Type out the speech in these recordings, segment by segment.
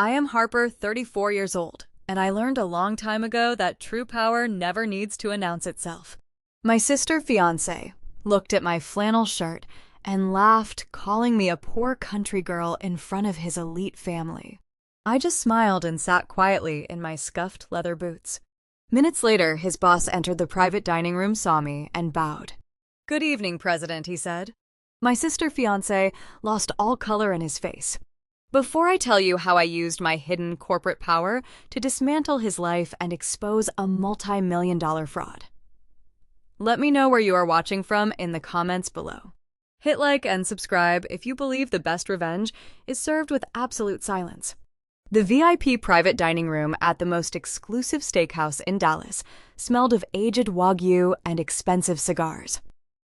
I am Harper, 34 years old, and I learned a long time ago that true power never needs to announce itself. My sister Fiancé looked at my flannel shirt and laughed, calling me a poor country girl in front of his elite family. I just smiled and sat quietly in my scuffed leather boots. Minutes later, his boss entered the private dining room, saw me, and bowed. "Good evening, President," he said. My sister Fiancé lost all color in his face. Before I tell you how I used my hidden corporate power to dismantle his life and expose a multi-million-dollar fraud, let me know where you are watching from in the comments below. Hit like and subscribe if you believe the best revenge is served with absolute silence. The VIP private dining room at the most exclusive steakhouse in Dallas smelled of aged Wagyu and expensive cigars.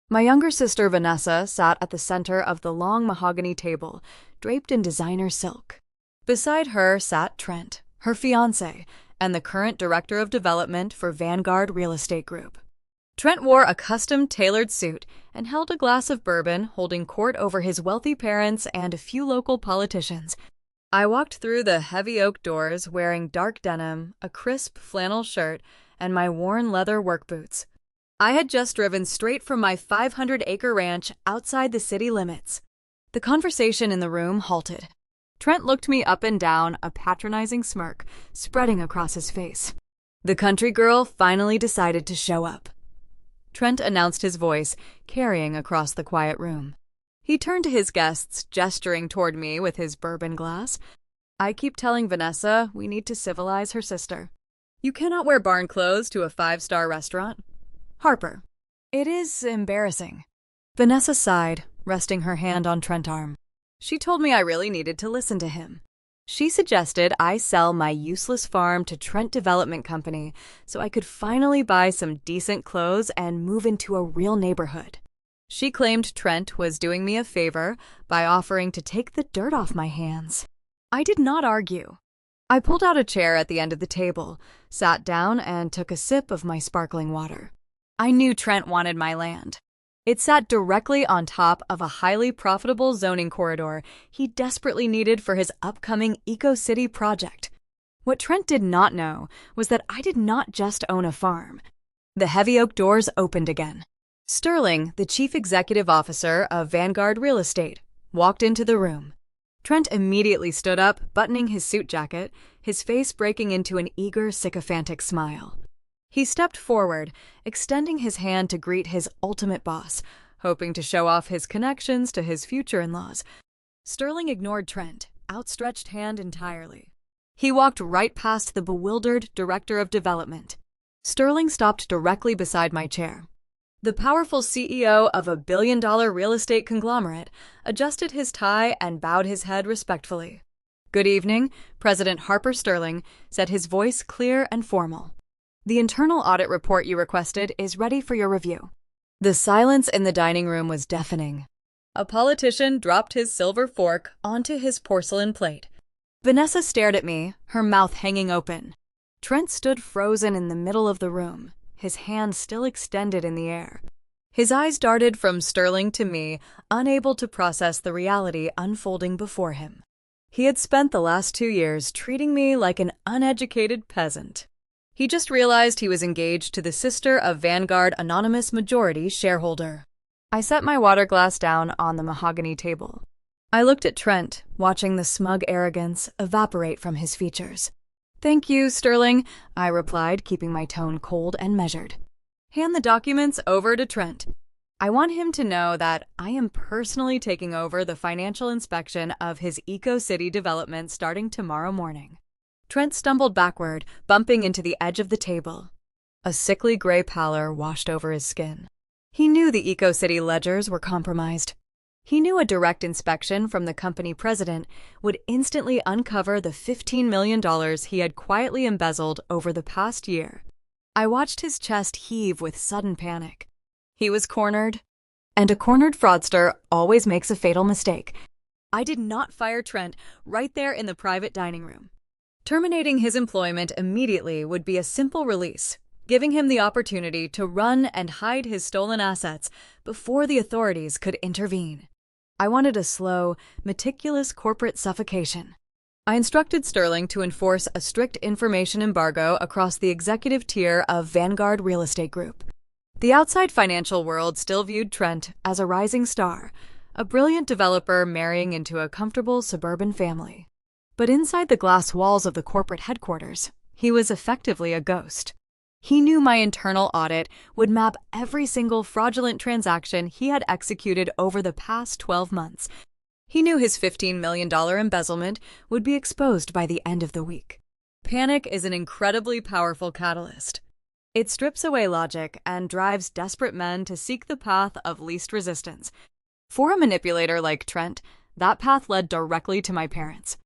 My younger sister Vanessa sat at the center of the long mahogany table, draped in designer silk. Beside her sat Trent, her fiancé, and the current director of development for Vanguard Real Estate Group. Trent wore a custom-tailored suit and held a glass of bourbon, holding court over his wealthy parents and a few local politicians. I walked through the heavy oak doors wearing dark denim, a crisp flannel shirt, and my worn leather work boots. I had just driven straight from my 500-acre ranch outside the city limits. The conversation in the room halted. Trent looked me up and down, a patronizing smirk spreading across his face. The country girl finally decided to show up. Trent announced, his voice carrying across the quiet room. He turned to his guests, gesturing toward me with his bourbon glass. "I keep telling Vanessa we need to civilize her sister. You cannot wear barn clothes to a 5-star restaurant. Harper, it is embarrassing." Vanessa sighed, resting her hand on Trent's arm. She told me I really needed to listen to him. She suggested I sell my useless farm to Trent Development Company so I could finally buy some decent clothes and move into a real neighborhood. She claimed Trent was doing me a favor by offering to take the dirt off my hands. I did not argue. I pulled out a chair at the end of the table, sat down, and took a sip of my sparkling water. I knew Trent wanted my land. It sat directly on top of a highly profitable zoning corridor he desperately needed for his upcoming Eco-City project. What Trent did not know was that I did not just own a farm. The heavy oak doors opened again. Sterling, the chief executive officer of Vanguard Real Estate, walked into the room. Trent immediately stood up, buttoning his suit jacket, his face breaking into an eager, sycophantic smile. He stepped forward, extending his hand to greet his ultimate boss, hoping to show off his connections to his future in-laws. Sterling ignored Trent's outstretched hand entirely. He walked right past the bewildered director of development. Sterling stopped directly beside my chair. The powerful CEO of a billion-dollar real estate conglomerate adjusted his tie and bowed his head respectfully. "Good evening," President Harper Sterling said, his voice clear and formal. "The internal audit report you requested is ready for your review." The silence in the dining room was deafening. A politician dropped his silver fork onto his porcelain plate. Vanessa stared at me, her mouth hanging open. Trent stood frozen in the middle of the room, his hand still extended in the air. His eyes darted from Sterling to me, unable to process the reality unfolding before him. He had spent the last 2 years treating me like an uneducated peasant. He just realized he was engaged to the sister of Vanguard anonymous majority shareholder. I set my water glass down on the mahogany table. I looked at Trent, watching the smug arrogance evaporate from his features. "Thank you, Sterling," I replied, keeping my tone cold and measured. "Hand the documents over to Trent. I want him to know that I am personally taking over the financial inspection of his Eco-City development starting tomorrow morning." Trent stumbled backward, bumping into the edge of the table. A sickly gray pallor washed over his skin. He knew the Eco-City ledgers were compromised. He knew a direct inspection from the company president would instantly uncover the $15 million he had quietly embezzled over the past year. I watched his chest heave with sudden panic. He was cornered, and a cornered fraudster always makes a fatal mistake. I did not fire Trent right there in the private dining room. Terminating his employment immediately would be a simple release, giving him the opportunity to run and hide his stolen assets before the authorities could intervene. I wanted a slow, meticulous corporate suffocation. I instructed Sterling to enforce a strict information embargo across the executive tier of Vanguard Real Estate Group. The outside financial world still viewed Trent as a rising star, a brilliant developer marrying into a comfortable suburban family. But inside the glass walls of the corporate headquarters, he was effectively a ghost. He knew my internal audit would map every single fraudulent transaction he had executed over the past 12 months. He knew his $15 million embezzlement would be exposed by the end of the week. Panic is an incredibly powerful catalyst. It strips away logic and drives desperate men to seek the path of least resistance. For a manipulator like Trent, that path led directly to my parents.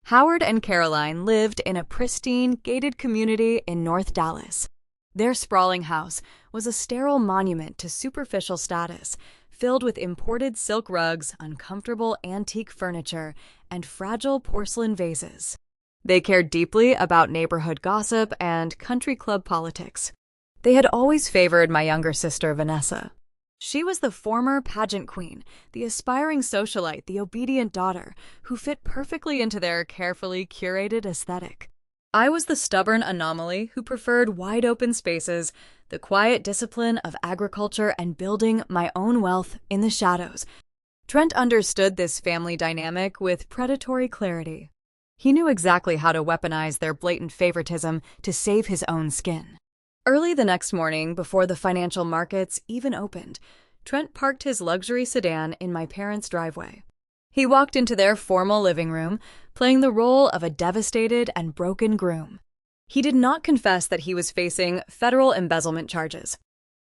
Howard and Caroline lived in a pristine, gated community in North Dallas. Their sprawling house was a sterile monument to superficial status, filled with imported silk rugs, uncomfortable antique furniture, and fragile porcelain vases. They cared deeply about neighborhood gossip and country club politics. They had always favored my younger sister, Vanessa. She was the former pageant queen, the aspiring socialite, the obedient daughter, who fit perfectly into their carefully curated aesthetic. I was the stubborn anomaly who preferred wide-open spaces, the quiet discipline of agriculture, and building my own wealth in the shadows. Trent understood this family dynamic with predatory clarity. He knew exactly how to weaponize their blatant favoritism to save his own skin. Early the next morning, before the financial markets even opened, Trent parked his luxury sedan in my parents' driveway. He walked into their formal living room, playing the role of a devastated and broken groom. He did not confess that he was facing federal embezzlement charges.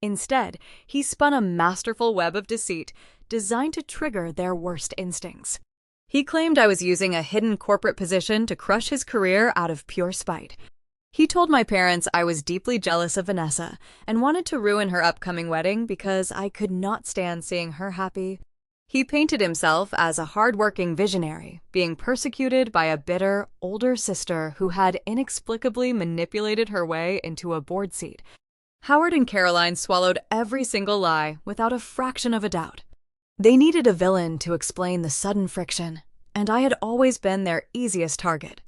Instead, he spun a masterful web of deceit designed to trigger their worst instincts. He claimed I was using a hidden corporate position to crush his career out of pure spite. He told my parents I was deeply jealous of Vanessa and wanted to ruin her upcoming wedding because I could not stand seeing her happy. He painted himself as a hard-working visionary, being persecuted by a bitter, older sister who had inexplicably manipulated her way into a board seat. Howard and Caroline swallowed every single lie without a fraction of a doubt. They needed a villain to explain the sudden friction, and I had always been their easiest target.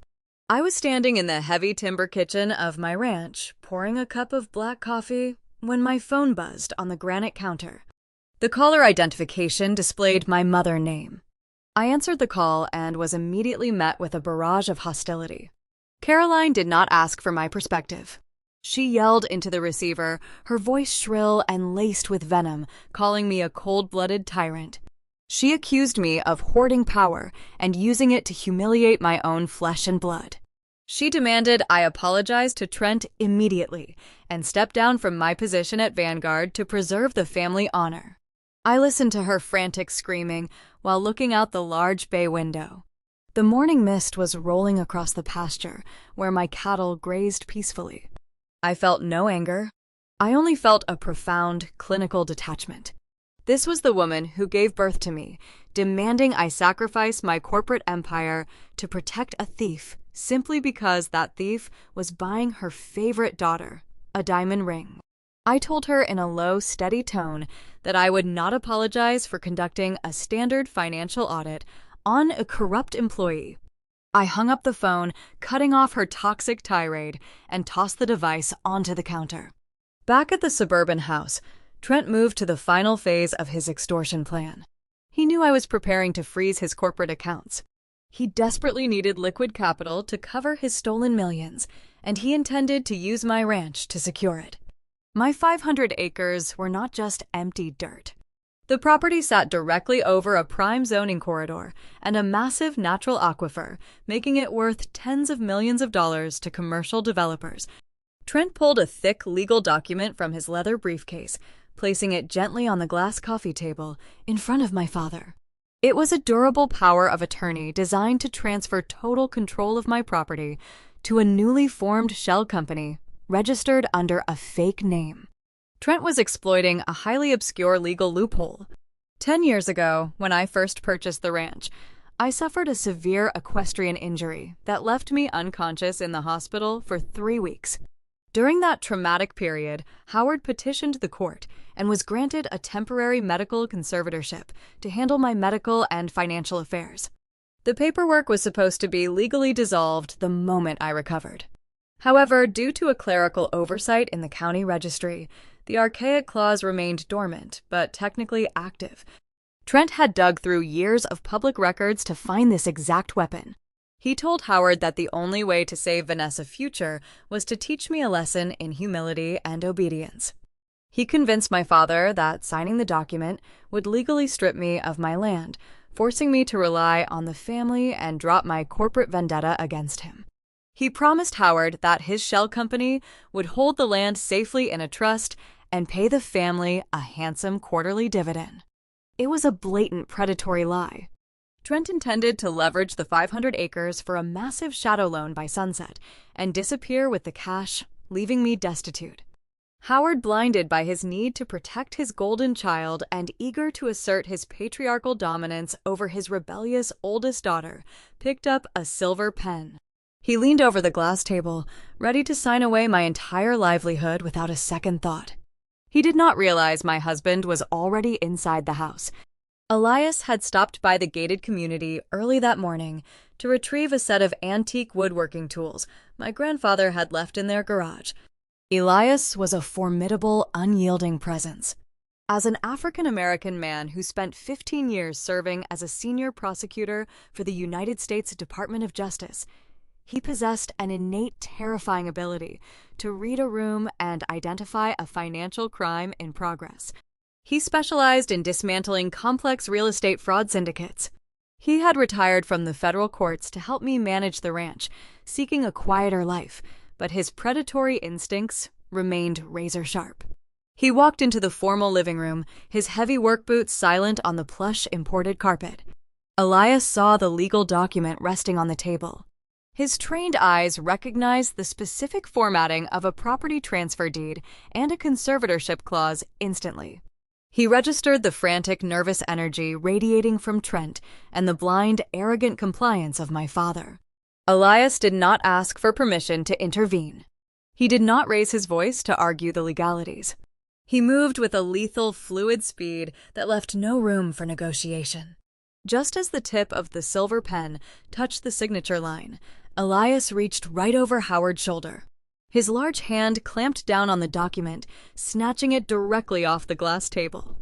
I was standing in the heavy timber kitchen of my ranch, pouring a cup of black coffee, when my phone buzzed on the granite counter. The caller identification displayed my mother name. I answered the call and was immediately met with a barrage of hostility. Caroline did not ask for my perspective. She yelled into the receiver, her voice shrill and laced with venom, calling me a cold-blooded tyrant. She accused me of hoarding power and using it to humiliate my own flesh and blood. She demanded I apologize to Trent immediately and step down from my position at Vanguard to preserve the family honor. I listened to her frantic screaming while looking out the large bay window. The morning mist was rolling across the pasture where my cattle grazed peacefully. I felt no anger. I only felt a profound, clinical detachment. This was the woman who gave birth to me, demanding I sacrifice my corporate empire to protect a thief simply because that thief was buying her favorite daughter, a diamond ring. I told her in a low, steady tone that I would not apologize for conducting a standard financial audit on a corrupt employee. I hung up the phone, cutting off her toxic tirade, and tossed the device onto the counter. Back at the suburban house, Trent moved to the final phase of his extortion plan. He knew I was preparing to freeze his corporate accounts. He desperately needed liquid capital to cover his stolen millions, and he intended to use my ranch to secure it. My 500 acres were not just empty dirt. The property sat directly over a prime zoning corridor and a massive natural aquifer, making it worth tens of millions of dollars to commercial developers. Trent pulled a thick legal document from his leather briefcase, placing it gently on the glass coffee table in front of my father. It was a durable power of attorney designed to transfer total control of my property to a newly formed shell company registered under a fake name. Trent was exploiting a highly obscure legal loophole. 10 years ago, when I first purchased the ranch, I suffered a severe equestrian injury that left me unconscious in the hospital for 3 weeks. During that traumatic period, Howard petitioned the court and was granted a temporary medical conservatorship to handle my medical and financial affairs. The paperwork was supposed to be legally dissolved the moment I recovered. However, due to a clerical oversight in the county registry, the archaic clause remained dormant, but technically active. Trent had dug through years of public records to find this exact weapon. He told Howard that the only way to save Vanessa Future was to teach me a lesson in humility and obedience. He convinced my father that signing the document would legally strip me of my land, forcing me to rely on the family and drop my corporate vendetta against him. He promised Howard that his shell company would hold the land safely in a trust and pay the family a handsome quarterly dividend. It was a blatant predatory lie. Trent intended to leverage the 500 acres for a massive shadow loan by sunset and disappear with the cash, leaving me destitute. Howard, blinded by his need to protect his golden child and eager to assert his patriarchal dominance over his rebellious oldest daughter, picked up a silver pen. He leaned over the glass table, ready to sign away my entire livelihood without a second thought. He did not realize my husband was already inside the house. Elias had stopped by the gated community early that morning to retrieve a set of antique woodworking tools my grandfather had left in their garage. Elias was a formidable, unyielding presence. As an African-American man who spent 15 years serving as a senior prosecutor for the United States Department of Justice, he possessed an innate, terrifying ability to read a room and identify a financial crime in progress. He specialized in dismantling complex real estate fraud syndicates. He had retired from the federal courts to help me manage the ranch, seeking a quieter life, but his predatory instincts remained razor-sharp. He walked into the formal living room, his heavy work boots silent on the plush imported carpet. Elias saw the legal document resting on the table. His trained eyes recognized the specific formatting of a property transfer deed and a conservatorship clause instantly. He registered the frantic, nervous energy radiating from Trent and the blind, arrogant compliance of my father. Elias did not ask for permission to intervene. He did not raise his voice to argue the legalities. He moved with a lethal, fluid speed that left no room for negotiation. Just as the tip of the silver pen touched the signature line, Elias reached right over Howard's shoulder. His large hand clamped down on the document, snatching it directly off the glass table.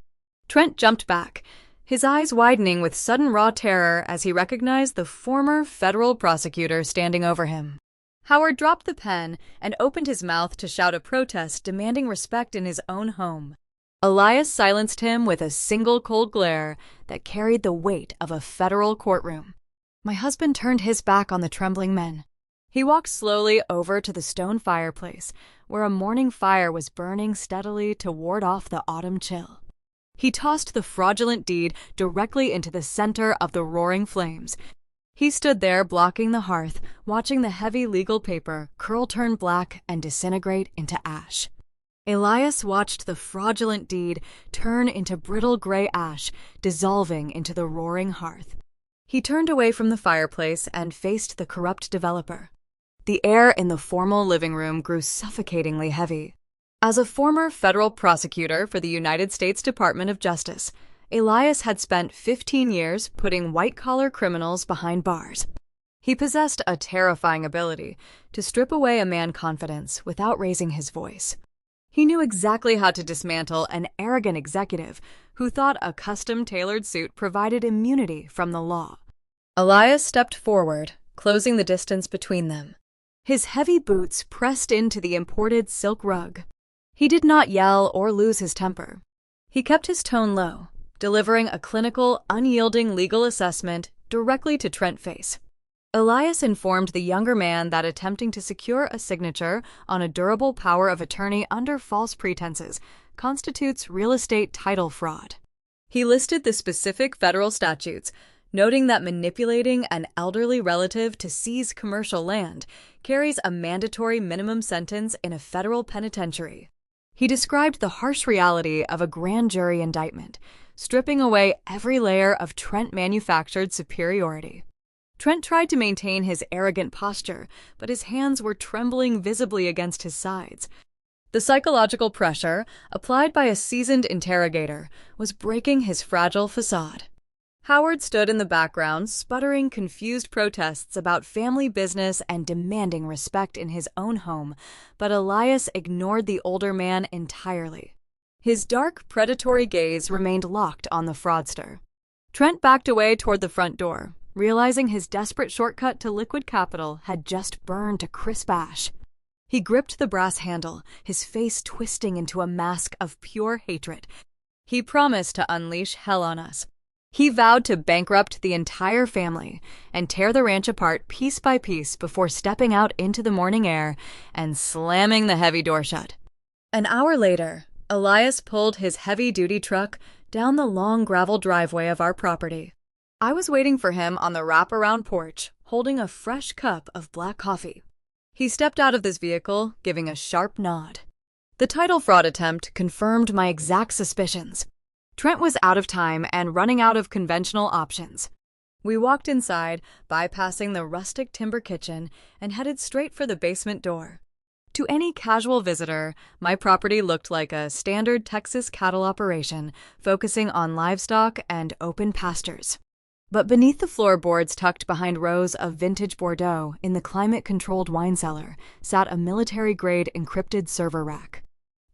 Trent jumped back, his eyes widening with sudden raw terror as he recognized the former federal prosecutor standing over him. Howard dropped the pen and opened his mouth to shout a protest demanding respect in his own home. Elias silenced him with a single cold glare that carried the weight of a federal courtroom. My husband turned his back on the trembling men. He walked slowly over to the stone fireplace, where a morning fire was burning steadily to ward off the autumn chill. He tossed the fraudulent deed directly into the center of the roaring flames. He stood there blocking the hearth, watching the heavy legal paper curl turn black and disintegrate into ash. Elias watched the fraudulent deed turn into brittle gray ash, dissolving into the roaring hearth. He turned away from the fireplace and faced the corrupt developer. The air in the formal living room grew suffocatingly heavy. As a former federal prosecutor for the United States Department of Justice, Elias had spent 15 years putting white-collar criminals behind bars. He possessed a terrifying ability to strip away a man's confidence without raising his voice. He knew exactly how to dismantle an arrogant executive who thought a custom-tailored suit provided immunity from the law. Elias stepped forward, closing the distance between them. His heavy boots pressed into the imported silk rug. He did not yell or lose his temper. He kept his tone low, delivering a clinical, unyielding legal assessment directly to Trent's face. Elias informed the younger man that attempting to secure a signature on a durable power of attorney under false pretenses constitutes real estate title fraud. He listed the specific federal statutes, noting that manipulating an elderly relative to seize commercial land carries a mandatory minimum sentence in a federal penitentiary. He described the harsh reality of a grand jury indictment, stripping away every layer of Trent-manufactured superiority. Trent tried to maintain his arrogant posture, but his hands were trembling visibly against his sides. The psychological pressure, applied by a seasoned interrogator, was breaking his fragile facade. Howard stood in the background, sputtering confused protests about family business and demanding respect in his own home, but Elias ignored the older man entirely. His dark, predatory gaze remained locked on the fraudster. Trent backed away toward the front door, realizing his desperate shortcut to liquid capital had just burned to crisp ash. He gripped the brass handle, his face twisting into a mask of pure hatred. He promised to unleash hell on us. He vowed to bankrupt the entire family and tear the ranch apart piece by piece before stepping out into the morning air and slamming the heavy door shut. An hour later, Elias pulled his heavy-duty truck down the long gravel driveway of our property. I was waiting for him on the wraparound porch, holding a fresh cup of black coffee. He stepped out of this vehicle, giving a sharp nod. The title fraud attempt confirmed my exact suspicions. Trent was out of time and running out of conventional options. We walked inside, bypassing the rustic timber kitchen, and headed straight for the basement door. To any casual visitor, my property looked like a standard Texas cattle operation, focusing on livestock and open pastures. But beneath the floorboards tucked behind rows of vintage Bordeaux in the climate-controlled wine cellar sat a military-grade encrypted server rack.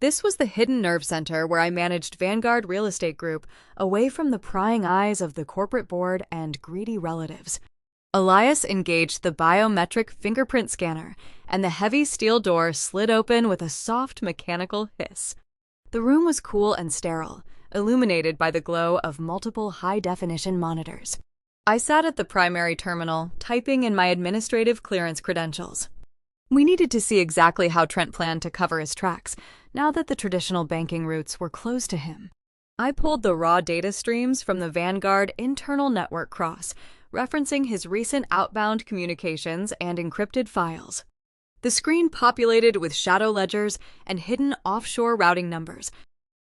This was the hidden nerve center where I managed Vanguard Real Estate Group, away from the prying eyes of the corporate board and greedy relatives. Elias engaged the biometric fingerprint scanner, and the heavy steel door slid open with a soft mechanical hiss. The room was cool and sterile, illuminated by the glow of multiple high-definition monitors. I sat at the primary terminal, typing in my administrative clearance credentials. We needed to see exactly how Trent planned to cover his tracks, now that the traditional banking routes were closed to him. I pulled the raw data streams from the Vanguard internal network cross, referencing his recent outbound communications and encrypted files. The screen populated with shadow ledgers and hidden offshore routing numbers.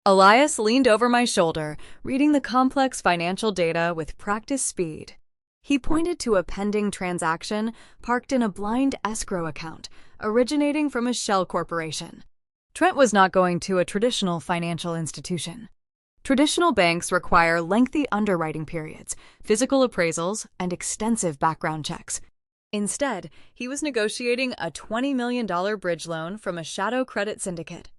Elias leaned over my shoulder, reading the complex financial data with practiced speed. He pointed to a pending transaction parked in a blind escrow account, originating from a shell corporation. Trent was not going to a traditional financial institution. Traditional banks require lengthy underwriting periods, physical appraisals, and extensive background checks. Instead, he was negotiating a $20 million bridge loan from a shadow credit syndicate.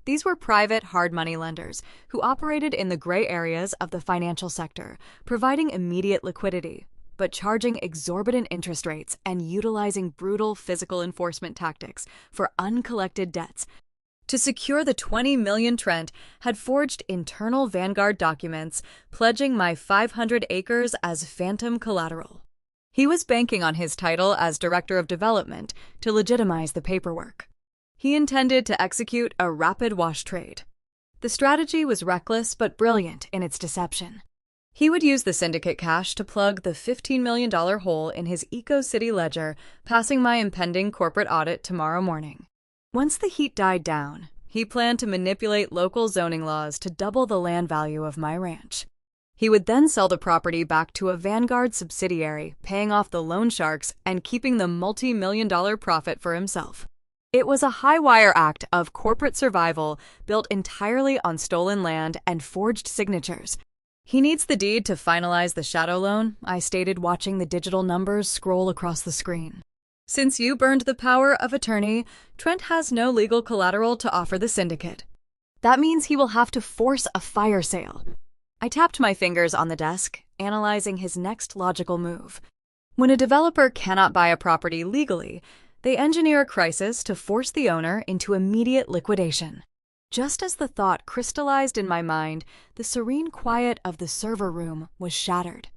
These were private hard money lenders who operated in the gray areas of the financial sector, providing immediate liquidity, but charging exorbitant interest rates and utilizing brutal physical enforcement tactics for uncollected debts. To secure the $20 million, Trent had forged internal Vanguard documents pledging my 500 acres as phantom collateral. He was banking on his title as Director of Development to legitimize the paperwork. He intended to execute a rapid wash trade. The strategy was reckless but brilliant in its deception. He would use the Syndicate cash to plug the $15 million hole in his Eco-City ledger, passing my impending corporate audit tomorrow morning. Once the heat died down, he planned to manipulate local zoning laws to double the land value of my ranch. He would then sell the property back to a Vanguard subsidiary, paying off the loan sharks and keeping the multi-million-dollar profit for himself. It was a high-wire act of corporate survival built entirely on stolen land and forged signatures. He needs the deed to finalize the shadow loan, I stated, watching the digital numbers scroll across the screen. Since you burned the power of attorney, Trent has no legal collateral to offer the syndicate. That means he will have to force a fire sale. I tapped my fingers on the desk, analyzing his next logical move. When a developer cannot buy a property legally, they engineer a crisis to force the owner into immediate liquidation. Just as the thought crystallized in my mind, the serene quiet of the server room was shattered.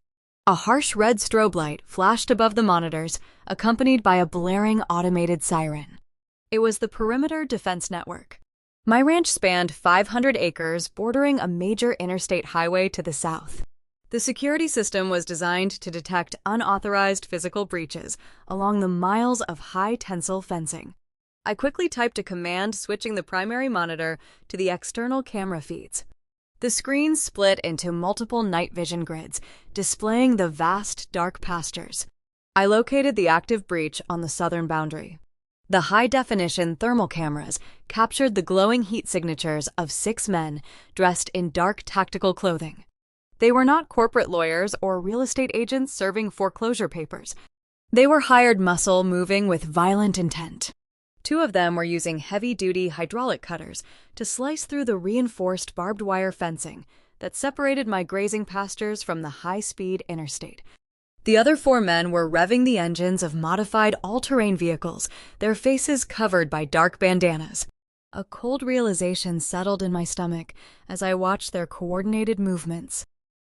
A harsh red strobe light flashed above the monitors, accompanied by a blaring automated siren. It was the Perimeter Defense Network. My ranch spanned 500 acres bordering a major interstate highway to the south. The security system was designed to detect unauthorized physical breaches along the miles of high-tensile fencing. I quickly typed a command switching the primary monitor to the external camera feeds. The screen split into multiple night vision grids, displaying the vast, dark pastures. I located the active breach on the southern boundary. The high-definition thermal cameras captured the glowing heat signatures of 6 men dressed in dark tactical clothing. They were not corporate lawyers or real estate agents serving foreclosure papers. They were hired muscle moving with violent intent. 2 of them were using heavy-duty hydraulic cutters to slice through the reinforced barbed wire fencing that separated my grazing pastures from the high-speed interstate. The other 4 men were revving the engines of modified all-terrain vehicles, their faces covered by dark bandanas. A cold realization settled in my stomach as I watched their coordinated movements.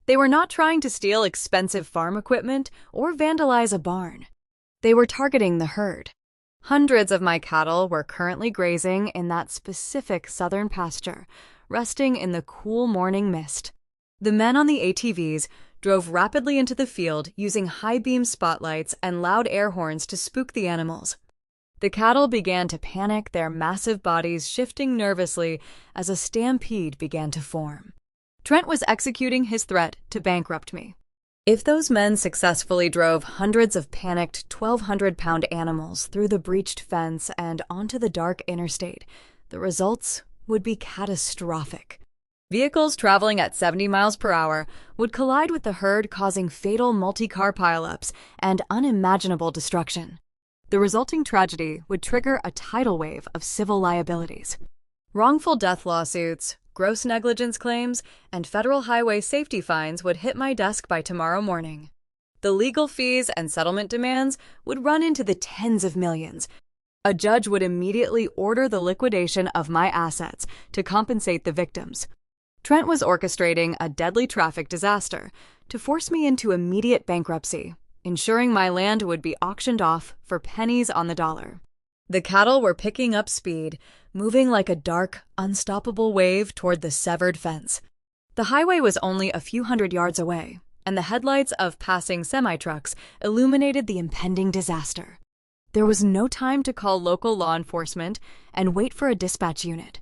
They were not trying to steal expensive farm equipment or vandalize a barn. They were targeting the herd. Hundreds of my cattle were currently grazing in that specific southern pasture, resting in the cool morning mist. The men on the ATVs drove rapidly into the field using high-beam spotlights and loud air horns to spook the animals. The cattle began to panic, their massive bodies shifting nervously as a stampede began to form. Trent was executing his threat to bankrupt me. If those men successfully drove hundreds of panicked 1,200-pound animals through the breached fence and onto the dark interstate, the results would be catastrophic. Vehicles traveling at 70 miles per hour would collide with the herd, causing fatal multi-car pileups and unimaginable destruction. The resulting tragedy would trigger a tidal wave of civil liabilities. Wrongful death lawsuits, gross negligence claims, and federal highway safety fines would hit my desk by tomorrow morning. The legal fees and settlement demands would run into the tens of millions. A judge would immediately order the liquidation of my assets to compensate the victims. Trent was orchestrating a deadly traffic disaster to force me into immediate bankruptcy, ensuring my land would be auctioned off for pennies on the dollar. The cattle were picking up speed, moving like a dark, unstoppable wave toward the severed fence. The highway was only a few hundred yards away, and the headlights of passing semi-trucks illuminated the impending disaster. There was no time to call local law enforcement and wait for a dispatch unit.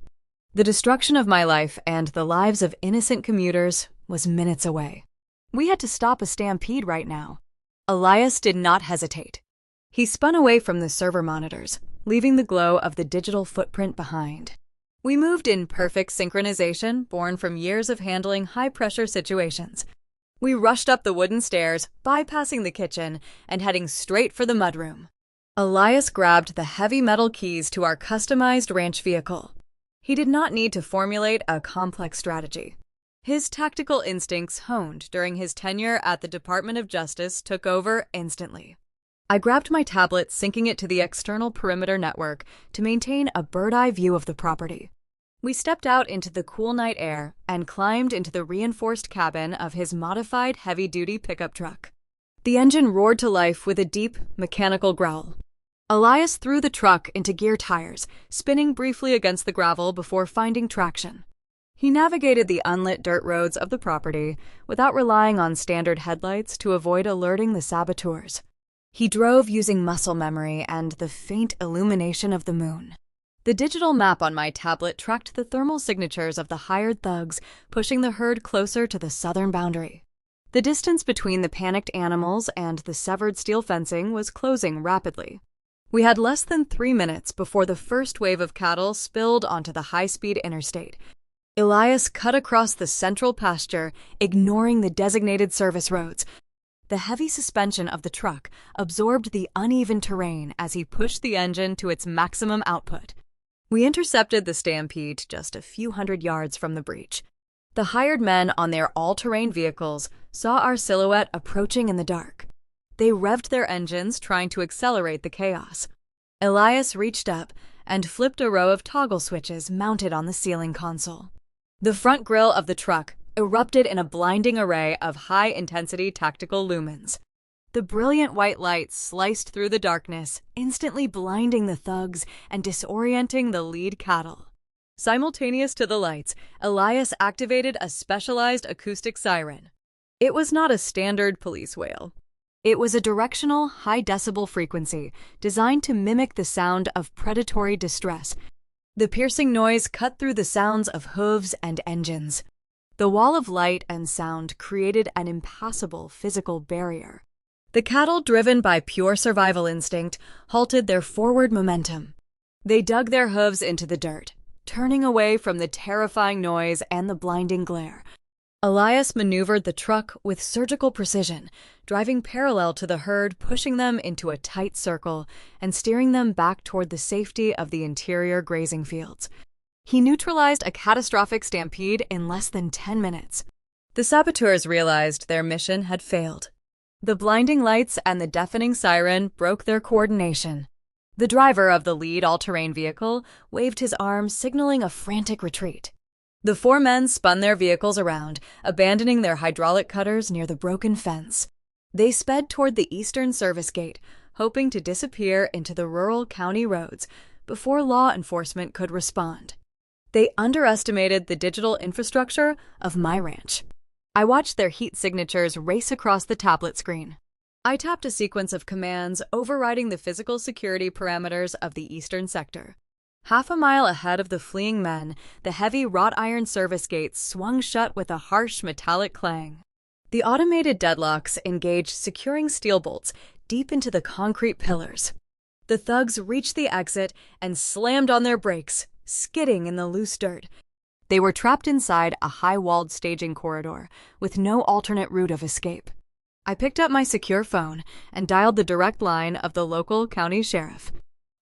The destruction of my life and the lives of innocent commuters was minutes away. We had to stop a stampede right now. Elias did not hesitate. He spun away from the server monitors, leaving the glow of the digital footprint behind. We moved in perfect synchronization born from years of handling high-pressure situations. We rushed up the wooden stairs, bypassing the kitchen, and heading straight for the mudroom. Elias grabbed the heavy metal keys to our customized ranch vehicle. He did not need to formulate a complex strategy. His tactical instincts honed during his tenure at the Department of Justice took over instantly. I grabbed my tablet, syncing it to the external perimeter network to maintain a bird's-eye view of the property. We stepped out into the cool night air and climbed into the reinforced cabin of his modified heavy-duty pickup truck. The engine roared to life with a deep, mechanical growl. Elias threw the truck into gear tires, spinning briefly against the gravel before finding traction. He navigated the unlit dirt roads of the property without relying on standard headlights to avoid alerting the saboteurs. He drove using muscle memory and the faint illumination of the moon. The digital map on my tablet tracked the thermal signatures of the hired thugs, pushing the herd closer to the southern boundary. The distance between the panicked animals and the severed steel fencing was closing rapidly. We had less than 3 minutes before the first wave of cattle spilled onto the high-speed interstate. Elias cut across the central pasture, ignoring the designated service roads. The heavy suspension of the truck absorbed the uneven terrain as he pushed the engine to its maximum output. We intercepted the stampede just a few hundred yards from the breach. The hired men on their all-terrain vehicles saw our silhouette approaching in the dark. They revved their engines, trying to accelerate the chaos. Elias reached up and flipped a row of toggle switches mounted on the ceiling console. The front grille of the truck erupted in a blinding array of high-intensity tactical lumens. The brilliant white light sliced through the darkness, instantly blinding the thugs and disorienting the lead cattle. Simultaneous to the lights, Elias activated a specialized acoustic siren. It was not a standard police wail. It was a directional, high-decibel frequency designed to mimic the sound of predatory distress. The piercing noise cut through the sounds of hooves and engines. The wall of light and sound created an impassable physical barrier. The cattle, driven by pure survival instinct, halted their forward momentum. They dug their hooves into the dirt, turning away from the terrifying noise and the blinding glare. Elias maneuvered the truck with surgical precision, driving parallel to the herd, pushing them into a tight circle and steering them back toward the safety of the interior grazing fields. He neutralized a catastrophic stampede in less than 10 minutes. The saboteurs realized their mission had failed. The blinding lights and the deafening siren broke their coordination. The driver of the lead all-terrain vehicle waved his arm, signaling a frantic retreat. The four men spun their vehicles around, abandoning their hydraulic cutters near the broken fence. They sped toward the eastern service gate, hoping to disappear into the rural county roads before law enforcement could respond. They underestimated the digital infrastructure of my ranch. I watched their heat signatures race across the tablet screen. I tapped a sequence of commands overriding the physical security parameters of the eastern sector. Half a mile ahead of the fleeing men, the heavy wrought iron service gates swung shut with a harsh metallic clang. The automated deadlocks engaged, securing steel bolts deep into the concrete pillars. The thugs reached the exit and slammed on their brakes, skidding in the loose dirt. They were trapped inside a high-walled staging corridor with no alternate route of escape. I picked up my secure phone and dialed the direct line of the local county sheriff.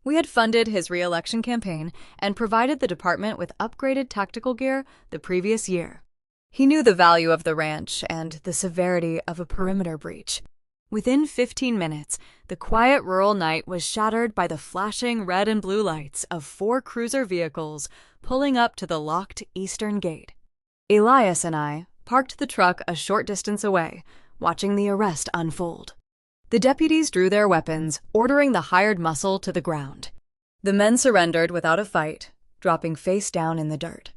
We had funded his re-election campaign and provided the department with upgraded tactical gear the previous year. He knew the value of the ranch and the severity of a perimeter breach. Within 15 minutes, the quiet rural night was shattered by the flashing red and blue lights of 4 cruiser vehicles pulling up to the locked eastern gate. Elias and I parked the truck a short distance away, watching the arrest unfold. The deputies drew their weapons, ordering the hired muscle to the ground. The men surrendered without a fight, dropping face down in the dirt.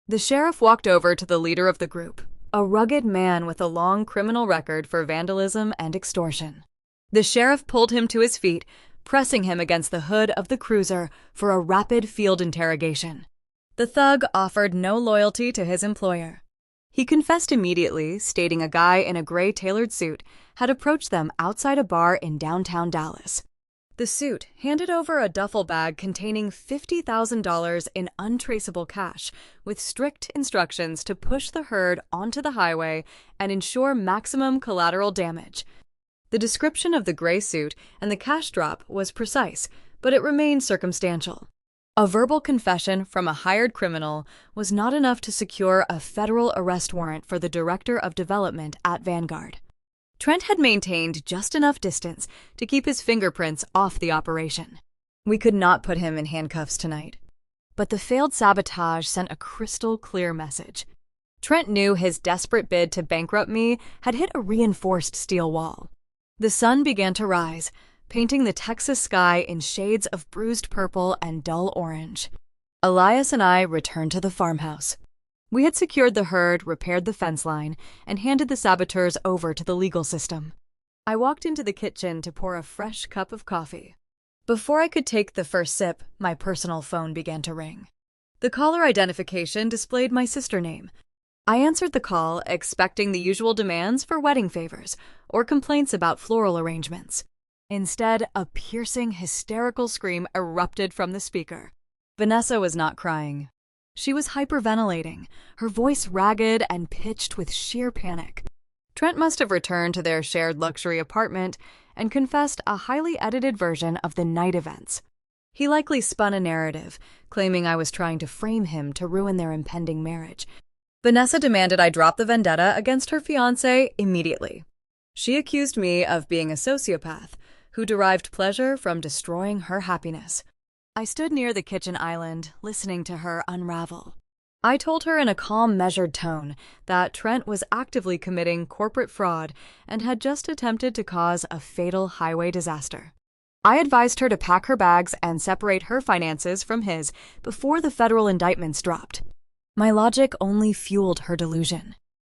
The sheriff walked over to the leader of the group, a rugged man with a long criminal record for vandalism and extortion. The sheriff pulled him to his feet, pressing him against the hood of the cruiser for a rapid field interrogation. The thug offered no loyalty to his employer. He confessed immediately, stating a guy in a gray tailored suit had approached them outside a bar in downtown Dallas. The suit handed over a duffel bag containing $50,000 in untraceable cash, with strict instructions to push the herd onto the highway and ensure maximum collateral damage. The description of the gray suit and the cash drop was precise, but it remained circumstantial. A verbal confession from a hired criminal was not enough to secure a federal arrest warrant for the director of development at Vanguard. Trent had maintained just enough distance to keep his fingerprints off the operation. We could not put him in handcuffs tonight. But the failed sabotage sent a crystal clear message. Trent knew his desperate bid to bankrupt me had hit a reinforced steel wall. The sun began to rise, painting the Texas sky in shades of bruised purple and dull orange. Elias and I returned to the farmhouse. We had secured the herd, repaired the fence line, and handed the saboteurs over to the legal system. I walked into the kitchen to pour a fresh cup of coffee. Before I could take the first sip, my personal phone began to ring. The caller identification displayed my sister name. I answered the call, expecting the usual demands for wedding favors or complaints about floral arrangements. Instead, a piercing, hysterical scream erupted from the speaker. Vanessa was not crying. She was hyperventilating, her voice ragged and pitched with sheer panic. Trent must have returned to their shared luxury apartment and confessed a highly edited version of the night events. He likely spun a narrative, claiming I was trying to frame him to ruin their impending marriage. Vanessa demanded I drop the vendetta against her fiancé immediately. She accused me of being a sociopath who derived pleasure from destroying her happiness. I stood near the kitchen island, listening to her unravel. I told her in a calm, measured tone that Trent was actively committing corporate fraud and had just attempted to cause a fatal highway disaster. I advised her to pack her bags and separate her finances from his before the federal indictments dropped. My logic only fueled her delusion.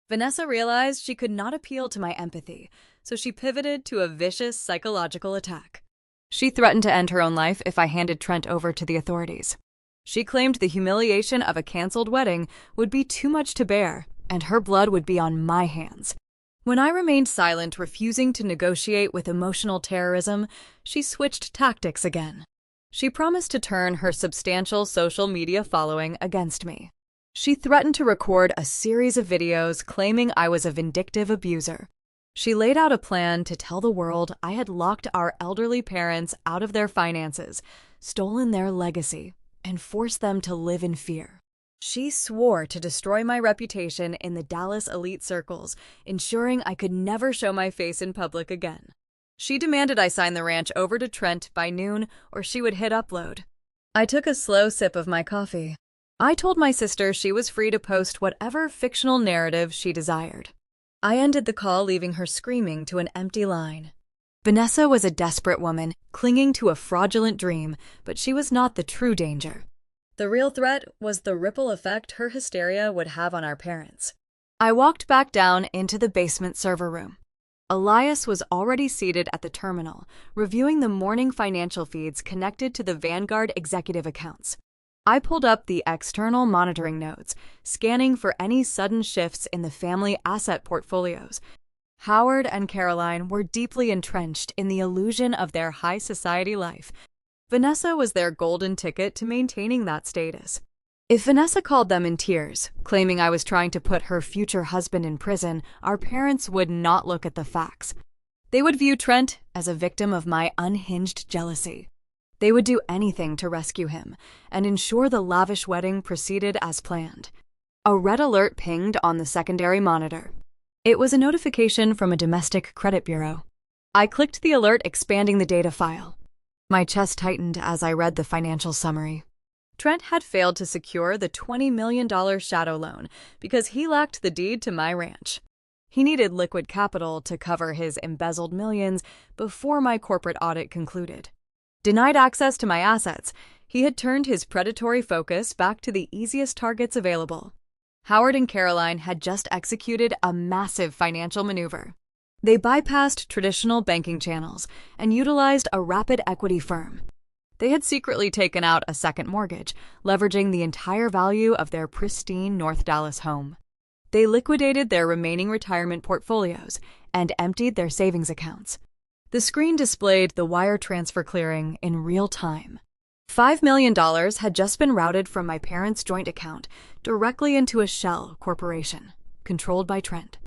Vanessa realized she could not appeal to my empathy, so she pivoted to a vicious psychological attack. She threatened to end her own life if I handed Trent over to the authorities. She claimed the humiliation of a canceled wedding would be too much to bear, and her blood would be on my hands. When I remained silent, refusing to negotiate with emotional terrorism, she switched tactics again. She promised to turn her substantial social media following against me. She threatened to record a series of videos claiming I was a vindictive abuser. She laid out a plan to tell the world I had locked our elderly parents out of their finances, stolen their legacy, and forced them to live in fear. She swore to destroy my reputation in the Dallas elite circles, ensuring I could never show my face in public again. She demanded I sign the ranch over to Trent by noon or she would hit upload. I took a slow sip of my coffee. I told my sister she was free to post whatever fictional narrative she desired. I ended the call, leaving her screaming to an empty line. Vanessa was a desperate woman, clinging to a fraudulent dream, but she was not the true danger. The real threat was the ripple effect her hysteria would have on our parents. I walked back down into the basement server room. Elias was already seated at the terminal, reviewing the morning financial feeds connected to the Vanguard executive accounts. I pulled up the external monitoring nodes, scanning for any sudden shifts in the family asset portfolios. Howard and Caroline were deeply entrenched in the illusion of their high society life. Vanessa was their golden ticket to maintaining that status. If Vanessa called them in tears, claiming I was trying to put her future husband in prison, our parents would not look at the facts. They would view Trent as a victim of my unhinged jealousy. They would do anything to rescue him and ensure the lavish wedding proceeded as planned. A red alert pinged on the secondary monitor. It was a notification from a domestic credit bureau. I clicked the alert, expanding the data file. My chest tightened as I read the financial summary. Trent had failed to secure the $20 million shadow loan because he lacked the deed to my ranch. He needed liquid capital to cover his embezzled millions before my corporate audit concluded. Denied access to my assets, he had turned his predatory focus back to the easiest targets available. Howard and Caroline had just executed a massive financial maneuver. They bypassed traditional banking channels and utilized a rapid equity firm. They had secretly taken out a second mortgage, leveraging the entire value of their pristine North Dallas home. They liquidated their remaining retirement portfolios and emptied their savings accounts. The screen displayed the wire transfer clearing in real time. $5 million had just been routed from my parents' joint account directly into a shell corporation, controlled by Trent.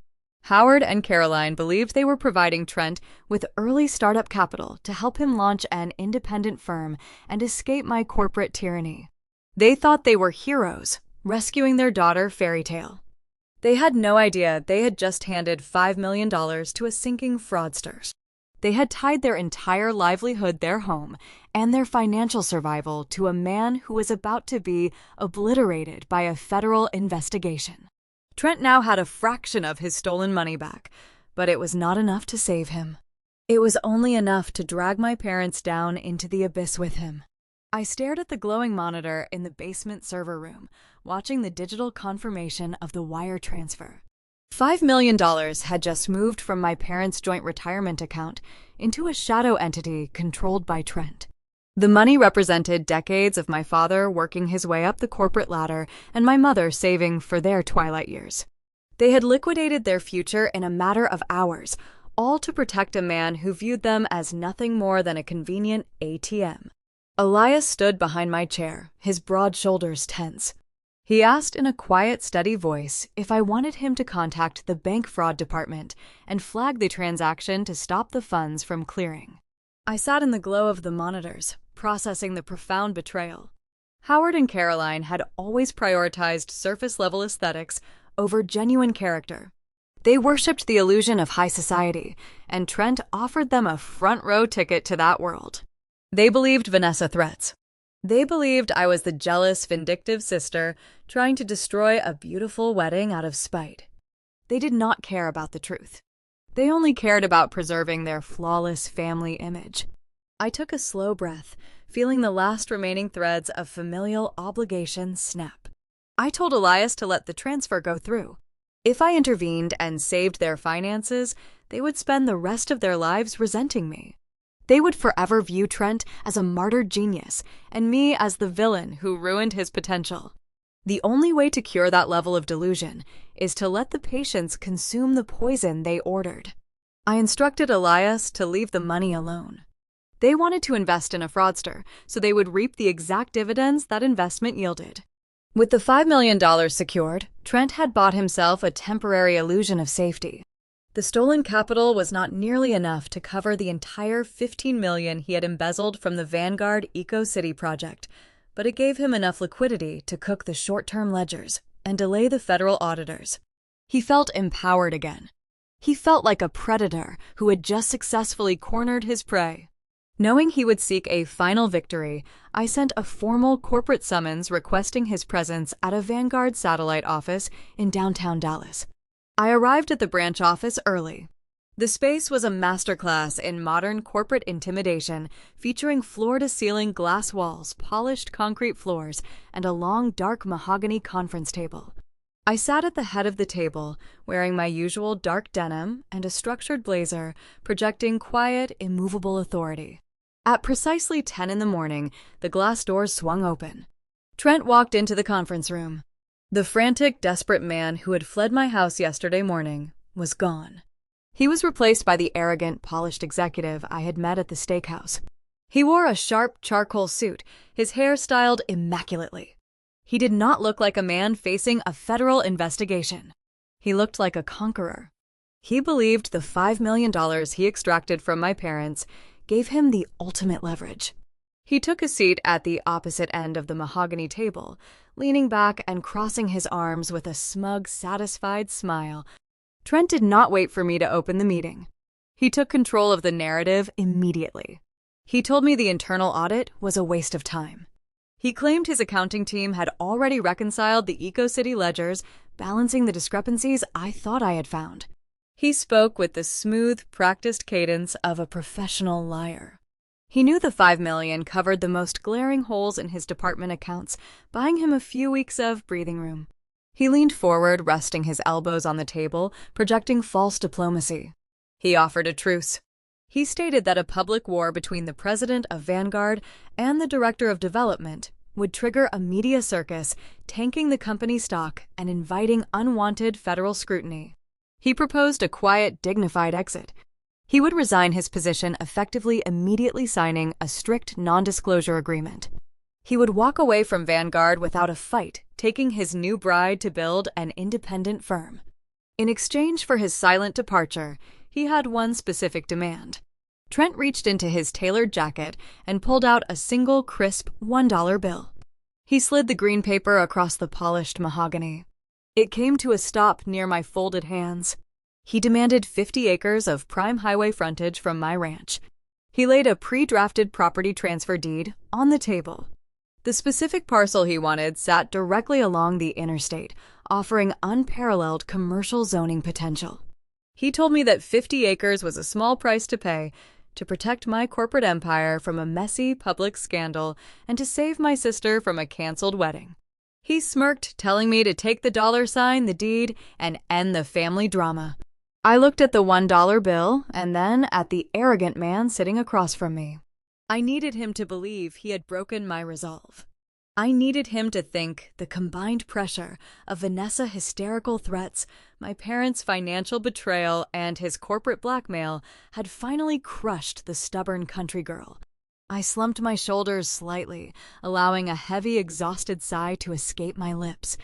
Howard and Caroline believed they were providing Trent with early startup capital to help him launch an independent firm and escape my corporate tyranny. They thought they were heroes, rescuing their daughter Fairy Tale. They had no idea they had just handed $5 million to a sinking fraudster. They had tied their entire livelihood, their home, and their financial survival to a man who was about to be obliterated by a federal investigation. Trent now had a fraction of his stolen money back, but it was not enough to save him. It was only enough to drag my parents down into the abyss with him. I stared at the glowing monitor in the basement server room, watching the digital confirmation of the wire transfer. $5 million had just moved from my parents' joint retirement account into a shadow entity controlled by Trent. The money represented decades of my father working his way up the corporate ladder and my mother saving for their twilight years. They had liquidated their future in a matter of hours, all to protect a man who viewed them as nothing more than a convenient ATM. Elias stood behind my chair, his broad shoulders tense. He asked in a quiet, steady voice if I wanted him to contact the bank fraud department and flag the transaction to stop the funds from clearing. I sat in the glow of the monitors, processing the profound betrayal. Howard and Caroline had always prioritized surface-level aesthetics over genuine character. They worshipped the illusion of high society, and Trent offered them a front-row ticket to that world. They believed Vanessa threats. They believed I was the jealous, vindictive sister trying to destroy a beautiful wedding out of spite. They did not care about the truth. They only cared about preserving their flawless family image. I took a slow breath, feeling the last remaining threads of familial obligation snap. I told Elias to let the transfer go through. If I intervened and saved their finances, they would spend the rest of their lives resenting me. They would forever view Trent as a martyred genius and me as the villain who ruined his potential. The only way to cure that level of delusion is to let the patients consume the poison they ordered. I instructed Elias to leave the money alone. They wanted to invest in a fraudster, so they would reap the exact dividends that investment yielded. With the $5 million secured, Trent had bought himself a temporary illusion of safety. The stolen capital was not nearly enough to cover the entire $15 million he had embezzled from the Vanguard Eco-City project, but it gave him enough liquidity to cook the short-term ledgers and delay the federal auditors. He felt empowered again. He felt like a predator who had just successfully cornered his prey. Knowing he would seek a final victory, I sent a formal corporate summons requesting his presence at a Vanguard satellite office in downtown Dallas. I arrived at the branch office early. The space was a masterclass in modern corporate intimidation, featuring floor-to-ceiling glass walls, polished concrete floors, and a long, dark mahogany conference table. I sat at the head of the table, wearing my usual dark denim and a structured blazer, projecting quiet, immovable authority. At precisely 10 in the morning, the glass doors swung open. Trent walked into the conference room. The frantic, desperate man who had fled my house yesterday morning was gone. He was replaced by the arrogant, polished executive I had met at the steakhouse. He wore a sharp charcoal suit, his hair styled immaculately. He did not look like a man facing a federal investigation. He looked like a conqueror. He believed the $5 million he extracted from my parents gave him the ultimate leverage. He took a seat at the opposite end of the mahogany table, leaning back and crossing his arms with a smug, satisfied smile. Trent did not wait for me to open the meeting. He took control of the narrative immediately. He told me the internal audit was a waste of time. He claimed his accounting team had already reconciled the Eco-City ledgers, balancing the discrepancies I thought I had found. He spoke with the smooth, practiced cadence of a professional liar. He knew the $5 million covered the most glaring holes in his department accounts, buying him a few weeks of breathing room. He leaned forward, resting his elbows on the table, projecting false diplomacy. He offered a truce. He stated that a public war between the president of Vanguard and the director of development would trigger a media circus, tanking the company's stock and inviting unwanted federal scrutiny. He proposed a quiet, dignified exit. He would resign his position, effectively immediately signing a strict non-disclosure agreement. He would walk away from Vanguard without a fight, taking his new bride to build an independent firm. In exchange for his silent departure, he had one specific demand. Trent reached into his tailored jacket and pulled out a single, crisp $1 bill. He slid the green paper across the polished mahogany. It came to a stop near my folded hands. He demanded 50 acres of prime highway frontage from my ranch. He laid a pre-drafted property transfer deed on the table. The specific parcel he wanted sat directly along the interstate, offering unparalleled commercial zoning potential. He told me that 50 acres was a small price to pay to protect my corporate empire from a messy public scandal and to save my sister from a canceled wedding. He smirked, telling me to take the dollar sign, the deed, and end the family drama. I looked at the $1 bill and then at the arrogant man sitting across from me. I needed him to believe he had broken my resolve. I needed him to think the combined pressure of Vanessa's hysterical threats, my parents' financial betrayal, and his corporate blackmail had finally crushed the stubborn country girl. I slumped my shoulders slightly, allowing a heavy, exhausted sigh to escape my lips.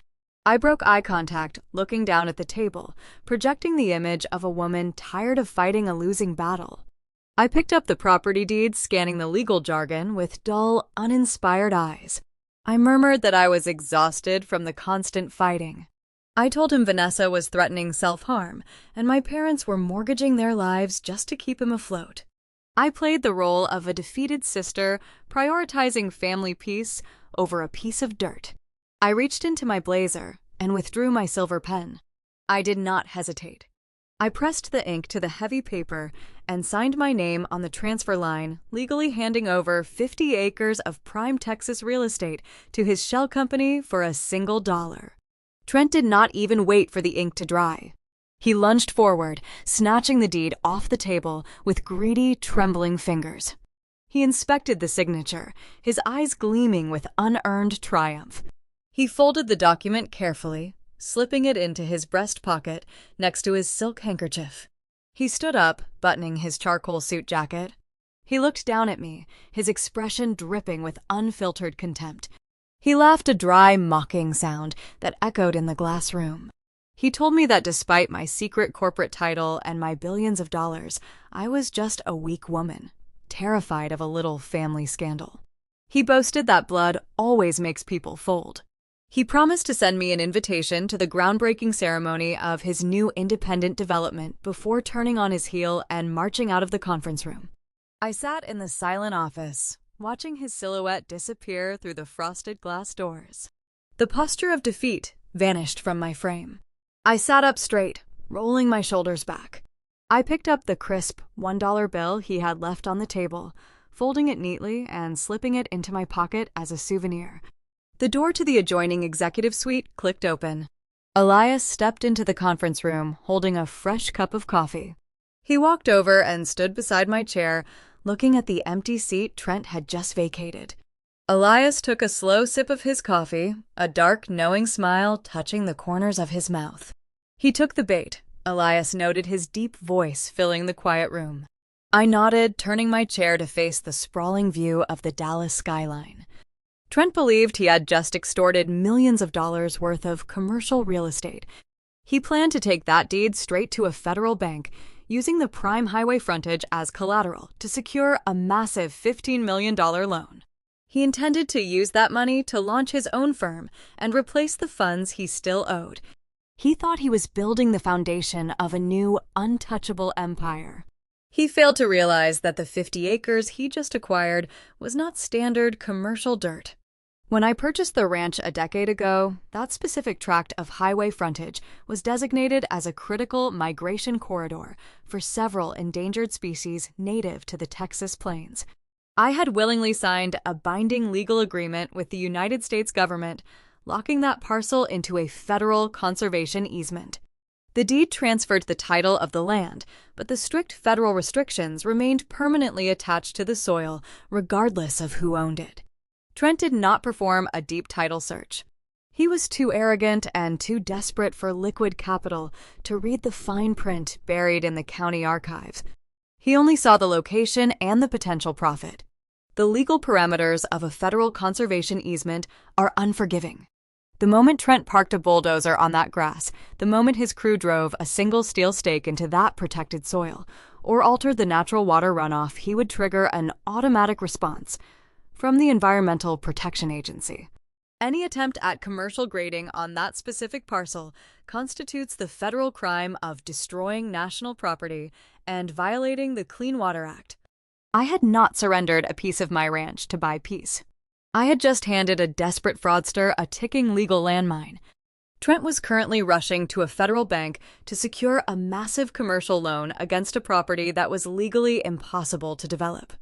I broke eye contact, looking down at the table, projecting the image of a woman tired of fighting a losing battle. I picked up the property deed, scanning the legal jargon with dull, uninspired eyes. I murmured that I was exhausted from the constant fighting. I told him Vanessa was threatening self-harm, and my parents were mortgaging their lives just to keep him afloat. I played the role of a defeated sister, prioritizing family peace over a piece of dirt. I reached into my blazer and withdrew my silver pen. I did not hesitate. I pressed the ink to the heavy paper and signed my name on the transfer line, legally handing over 50 acres of prime Texas real estate to his shell company for a single dollar. Trent did not even wait for the ink to dry. He lunged forward, snatching the deed off the table with greedy, trembling fingers. He inspected the signature, his eyes gleaming with unearned triumph. He folded the document carefully, slipping it into his breast pocket next to his silk handkerchief. He stood up, buttoning his charcoal suit jacket. He looked down at me, his expression dripping with unfiltered contempt. He laughed a dry, mocking sound that echoed in the glass room. He told me that despite my secret corporate title and my billions of dollars, I was just a weak woman, terrified of a little family scandal. He boasted that blood always makes people fold. He promised to send me an invitation to the groundbreaking ceremony of his new independent development before turning on his heel and marching out of the conference room. I sat in the silent office, watching his silhouette disappear through the frosted glass doors. The posture of defeat vanished from my frame. I sat up straight, rolling my shoulders back. I picked up the crisp $1 bill he had left on the table, folding it neatly and slipping it into my pocket as a souvenir. The door to the adjoining executive suite clicked open. Elias stepped into the conference room, holding a fresh cup of coffee. He walked over and stood beside my chair, looking at the empty seat Trent had just vacated. Elias took a slow sip of his coffee, a dark, knowing smile touching the corners of his mouth. He took the bait. Elias noted his deep voice filling the quiet room. I nodded, turning my chair to face the sprawling view of the Dallas skyline. Trent believed he had just extorted millions of dollars worth of commercial real estate. He planned to take that deed straight to a federal bank, using the prime highway frontage as collateral to secure a massive $15 million loan. He intended to use that money to launch his own firm and replace the funds he still owed. He thought he was building the foundation of a new, untouchable empire. He failed to realize that the 50 acres he just acquired was not standard commercial dirt. When I purchased the ranch a decade ago, that specific tract of highway frontage was designated as a critical migration corridor for several endangered species native to the Texas plains. I had willingly signed a binding legal agreement with the United States government, locking that parcel into a federal conservation easement. The deed transferred the title of the land, but the strict federal restrictions remained permanently attached to the soil, regardless of who owned it. Trent did not perform a deep title search. He was too arrogant and too desperate for liquid capital to read the fine print buried in the county archives. He only saw the location and the potential profit. The legal parameters of a federal conservation easement are unforgiving. The moment Trent parked a bulldozer on that grass, the moment his crew drove a single steel stake into that protected soil, or altered the natural water runoff, he would trigger an automatic response from the Environmental Protection Agency. Any attempt at commercial grading on that specific parcel constitutes the federal crime of destroying national property and violating the Clean Water Act. I had not surrendered a piece of my ranch to buy peace. I had just handed a desperate fraudster a ticking legal landmine. Trent was currently rushing to a federal bank to secure a massive commercial loan against a property that was legally impossible to develop.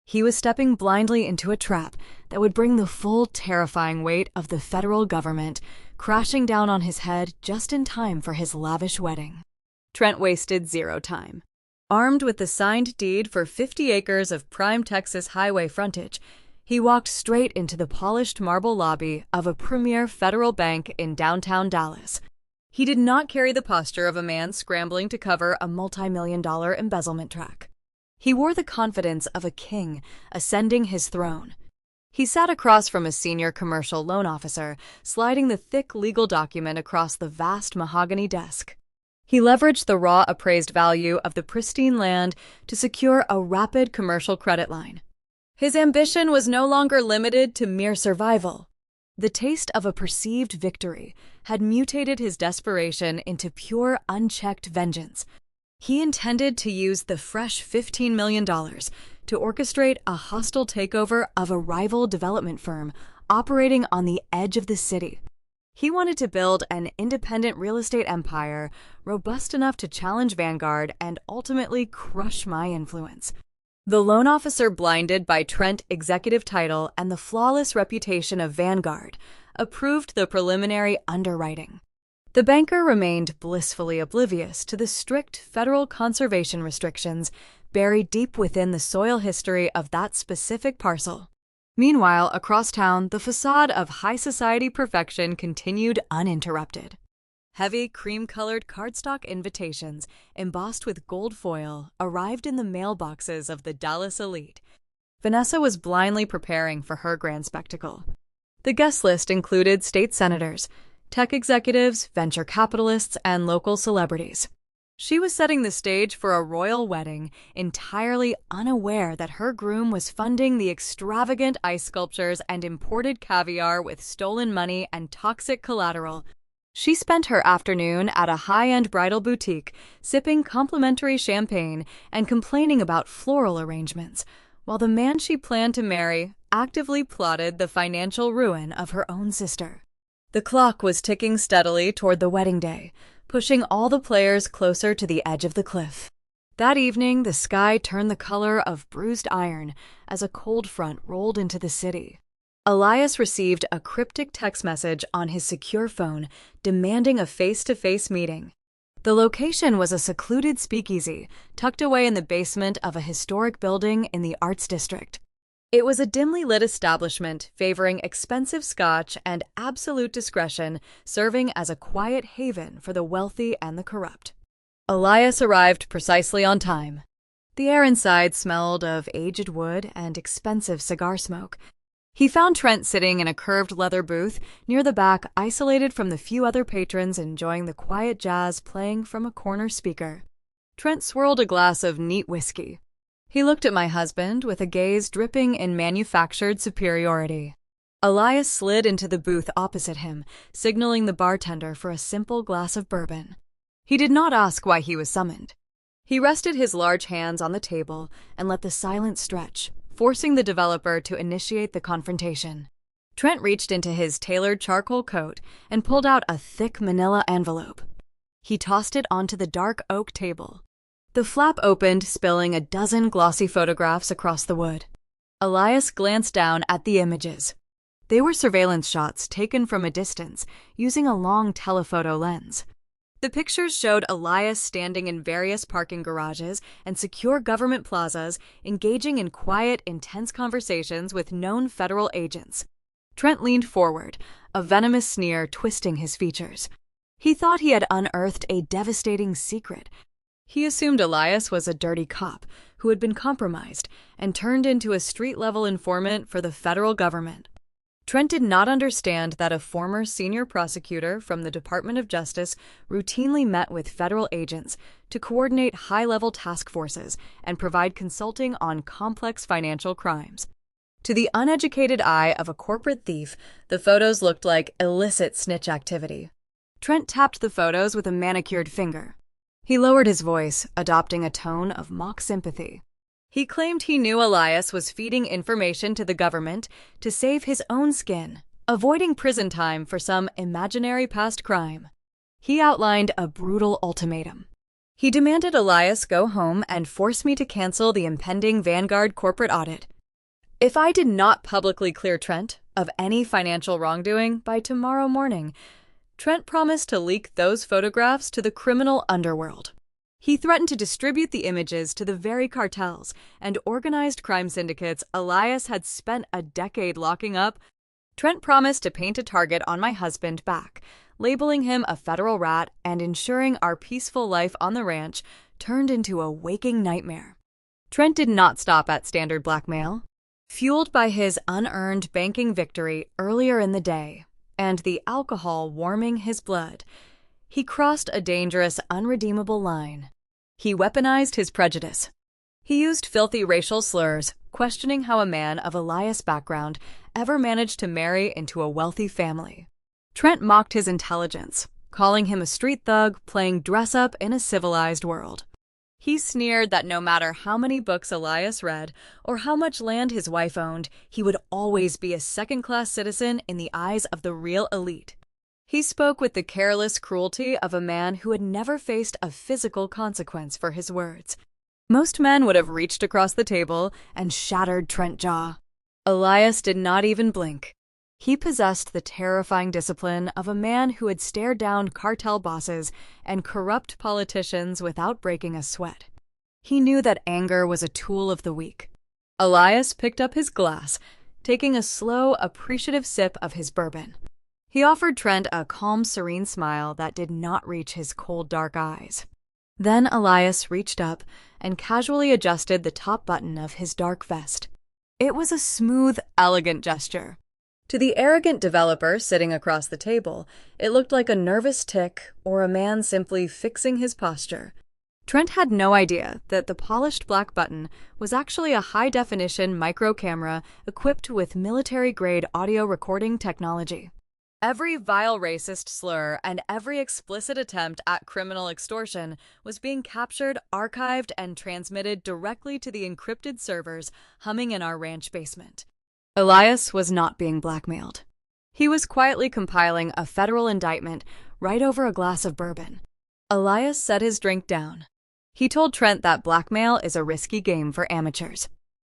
He was stepping blindly into a trap that would bring the full, terrifying weight of the federal government crashing down on his head just in time for his lavish wedding. Trent wasted zero time. Armed with the signed deed for 50 acres of prime Texas highway frontage, he walked straight into the polished marble lobby of a premier federal bank in downtown Dallas. He did not carry the posture of a man scrambling to cover a multi-million-dollar embezzlement track. He wore the confidence of a king ascending his throne. He sat across from a senior commercial loan officer, sliding the thick legal document across the vast mahogany desk. He leveraged the raw appraised value of the pristine land to secure a rapid commercial credit line. His ambition was no longer limited to mere survival. The taste of a perceived victory had mutated his desperation into pure, unchecked vengeance. He intended to use the fresh $15 million to orchestrate a hostile takeover of a rival development firm operating on the edge of the city. He wanted to build an independent real estate empire robust enough to challenge Vanguard and ultimately crush my influence. The loan officer, blinded by Trent executive title and the flawless reputation of Vanguard, approved the preliminary underwriting. The banker remained blissfully oblivious to the strict federal conservation restrictions buried deep within the soil history of that specific parcel. Meanwhile, across town, the facade of high society perfection continued uninterrupted. Heavy, cream-colored cardstock invitations, embossed with gold foil, arrived in the mailboxes of the Dallas elite. Vanessa was blindly preparing for her grand spectacle. The guest list included state senators, tech executives, venture capitalists, and local celebrities. She was setting the stage for a royal wedding, entirely unaware that her groom was funding the extravagant ice sculptures and imported caviar with stolen money and toxic collateral. She spent her afternoon at a high-end bridal boutique, sipping complimentary champagne and complaining about floral arrangements, while the man she planned to marry actively plotted the financial ruin of her own sister. The clock was ticking steadily toward the wedding day, pushing all the players closer to the edge of the cliff. That evening, the sky turned the color of bruised iron as a cold front rolled into the city. Elias received a cryptic text message on his secure phone demanding a face-to-face meeting. The location was a secluded speakeasy tucked away in the basement of a historic building in the Arts District. It was a dimly lit establishment favoring expensive scotch and absolute discretion, serving as a quiet haven for the wealthy and the corrupt. Elias arrived precisely on time. The air inside smelled of aged wood and expensive cigar smoke. He found Trent sitting in a curved leather booth near the back, isolated from the few other patrons enjoying the quiet jazz playing from a corner speaker. Trent swirled a glass of neat whiskey. He looked at my husband with a gaze dripping in manufactured superiority. Elias slid into the booth opposite him, signaling the bartender for a simple glass of bourbon. He did not ask why he was summoned. He rested his large hands on the table and let the silence stretch, forcing the developer to initiate the confrontation. Trent reached into his tailored charcoal coat and pulled out a thick manila envelope. He tossed it onto the dark oak table. The flap opened, spilling a dozen glossy photographs across the wood. Elias glanced down at the images. They were surveillance shots taken from a distance, using a long telephoto lens. The pictures showed Elias standing in various parking garages and secure government plazas, engaging in quiet, intense conversations with known federal agents. Trent leaned forward, a venomous sneer twisting his features. He thought he had unearthed a devastating secret. He assumed Elias was a dirty cop who had been compromised and turned into a street-level informant for the federal government. Trent did not understand that a former senior prosecutor from the Department of Justice routinely met with federal agents to coordinate high-level task forces and provide consulting on complex financial crimes. To the uneducated eye of a corporate thief, the photos looked like illicit snitch activity. Trent tapped the photos with a manicured finger. He lowered his voice, adopting a tone of mock sympathy. He claimed he knew Elias was feeding information to the government to save his own skin, avoiding prison time for some imaginary past crime. He outlined a brutal ultimatum. He demanded Elias go home and force me to cancel the impending Vanguard corporate audit. If I did not publicly clear Trent of any financial wrongdoing by tomorrow morning, Trent promised to leak those photographs to the criminal underworld. He threatened to distribute the images to the very cartels and organized crime syndicates Elias had spent a decade locking up. Trent promised to paint a target on my husband back, labeling him a federal rat and ensuring our peaceful life on the ranch turned into a waking nightmare. Trent did not stop at standard blackmail. Fueled by his unearned banking victory earlier in the day and the alcohol warming his blood, he crossed a dangerous, unredeemable line. He weaponized his prejudice. He used filthy racial slurs, questioning how a man of Elias' background ever managed to marry into a wealthy family. Trent mocked his intelligence, calling him a street thug playing dress-up in a civilized world. He sneered that no matter how many books Elias read or how much land his wife owned, he would always be a second-class citizen in the eyes of the real elite. He spoke with the careless cruelty of a man who had never faced a physical consequence for his words. Most men would have reached across the table and shattered Trent's jaw. Elias did not even blink. He possessed the terrifying discipline of a man who had stared down cartel bosses and corrupt politicians without breaking a sweat. He knew that anger was a tool of the weak. Elias picked up his glass, taking a slow, appreciative sip of his bourbon. He offered Trent a calm, serene smile that did not reach his cold, dark eyes. Then Elias reached up and casually adjusted the top button of his dark vest. It was a smooth, elegant gesture. To the arrogant developer sitting across the table, it looked like a nervous tic or a man simply fixing his posture. Trent had no idea that the polished black button was actually a high-definition micro-camera equipped with military-grade audio recording technology. Every vile racist slur and every explicit attempt at criminal extortion was being captured, archived, and transmitted directly to the encrypted servers humming in our ranch basement. Elias was not being blackmailed. He was quietly compiling a federal indictment right over a glass of bourbon. Elias set his drink down. He told Trent that blackmail is a risky game for amateurs.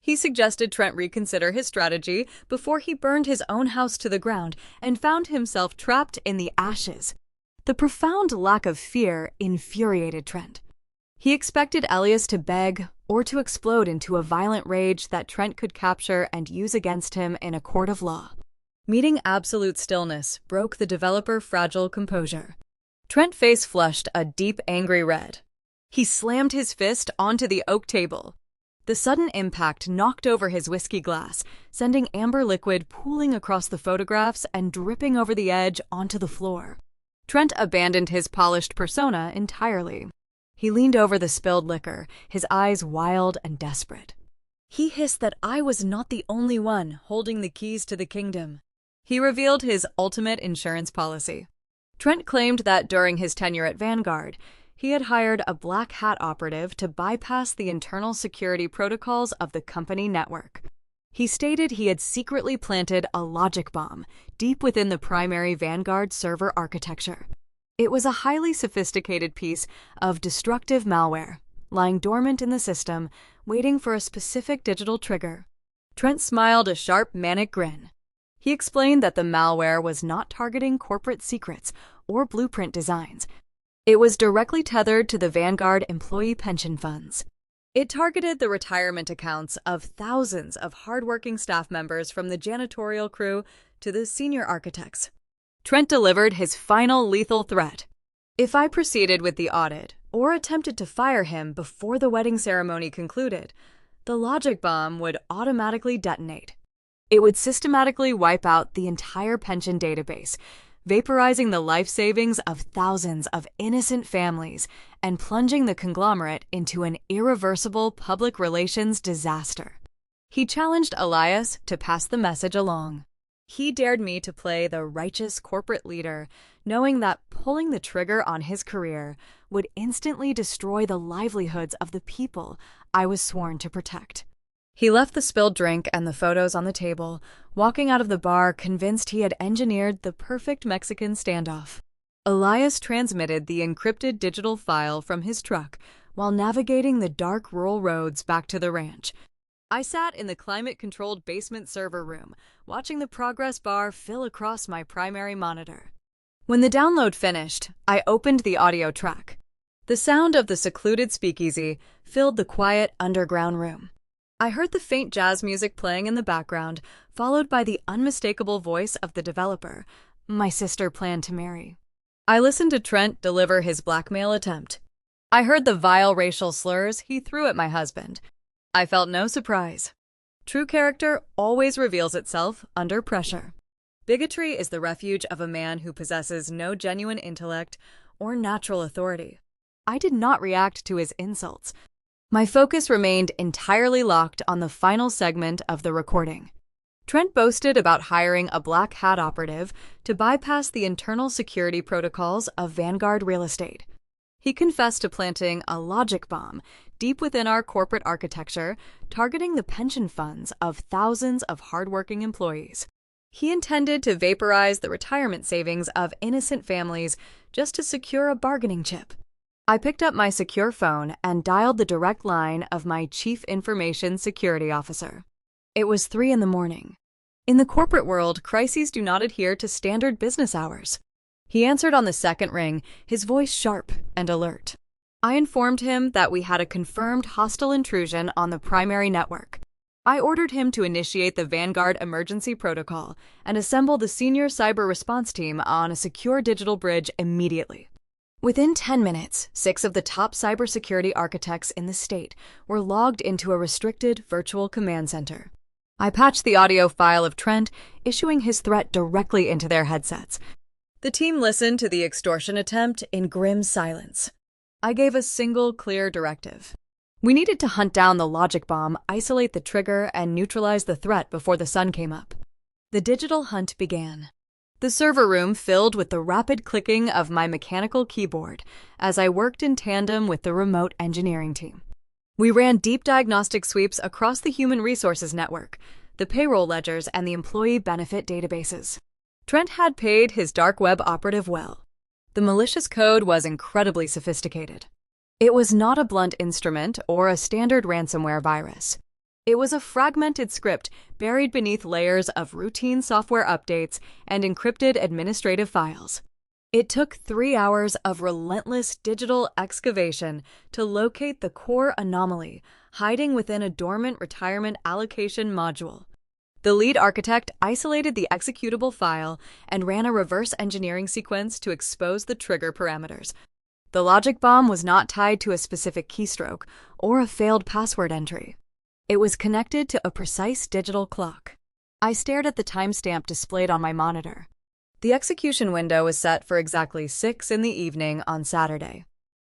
He suggested Trent reconsider his strategy before he burned his own house to the ground and found himself trapped in the ashes. The profound lack of fear infuriated Trent. He expected Elias to beg or to explode into a violent rage that Trent could capture and use against him in a court of law. Meeting absolute stillness broke the developer's fragile composure. Trent's face flushed a deep, angry red. He slammed his fist onto the oak table. The sudden impact knocked over his whiskey glass, sending amber liquid pooling across the photographs and dripping over the edge onto the floor. Trent abandoned his polished persona entirely. He leaned over the spilled liquor, his eyes wild and desperate. He hissed that I was not the only one holding the keys to the kingdom. He revealed his ultimate insurance policy. Trent claimed that during his tenure at Vanguard, he had hired a black hat operative to bypass the internal security protocols of the company network. He stated he had secretly planted a logic bomb deep within the primary Vanguard server architecture. It was a highly sophisticated piece of destructive malware, lying dormant in the system, waiting for a specific digital trigger. Trent smiled a sharp, manic grin. He explained that the malware was not targeting corporate secrets or blueprint designs. It was directly tethered to the Vanguard employee pension funds. It targeted the retirement accounts of thousands of hardworking staff members from the janitorial crew to the senior architects. Trent delivered his final lethal threat. If I proceeded with the audit or attempted to fire him before the wedding ceremony concluded, the logic bomb would automatically detonate. It would systematically wipe out the entire pension database, vaporizing the life savings of thousands of innocent families and plunging the conglomerate into an irreversible public relations disaster. He challenged Elias to pass the message along. He dared me to play the righteous corporate leader, knowing that pulling the trigger on his career would instantly destroy the livelihoods of the people I was sworn to protect. He left the spilled drink and the photos on the table, walking out of the bar convinced he had engineered the perfect Mexican standoff. Elias transmitted the encrypted digital file from his truck while navigating the dark rural roads back to the ranch. I sat in the climate-controlled basement server room, watching the progress bar fill across my primary monitor. When the download finished, I opened the audio track. The sound of the secluded speakeasy filled the quiet underground room. I heard the faint jazz music playing in the background, followed by the unmistakable voice of the developer my sister planned to marry. I listened to Trent deliver his blackmail attempt. I heard the vile racial slurs he threw at my husband. I felt no surprise. True character always reveals itself under pressure. Bigotry is the refuge of a man who possesses no genuine intellect or natural authority. I did not react to his insults. My focus remained entirely locked on the final segment of the recording. Trent boasted about hiring a black hat operative to bypass the internal security protocols of Vanguard real estate. He confessed to planting a logic bomb deep within our corporate architecture, targeting the pension funds of thousands of hardworking employees. He intended to vaporize the retirement savings of innocent families just to secure a bargaining chip. I picked up my secure phone and dialed the direct line of my Chief Information Security Officer. It was 3 a.m. In the corporate world, crises do not adhere to standard business hours. He answered on the second ring, his voice sharp and alert. I informed him that we had a confirmed hostile intrusion on the primary network. I ordered him to initiate the Vanguard emergency protocol and assemble the senior cyber response team on a secure digital bridge immediately. Within 10 minutes, 6 of the top cybersecurity architects in the state were logged into a restricted virtual command center. I patched the audio file of Trent issuing his threat directly into their headsets. The team listened to the extortion attempt in grim silence. I gave a single clear directive. We needed to hunt down the logic bomb, isolate the trigger, and neutralize the threat before the sun came up. The digital hunt began. The server room filled with the rapid clicking of my mechanical keyboard as I worked in tandem with the remote engineering team. We ran deep diagnostic sweeps across the human resources network, the payroll ledgers, and the employee benefit databases. Trent had paid his dark web operative well. The malicious code was incredibly sophisticated. It was not a blunt instrument or a standard ransomware virus. It was a fragmented script buried beneath layers of routine software updates and encrypted administrative files. It took 3 hours of relentless digital excavation to locate the core anomaly hiding within a dormant retirement allocation module. The lead architect isolated the executable file and ran a reverse engineering sequence to expose the trigger parameters. The logic bomb was not tied to a specific keystroke or a failed password entry. It was connected to a precise digital clock. I stared at the timestamp displayed on my monitor. The execution window was set for exactly 6 in the evening on Saturday.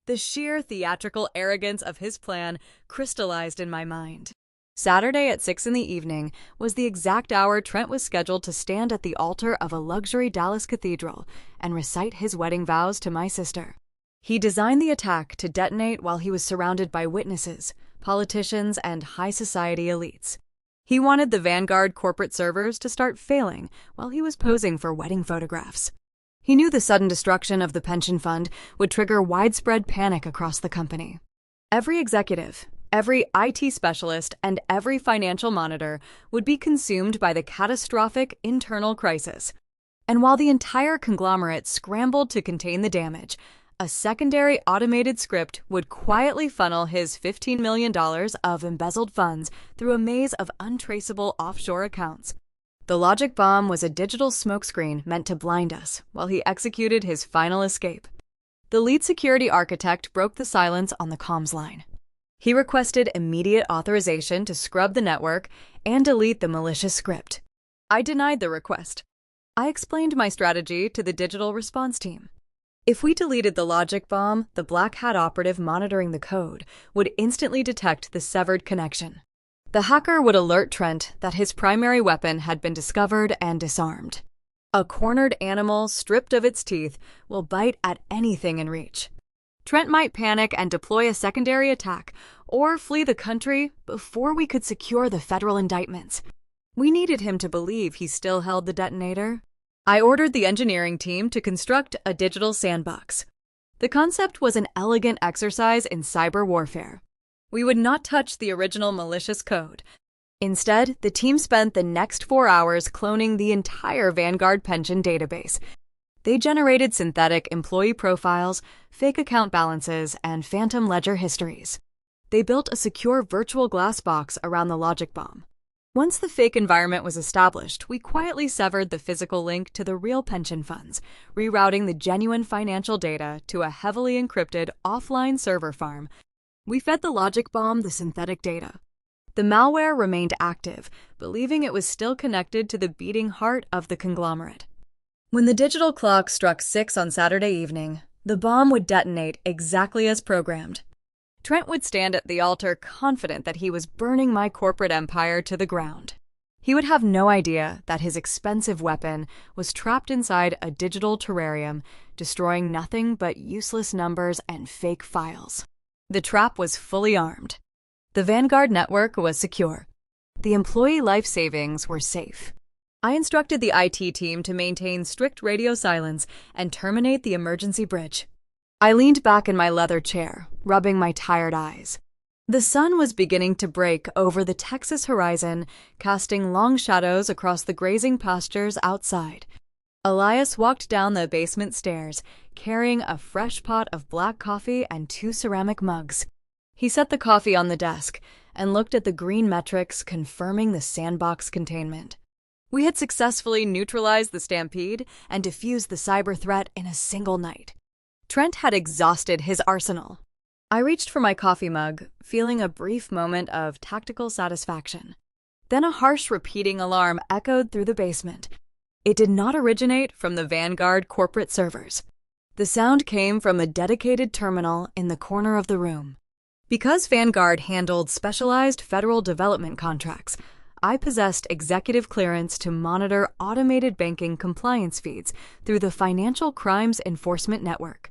The sheer theatrical arrogance of his plan crystallized in my mind. Saturday at 6 in the evening was the exact hour Trent was scheduled to stand at the altar of a luxury Dallas cathedral and recite his wedding vows to my sister. He designed the attack to detonate while he was surrounded by witnesses, politicians, and high society elites. He wanted the Vanguard corporate servers to start failing while he was posing for wedding photographs. He knew the sudden destruction of the pension fund would trigger widespread panic across the company. Every executive, every IT specialist, and every financial monitor would be consumed by the catastrophic internal crisis. And while the entire conglomerate scrambled to contain the damage, a secondary automated script would quietly funnel his $15 million of embezzled funds through a maze of untraceable offshore accounts. The logic bomb was a digital smokescreen meant to blind us while he executed his final escape. The lead security architect broke the silence on the comms line. He requested immediate authorization to scrub the network and delete the malicious script. I denied the request. I explained my strategy to the digital response team. If we deleted the logic bomb, the black hat operative monitoring the code would instantly detect the severed connection. The hacker would alert Trent that his primary weapon had been discovered and disarmed. A cornered animal stripped of its teeth will bite at anything in reach. Trent might panic and deploy a secondary attack or flee the country before we could secure the federal indictments. We needed him to believe he still held the detonator. I ordered the engineering team to construct a digital sandbox. The concept was an elegant exercise in cyber warfare. We would not touch the original malicious code. Instead, the team spent the next 4 hours cloning the entire Vanguard pension database. They generated synthetic employee profiles, fake account balances, and phantom ledger histories. They built a secure virtual glass box around the logic bomb. Once the fake environment was established, we quietly severed the physical link to the real pension funds, rerouting the genuine financial data to a heavily encrypted offline server farm. We fed the logic bomb the synthetic data. The malware remained active, believing it was still connected to the beating heart of the conglomerate. When the digital clock struck 6 on Saturday evening, the bomb would detonate exactly as programmed. Trent would stand at the altar confident that he was burning my corporate empire to the ground. He would have no idea that his expensive weapon was trapped inside a digital terrarium, destroying nothing but useless numbers and fake files. The trap was fully armed. The Vanguard network was secure. The employee life savings were safe. I instructed the IT team to maintain strict radio silence and terminate the emergency bridge. I leaned back in my leather chair, rubbing my tired eyes. The sun was beginning to break over the Texas horizon, casting long shadows across the grazing pastures outside. Elias walked down the basement stairs, carrying a fresh pot of black coffee and 2 ceramic mugs. He set the coffee on the desk and looked at the green metrics confirming the sandbox containment. We had successfully neutralized the Stampede and defused the cyber threat in a single night. Trent had exhausted his arsenal. I reached for my coffee mug, feeling a brief moment of tactical satisfaction. Then a harsh repeating alarm echoed through the basement. It did not originate from the Vanguard corporate servers. The sound came from a dedicated terminal in the corner of the room. Because Vanguard handled specialized federal development contracts, I possessed executive clearance to monitor automated banking compliance feeds through the Financial Crimes Enforcement Network.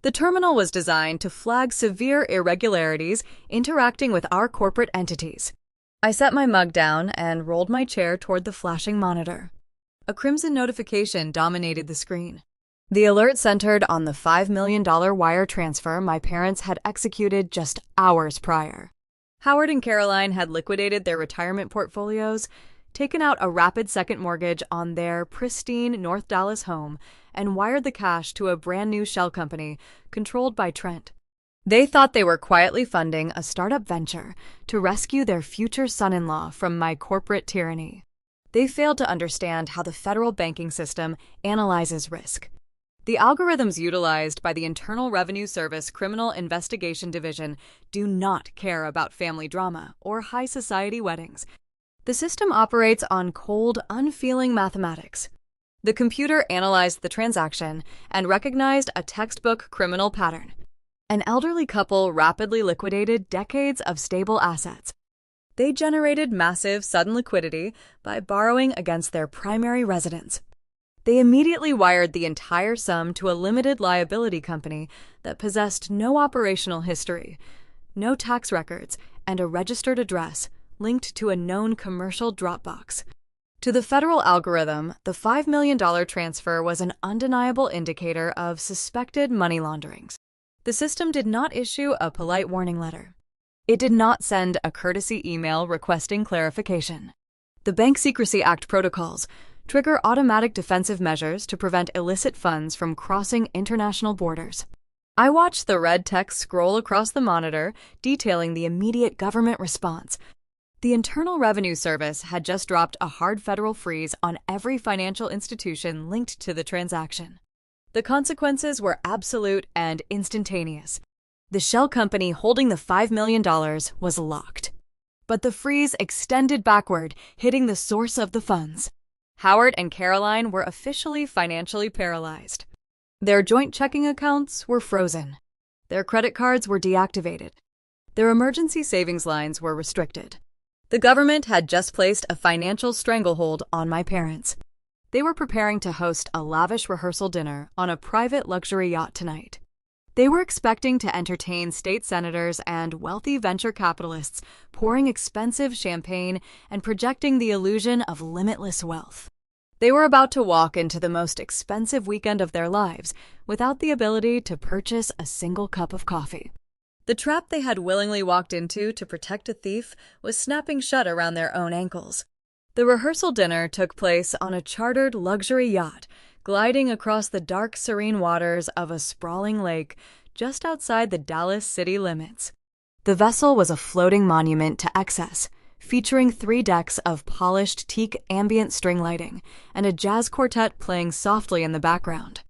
The terminal was designed to flag severe irregularities interacting with our corporate entities. I set my mug down and rolled my chair toward the flashing monitor. A crimson notification dominated the screen. The alert centered on the $5 million wire transfer my parents had executed just hours prior. Howard and Caroline had liquidated their retirement portfolios, taken out a rapid second mortgage on their pristine North Dallas home, and wired the cash to a brand new shell company controlled by Trent. They thought they were quietly funding a startup venture to rescue their future son-in-law from my corporate tyranny. They failed to understand how the federal banking system analyzes risk. The algorithms utilized by the Internal Revenue Service Criminal Investigation Division do not care about family drama or high society weddings. The system operates on cold, unfeeling mathematics. The computer analyzed the transaction and recognized a textbook criminal pattern. An elderly couple rapidly liquidated decades of stable assets. They generated massive, sudden liquidity by borrowing against their primary residence. They immediately wired the entire sum to a limited liability company that possessed no operational history, no tax records, and a registered address linked to a known commercial Dropbox. To the federal algorithm, the $5 million transfer was an undeniable indicator of suspected money launderings. The system did not issue a polite warning letter. It did not send a courtesy email requesting clarification. The Bank Secrecy Act protocols trigger automatic defensive measures to prevent illicit funds from crossing international borders. I watched the red text scroll across the monitor, detailing the immediate government response. The Internal Revenue Service had just dropped a hard federal freeze on every financial institution linked to the transaction. The consequences were absolute and instantaneous. The shell company holding the $5 million was locked. But the freeze extended backward, hitting the source of the funds. Howard and Caroline were officially financially paralyzed. Their joint checking accounts were frozen. Their credit cards were deactivated. Their emergency savings lines were restricted. The government had just placed a financial stranglehold on my parents. They were preparing to host a lavish rehearsal dinner on a private luxury yacht tonight. They were expecting to entertain state senators and wealthy venture capitalists, pouring expensive champagne and projecting the illusion of limitless wealth. They were about to walk into the most expensive weekend of their lives without the ability to purchase a single cup of coffee. The trap they had willingly walked into to protect a thief was snapping shut around their own ankles. The rehearsal dinner took place on a chartered luxury yacht, gliding across the dark, serene waters of a sprawling lake just outside the Dallas city limits. The vessel was a floating monument to excess, featuring 3 decks of polished teak ambient string lighting and a jazz quartet playing softly in the background.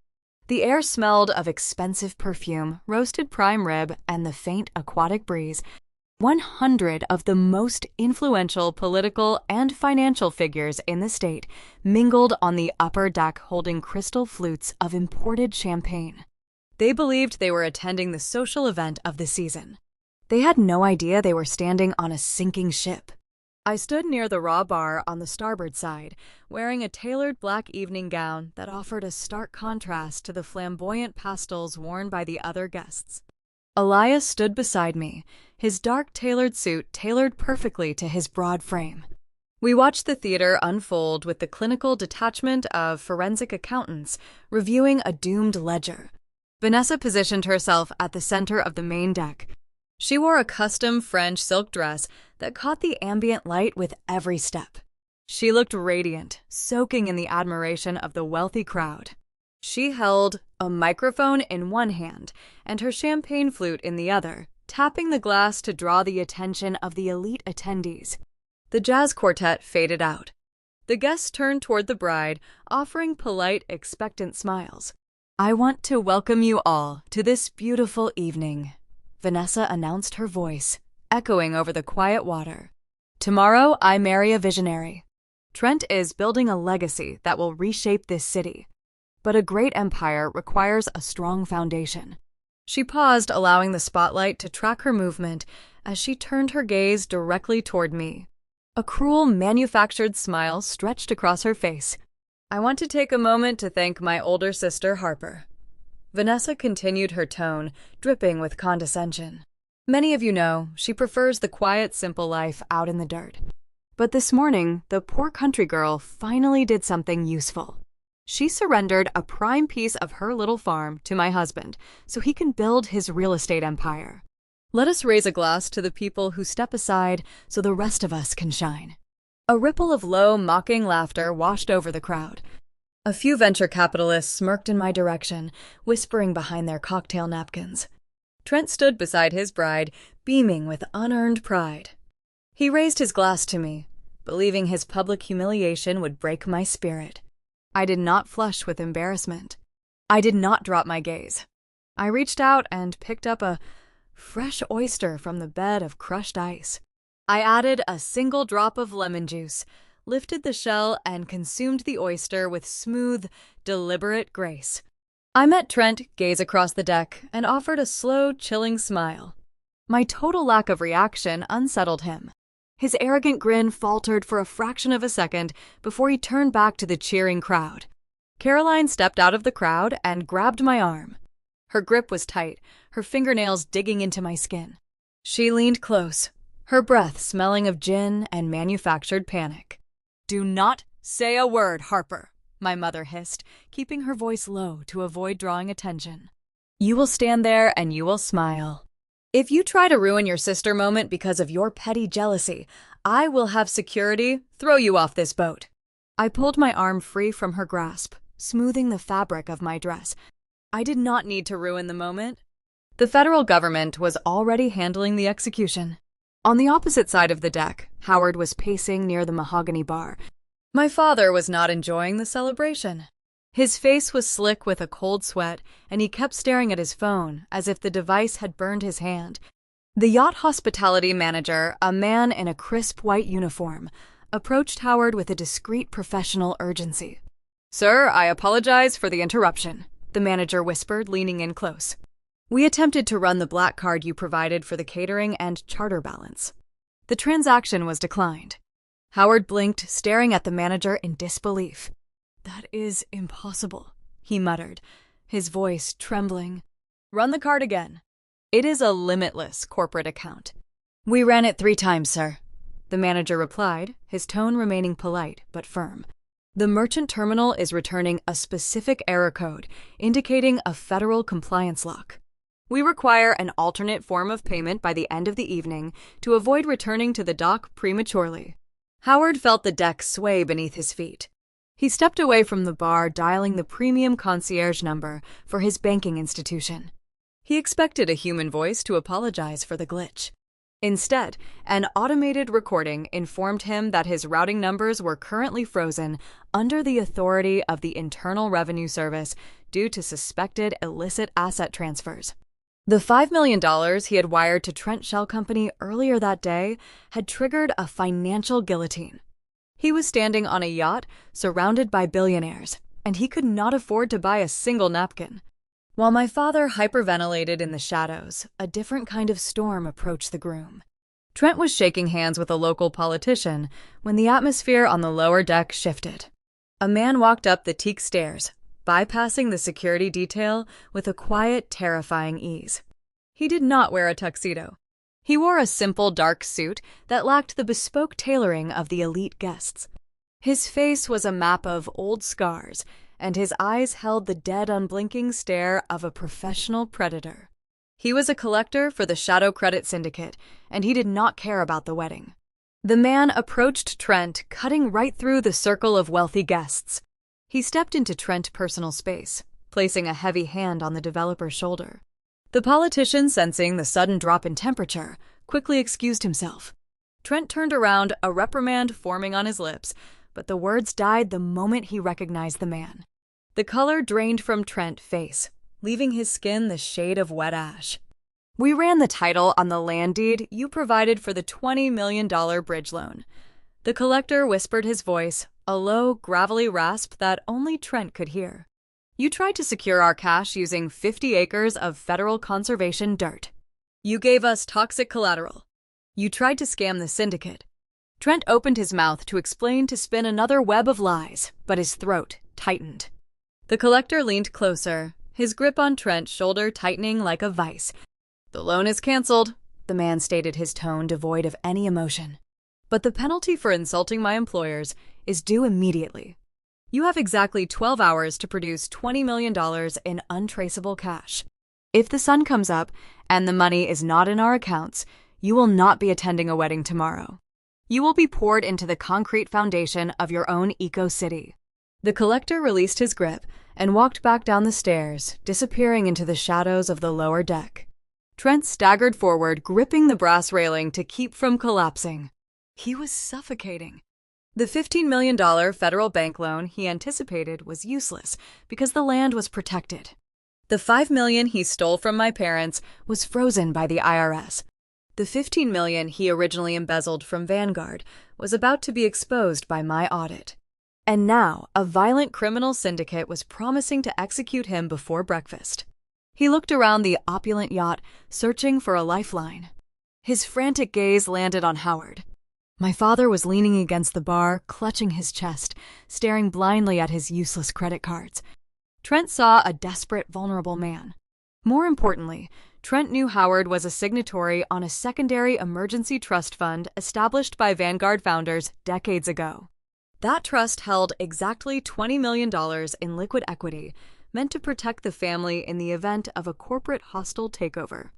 The air smelled of expensive perfume, roasted prime rib, and the faint aquatic breeze. 100 of the most influential political and financial figures in the state mingled on the upper deck holding crystal flutes of imported champagne. They believed they were attending the social event of the season. They had no idea they were standing on a sinking ship. I stood near the raw bar on the starboard side, wearing a tailored black evening gown that offered a stark contrast to the flamboyant pastels worn by the other guests. Elias stood beside me, his dark tailored suit tailored perfectly to his broad frame. We watched the theater unfold with the clinical detachment of forensic accountants reviewing a doomed ledger. Vanessa positioned herself at the center of the main deck. She wore a custom French silk dress that caught the ambient light with every step. She looked radiant, soaking in the admiration of the wealthy crowd. She held a microphone in one hand and her champagne flute in the other, tapping the glass to draw the attention of the elite attendees. The jazz quartet faded out. The guests turned toward the bride, offering polite, expectant smiles. "I want to welcome you all to this beautiful evening," Vanessa announced, her voice echoing over the quiet water. Tomorrow, I marry a visionary. Trent is building a legacy that will reshape this city. But a great empire requires a strong foundation. She paused, allowing the spotlight to track her movement as she turned her gaze directly toward me. A cruel, manufactured smile stretched across her face. I want to take a moment to thank my older sister, Harper. Vanessa continued her tone, dripping with condescension. Many of you know, she prefers the quiet, simple life out in the dirt. But this morning, the poor country girl finally did something useful. She surrendered a prime piece of her little farm to my husband so he can build his real estate empire. Let us raise a glass to the people who step aside so the rest of us can shine. A ripple of low, mocking laughter washed over the crowd. A few venture capitalists smirked in my direction, whispering behind their cocktail napkins. Trent stood beside his bride, beaming with unearned pride. He raised his glass to me, believing his public humiliation would break my spirit. I did not flush with embarrassment. I did not drop my gaze. I reached out and picked up a fresh oyster from the bed of crushed ice. I added a single drop of lemon juice, lifted the shell, and consumed the oyster with smooth, deliberate grace. I met Trent gaze across the deck and offered a slow, chilling smile. My total lack of reaction unsettled him. His arrogant grin faltered for a fraction of a second before he turned back to the cheering crowd. Caroline stepped out of the crowd and grabbed my arm. Her grip was tight, her fingernails digging into my skin. She leaned close, her breath smelling of gin and manufactured panic. "Do not say a word, Harper," my mother hissed, keeping her voice low to avoid drawing attention. "You will stand there and you will smile. If you try to ruin your sister moment because of your petty jealousy, I will have security throw you off this boat." I pulled my arm free from her grasp, smoothing the fabric of my dress. I did not need to ruin the moment. The federal government was already handling the execution. On the opposite side of the deck, Howard was pacing near the mahogany bar. My father was not enjoying the celebration. His face was slick with a cold sweat, and he kept staring at his phone as if the device had burned his hand. The yacht hospitality manager, a man in a crisp white uniform, approached Howard with a discreet professional urgency. "Sir, I apologize for the interruption," the manager whispered, leaning in close. "We attempted to run the black card you provided for the catering and charter balance. The transaction was declined." Howard blinked, staring at the manager in disbelief. "That is impossible," he muttered, his voice trembling. "Run the card again. It is a limitless corporate account." "We ran it 3 times, sir," the manager replied, his tone remaining polite but firm. "The merchant terminal is returning a specific error code, indicating a federal compliance lock. We require an alternate form of payment by the end of the evening to avoid returning to the dock prematurely." Howard felt the deck sway beneath his feet. He stepped away from the bar, dialing the premium concierge number for his banking institution. He expected a human voice to apologize for the glitch. Instead, an automated recording informed him that his routing numbers were currently frozen under the authority of the Internal Revenue Service due to suspected illicit asset transfers. The $5 million he had wired to Trent Shell Company earlier that day had triggered a financial guillotine. He was standing on a yacht surrounded by billionaires, and he could not afford to buy a single napkin. While my father hyperventilated in the shadows, a different kind of storm approached the groom. Trent was shaking hands with a local politician when the atmosphere on the lower deck shifted. A man walked up the teak stairs, bypassing the security detail with a quiet, terrifying ease. He did not wear a tuxedo. He wore a simple dark suit that lacked the bespoke tailoring of the elite guests. His face was a map of old scars, and his eyes held the dead, unblinking stare of a professional predator. He was a collector for the Shadow Credit Syndicate, and he did not care about the wedding. The man approached Trent, cutting right through the circle of wealthy guests. He stepped into Trent's personal space, placing a heavy hand on the developer's shoulder. The politician, sensing the sudden drop in temperature, quickly excused himself. Trent turned around, a reprimand forming on his lips, but the words died the moment he recognized the man. The color drained from Trent's face, leaving his skin the shade of wet ash. We ran the title on the land deed you provided for the $20 million bridge loan. The collector whispered his voice, a low, gravelly rasp that only Trent could hear. You tried to secure our cash using 50 acres of federal conservation dirt. You gave us toxic collateral. You tried to scam the Syndicate. Trent opened his mouth to explain to spin another web of lies, but his throat tightened. The collector leaned closer, his grip on Trent's shoulder tightening like a vice. The loan is canceled, the man stated, his tone devoid of any emotion. But the penalty for insulting my employers is due immediately. You have exactly 12 hours to produce $20 million in untraceable cash. If the sun comes up and the money is not in our accounts, you will not be attending a wedding tomorrow. You will be poured into the concrete foundation of your own eco-city. The collector released his grip and walked back down the stairs, disappearing into the shadows of the lower deck. Trent staggered forward, gripping the brass railing to keep from collapsing. He was suffocating. The $15 million federal bank loan he anticipated was useless because the land was protected. The $5 million he stole from my parents was frozen by the IRS. The $15 million he originally embezzled from Vanguard was about to be exposed by my audit. And now, a violent criminal syndicate was promising to execute him before breakfast. He looked around the opulent yacht, searching for a lifeline. His frantic gaze landed on Howard. My father was leaning against the bar, clutching his chest, staring blindly at his useless credit cards. Trent saw a desperate, vulnerable man. More importantly, Trent knew Howard was a signatory on a secondary emergency trust fund established by Vanguard founders decades ago. That trust held exactly $20 million in liquid equity, meant to protect the family in the event of a corporate hostile takeover.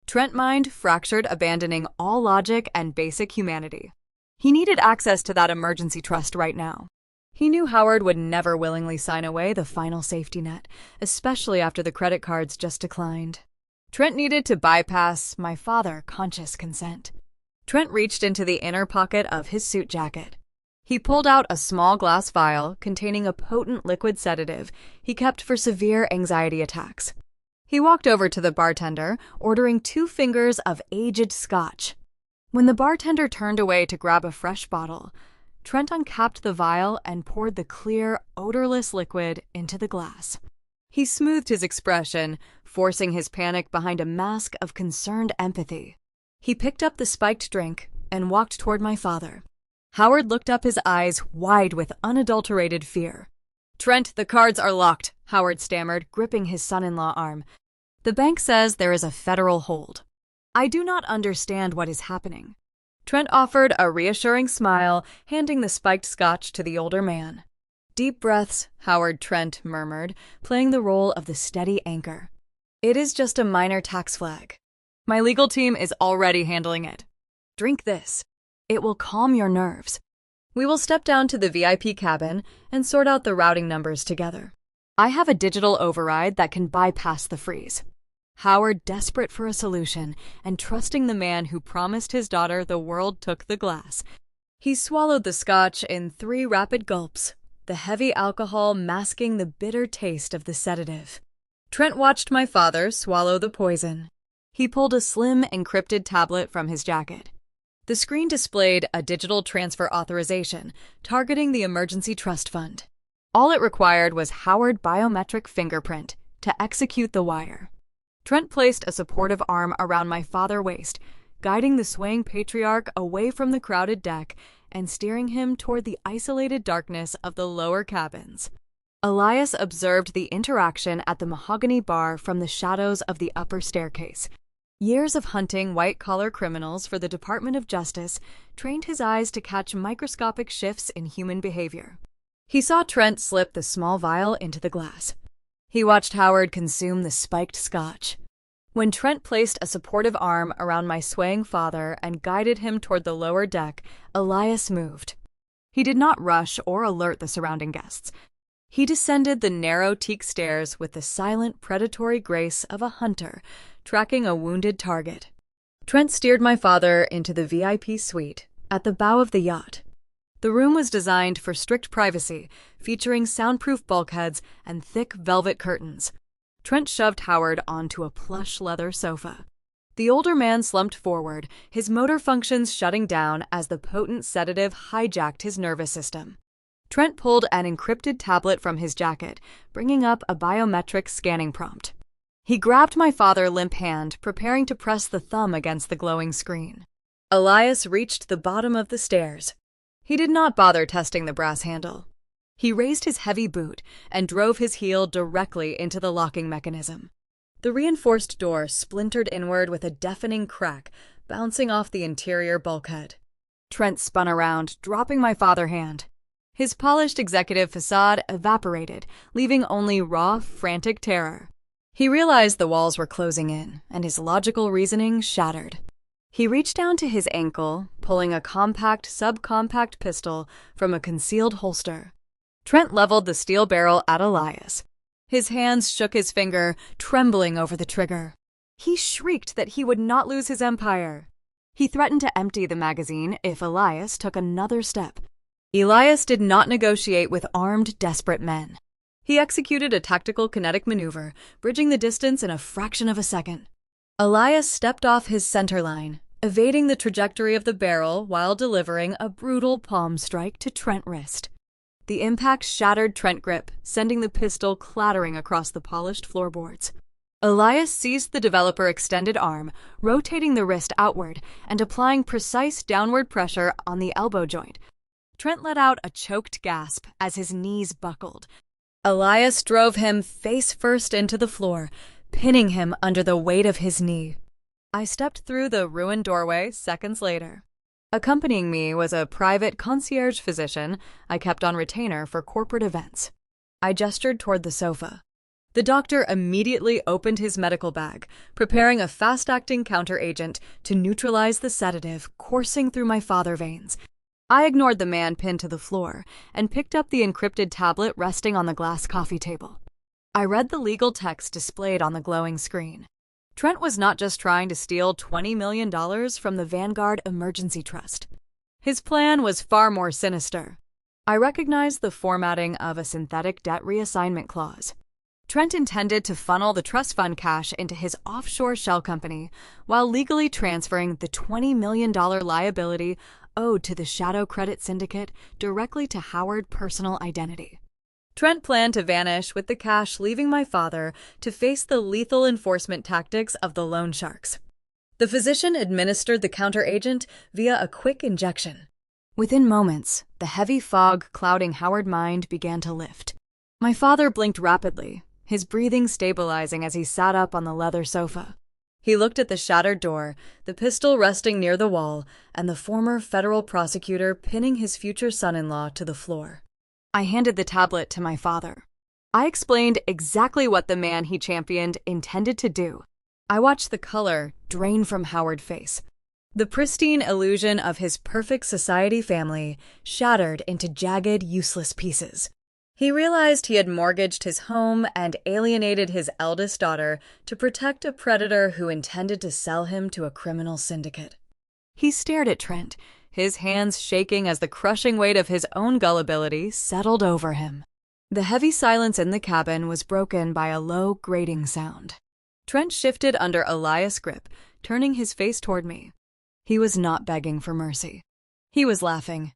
Trent mind fractured, abandoning all logic and basic humanity. He needed access to that emergency trust right now. He knew Howard would never willingly sign away the final safety net, especially after the credit cards just declined. Trent needed to bypass my conscious consent. Trent reached into the inner pocket of his suit jacket. He pulled out a small glass vial containing a potent liquid sedative he kept for severe anxiety attacks. He walked over to the bartender, ordering 2 fingers of aged scotch. When the bartender turned away to grab a fresh bottle, Trent uncapped the vial and poured the clear, odorless liquid into the glass. He smoothed his expression, forcing his panic behind a mask of concerned empathy. He picked up the spiked drink and walked toward my father. Howard looked up, his eyes wide with unadulterated fear. "Trent, the cards are locked," Howard stammered, gripping his son-in-law arm. "The bank says there is a federal hold." "I do not understand what is happening." Trent offered a reassuring smile, handing the spiked scotch to the older man. "Deep breaths," Howard Trent murmured, playing the role of the steady anchor. "It is just a minor tax flag. My legal team is already handling it. Drink this. It will calm your nerves. We will step down to the VIP cabin and sort out the routing numbers together. I have a digital override that can bypass the freeze." Howard, desperate for a solution and trusting the man who promised his daughter the world, took the glass. He swallowed the scotch in 3 rapid gulps, the heavy alcohol masking the bitter taste of the sedative. Trent watched my father swallow the poison. He pulled a slim, encrypted tablet from his jacket. The screen displayed a digital transfer authorization targeting the emergency trust fund. All it required was Howard's biometric fingerprint to execute the wire. Trent placed a supportive arm around my father's waist, guiding the swaying patriarch away from the crowded deck and steering him toward the isolated darkness of the lower cabins. Elias observed the interaction at the mahogany bar from the shadows of the upper staircase. Years of hunting white-collar criminals for the Department of Justice trained his eyes to catch microscopic shifts in human behavior. He saw Trent slip the small vial into the glass. He watched Howard consume the spiked scotch. When Trent placed a supportive arm around my swaying father and guided him toward the lower deck, Elias moved. He did not rush or alert the surrounding guests. He descended the narrow teak stairs with the silent, predatory grace of a hunter tracking a wounded target. Trent steered my father into the VIP suite at the bow of the yacht. The room was designed for strict privacy, featuring soundproof bulkheads and thick velvet curtains. Trent shoved Howard onto a plush leather sofa. The older man slumped forward, his motor functions shutting down as the potent sedative hijacked his nervous system. Trent pulled an encrypted tablet from his jacket, bringing up a biometric scanning prompt. He grabbed my father's limp hand, preparing to press the thumb against the glowing screen. Elias reached the bottom of the stairs. He did not bother testing the brass handle. He raised his heavy boot and drove his heel directly into the locking mechanism. The reinforced door splintered inward with a deafening crack, bouncing off the interior bulkhead. Trent spun around, dropping my father's hand. His polished executive facade evaporated, leaving only raw, frantic terror. He realized the walls were closing in, and his logical reasoning shattered. He reached down to his ankle, pulling a compact, subcompact pistol from a concealed holster. Trent leveled the steel barrel at Elias. His hands shook his finger, trembling over the trigger. He shrieked that he would not lose his empire. He threatened to empty the magazine if Elias took another step. Elias did not negotiate with armed, desperate men. He executed a tactical kinetic maneuver, bridging the distance in a fraction of a second. Elias stepped off his center line, evading the trajectory of the barrel while delivering a brutal palm strike to Trent's wrist. The impact shattered Trent's grip, sending the pistol clattering across the polished floorboards. Elias seized the developer's extended arm, rotating the wrist outward and applying precise downward pressure on the elbow joint. Trent let out a choked gasp as his knees buckled. Elias drove him face first into the floor, pinning him under the weight of his knee. I stepped through the ruined doorway seconds later. Accompanying me was a private concierge physician I kept on retainer for corporate events. I gestured toward the sofa. The doctor immediately opened his medical bag, preparing a fast-acting counteragent to neutralize the sedative coursing through my father's veins. I ignored the man pinned to the floor and picked up the encrypted tablet resting on the glass coffee table. I read the legal text displayed on the glowing screen. Trent was not just trying to steal $20 million from the Vanguard Emergency Trust. His plan was far more sinister. I recognized the formatting of a synthetic debt reassignment clause. Trent intended to funnel the trust fund cash into his offshore shell company while legally transferring the $20 million liability owed to the Shadow Credit Syndicate directly to Howard's personal identity. Trent planned to vanish with the cash, leaving my father to face the lethal enforcement tactics of the loan sharks. The physician administered the counteragent via a quick injection. Within moments, the heavy fog clouding Howard's mind began to lift. My father blinked rapidly, his breathing stabilizing as he sat up on the leather sofa. He looked at the shattered door, the pistol resting near the wall, and the former federal prosecutor pinning his future son-in-law to the floor. I handed the tablet to my father. I explained exactly what the man he championed intended to do. I watched the color drain from Howard's face. The pristine illusion of his perfect society family shattered into jagged, useless pieces. He realized he had mortgaged his home and alienated his eldest daughter to protect a predator who intended to sell him to a criminal syndicate. He stared at Trent, his hands shaking as the crushing weight of his own gullibility settled over him. The heavy silence in the cabin was broken by a low, grating sound. Trent shifted under Elias' grip, turning his face toward me. He was not begging for mercy. He was laughing.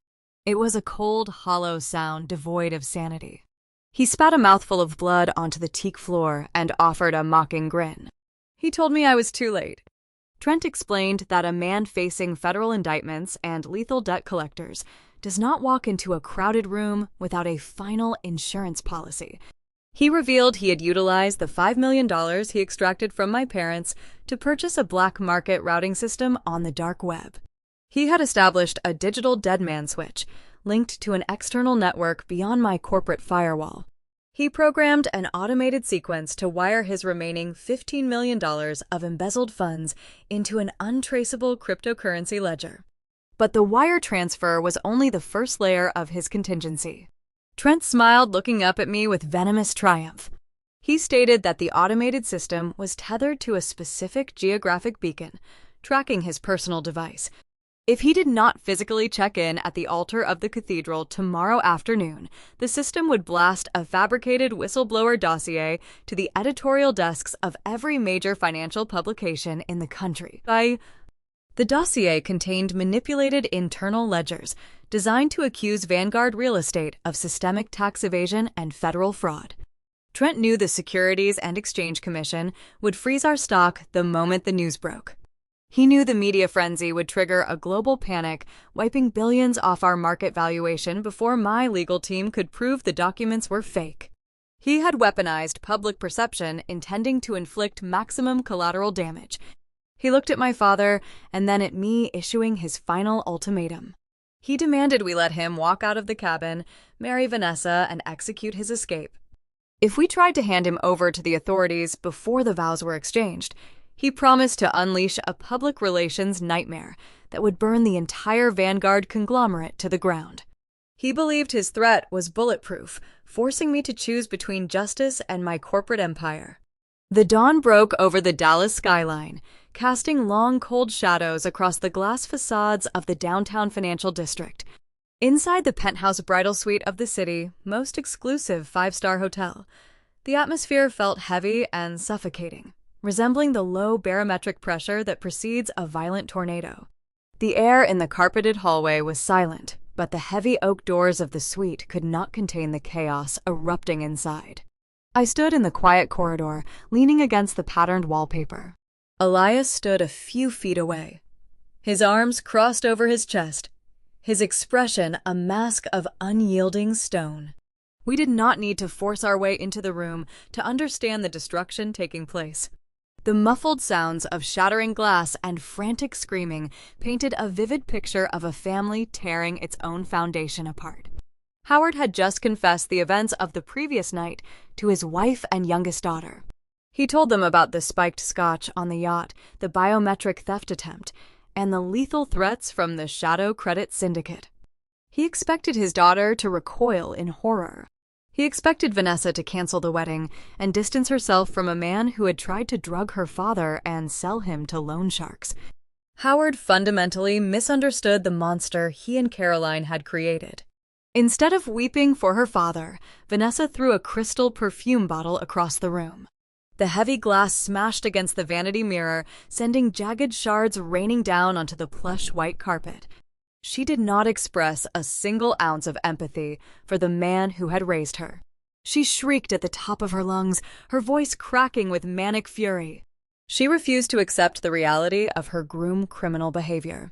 It was a cold, hollow sound devoid of sanity. He spat a mouthful of blood onto the teak floor and offered a mocking grin. He told me I was too late. Trent explained that a man facing federal indictments and lethal debt collectors does not walk into a crowded room without a final insurance policy. He revealed he had utilized the $5 million he extracted from my parents to purchase a black market routing system on the dark web. He had established a digital deadman switch linked to an external network beyond my corporate firewall. He programmed an automated sequence to wire his remaining $15 million of embezzled funds into an untraceable cryptocurrency ledger. But the wire transfer was only the first layer of his contingency. Trent smiled, looking up at me with venomous triumph. He stated that the automated system was tethered to a specific geographic beacon, tracking his personal device. If he did not physically check in at the altar of the cathedral tomorrow afternoon, the system would blast a fabricated whistleblower dossier to the editorial desks of every major financial publication in the country. The dossier contained manipulated internal ledgers designed to accuse Vanguard Real Estate of systemic tax evasion and federal fraud. Trent knew the Securities and Exchange Commission would freeze our stock the moment the news broke. He knew the media frenzy would trigger a global panic, wiping billions off our market valuation before my legal team could prove the documents were fake. He had weaponized public perception, intending to inflict maximum collateral damage. He looked at my father and then at me, issuing his final ultimatum. He demanded we let him walk out of the cabin, marry Vanessa, and execute his escape. If we tried to hand him over to the authorities before the vows were exchanged, he promised to unleash a public relations nightmare that would burn the entire Vanguard conglomerate to the ground. He believed his threat was bulletproof, forcing me to choose between justice and my corporate empire. The dawn broke over the Dallas skyline, casting long, cold shadows across the glass facades of the downtown financial district. Inside the penthouse bridal suite of the city's most exclusive five-star hotel, the atmosphere felt heavy and suffocating, resembling the low barometric pressure that precedes a violent tornado. The air in the carpeted hallway was silent, but the heavy oak doors of the suite could not contain the chaos erupting inside. I stood in the quiet corridor, leaning against the patterned wallpaper. Elias stood a few feet away, his arms crossed over his chest, his expression a mask of unyielding stone. We did not need to force our way into the room to understand the destruction taking place. The muffled sounds of shattering glass and frantic screaming painted a vivid picture of a family tearing its own foundation apart. Howard had just confessed the events of the previous night to his wife and youngest daughter. He told them about the spiked scotch on the yacht, the biometric theft attempt, and the lethal threats from the Shadow Credit Syndicate. He expected his daughter to recoil in horror. He expected Vanessa to cancel the wedding and distance herself from a man who had tried to drug her father and sell him to loan sharks. Howard fundamentally misunderstood the monster he and Caroline had created. Instead of weeping for her father, Vanessa threw a crystal perfume bottle across the room. The heavy glass smashed against the vanity mirror, sending jagged shards raining down onto the plush white carpet. She did not express a single ounce of empathy for the man who had raised her. She shrieked at the top of her lungs, her voice cracking with manic fury. She refused to accept the reality of her groom's criminal behavior.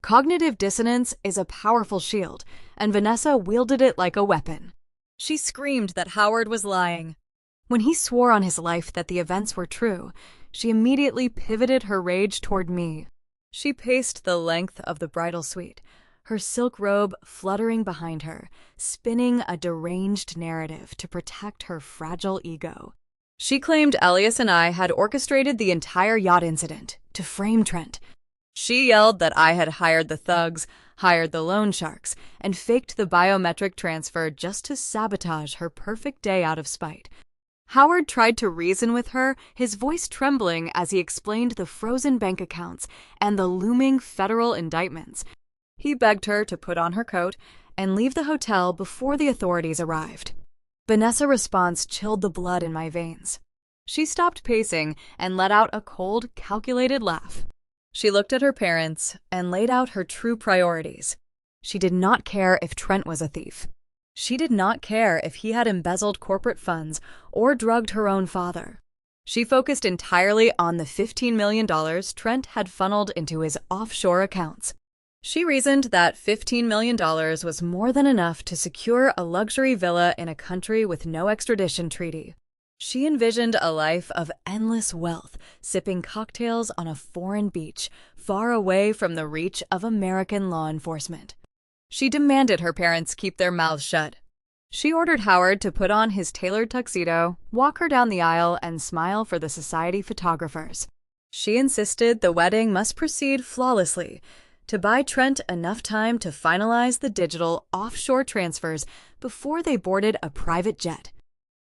Cognitive dissonance is a powerful shield, and Vanessa wielded it like a weapon. She screamed that Howard was lying. When he swore on his life that the events were true, she immediately pivoted her rage toward me. She paced the length of the bridal suite, her silk robe fluttering behind her, spinning a deranged narrative to protect her fragile ego. She claimed Elias and I had orchestrated the entire yacht incident to frame Trent. She yelled that I had hired the thugs, hired the loan sharks, and faked the biometric transfer just to sabotage her perfect day out of spite. Howard tried to reason with her, his voice trembling as he explained the frozen bank accounts and the looming federal indictments. He begged her to put on her coat and leave the hotel before the authorities arrived. Vanessa's response chilled the blood in my veins. She stopped pacing and let out a cold, calculated laugh. She looked at her parents and laid out her true priorities. She did not care if Trent was a thief. She did not care if he had embezzled corporate funds or drugged her own father. She focused entirely on the $15 million Trent had funneled into his offshore accounts. She reasoned that $15 million was more than enough to secure a luxury villa in a country with no extradition treaty. She envisioned a life of endless wealth, sipping cocktails on a foreign beach, far away from the reach of American law enforcement. She demanded her parents keep their mouths shut. She ordered Howard to put on his tailored tuxedo, walk her down the aisle, and smile for the society photographers. She insisted the wedding must proceed flawlessly, to buy Trent enough time to finalize the digital offshore transfers before they boarded a private jet.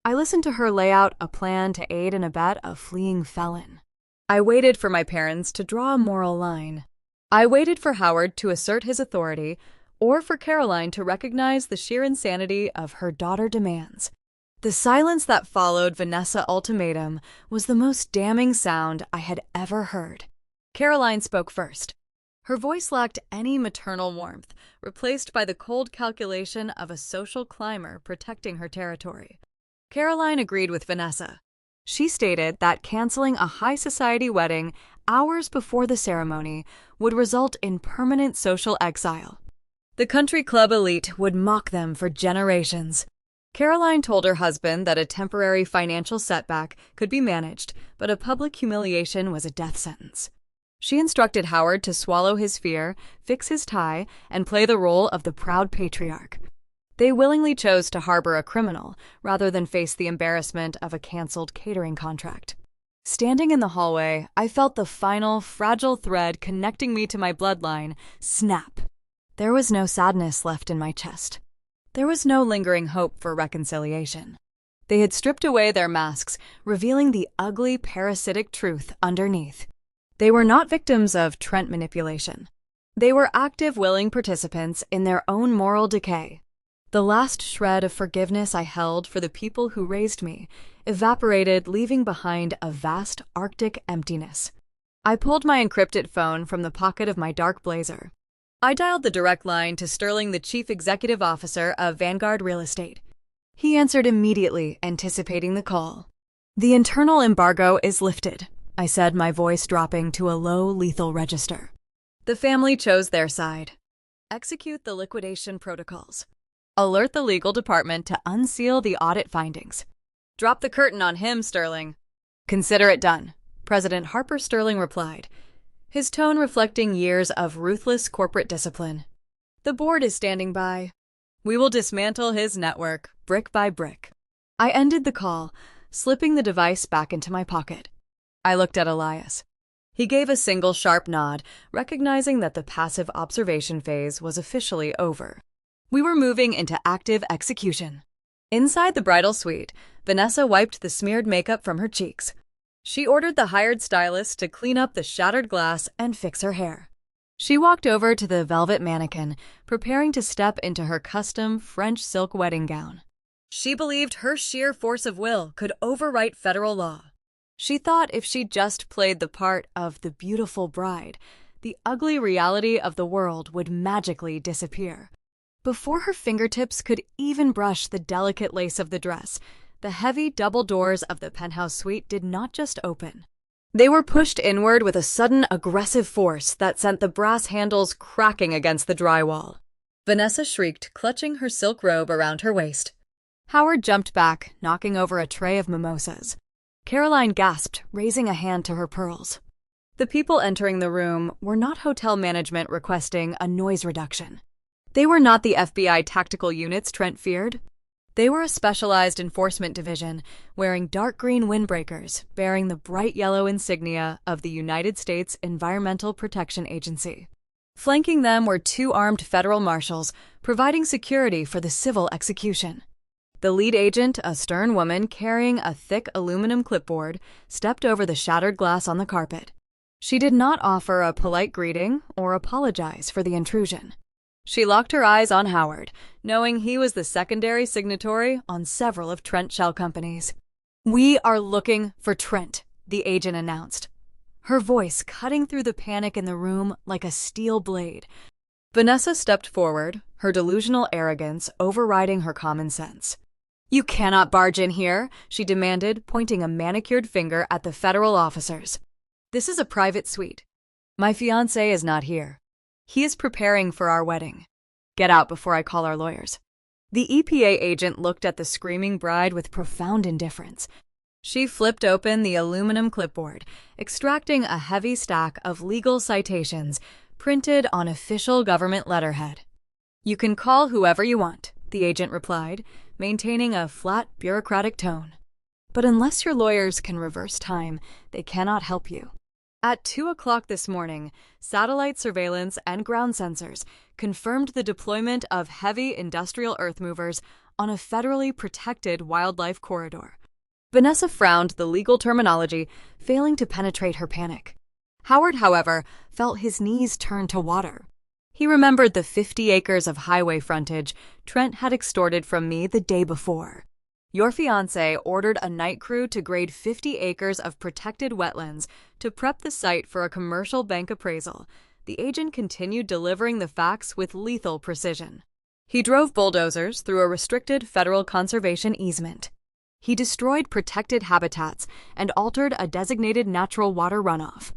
I listened to her lay out a plan to aid and abet a fleeing felon. I waited for my parents to draw a moral line. I waited for Howard to assert his authority or for Caroline to recognize the sheer insanity of her daughter demands. The silence that followed Vanessa's ultimatum was the most damning sound I had ever heard. Caroline spoke first. Her voice lacked any maternal warmth, replaced by the cold calculation of a social climber protecting her territory. Caroline agreed with Vanessa. She stated that canceling a high society wedding hours before the ceremony would result in permanent social exile. The country club elite would mock them for generations. Caroline told her husband that a temporary financial setback could be managed, but a public humiliation was a death sentence. She instructed Howard to swallow his fear, fix his tie, and play the role of the proud patriarch. They willingly chose to harbor a criminal rather than face the embarrassment of a canceled catering contract. Standing in the hallway, I felt the final, fragile thread connecting me to my bloodline snap. There was no sadness left in my chest. There was no lingering hope for reconciliation. They had stripped away their masks, revealing the ugly, parasitic truth underneath. They were not victims of Trent manipulation. They were active, willing participants in their own moral decay. The last shred of forgiveness I held for the people who raised me evaporated, leaving behind a vast Arctic emptiness. I pulled my encrypted phone from the pocket of my dark blazer. I dialed the direct line to Sterling, the chief executive officer of Vanguard Real Estate. He answered immediately, anticipating the call. "The internal embargo is lifted," I said, my voice dropping to a low, lethal register. The family chose their side. Execute the liquidation protocols. Alert the legal department to unseal the audit findings. Drop the curtain on him, Sterling. Consider it done, President Harper Sterling replied, his tone reflecting years of ruthless corporate discipline. The board is standing by. We will dismantle his network, brick by brick. I ended the call, slipping the device back into my pocket. I looked at Elias. He gave a single sharp nod, recognizing that the passive observation phase was officially over. We were moving into active execution. Inside the bridal suite, Vanessa wiped the smeared makeup from her cheeks. She ordered the hired stylist to clean up the shattered glass and fix her hair. She walked over to the velvet mannequin, preparing to step into her custom French silk wedding gown. She believed her sheer force of will could overwrite federal law. She thought if she just played the part of the beautiful bride, the ugly reality of the world would magically disappear. Before her fingertips could even brush the delicate lace of the dress, the heavy double doors of the penthouse suite did not just open. They were pushed inward with a sudden aggressive force that sent the brass handles cracking against the drywall. Vanessa shrieked, clutching her silk robe around her waist. Howard jumped back, knocking over a tray of mimosas. Caroline gasped, raising a hand to her pearls. The people entering the room were not hotel management requesting a noise reduction. They were not the FBI tactical units Trent feared. They were a specialized enforcement division, wearing dark green windbreakers, bearing the bright yellow insignia of the United States Environmental Protection Agency. Flanking them were 2 armed federal marshals, providing security for the civil execution. The lead agent, a stern woman carrying a thick aluminum clipboard, stepped over the shattered glass on the carpet. She did not offer a polite greeting or apologize for the intrusion. She locked her eyes on Howard, knowing he was the secondary signatory on several of Trent's shell companies. "We are looking for Trent," the agent announced, her voice cutting through the panic in the room like a steel blade. Vanessa stepped forward, her delusional arrogance overriding her common sense. "You cannot barge in here," she demanded, pointing a manicured finger at the federal officers. "This is a private suite. My fiancé is not here. He is preparing for our wedding. Get out before I call our lawyers." The EPA agent looked at the screaming bride with profound indifference. She flipped open the aluminum clipboard, extracting a heavy stack of legal citations printed on official government letterhead. "You can call whoever you want," the agent replied, maintaining a flat, bureaucratic tone. "But unless your lawyers can reverse time, they cannot help you." At 2 o'clock this morning, satellite surveillance and ground sensors confirmed the deployment of heavy industrial earthmovers on a federally protected wildlife corridor. Vanessa frowned, the legal terminology failing to penetrate her panic. Howard, however, felt his knees turn to water. He remembered the 50 acres of highway frontage Trent had extorted from me the day before. Your fiancé ordered a night crew to grade 50 acres of protected wetlands to prep the site for a commercial bank appraisal. The agent continued delivering the facts with lethal precision. He drove bulldozers through a restricted federal conservation easement. He destroyed protected habitats and altered a designated natural water runoff.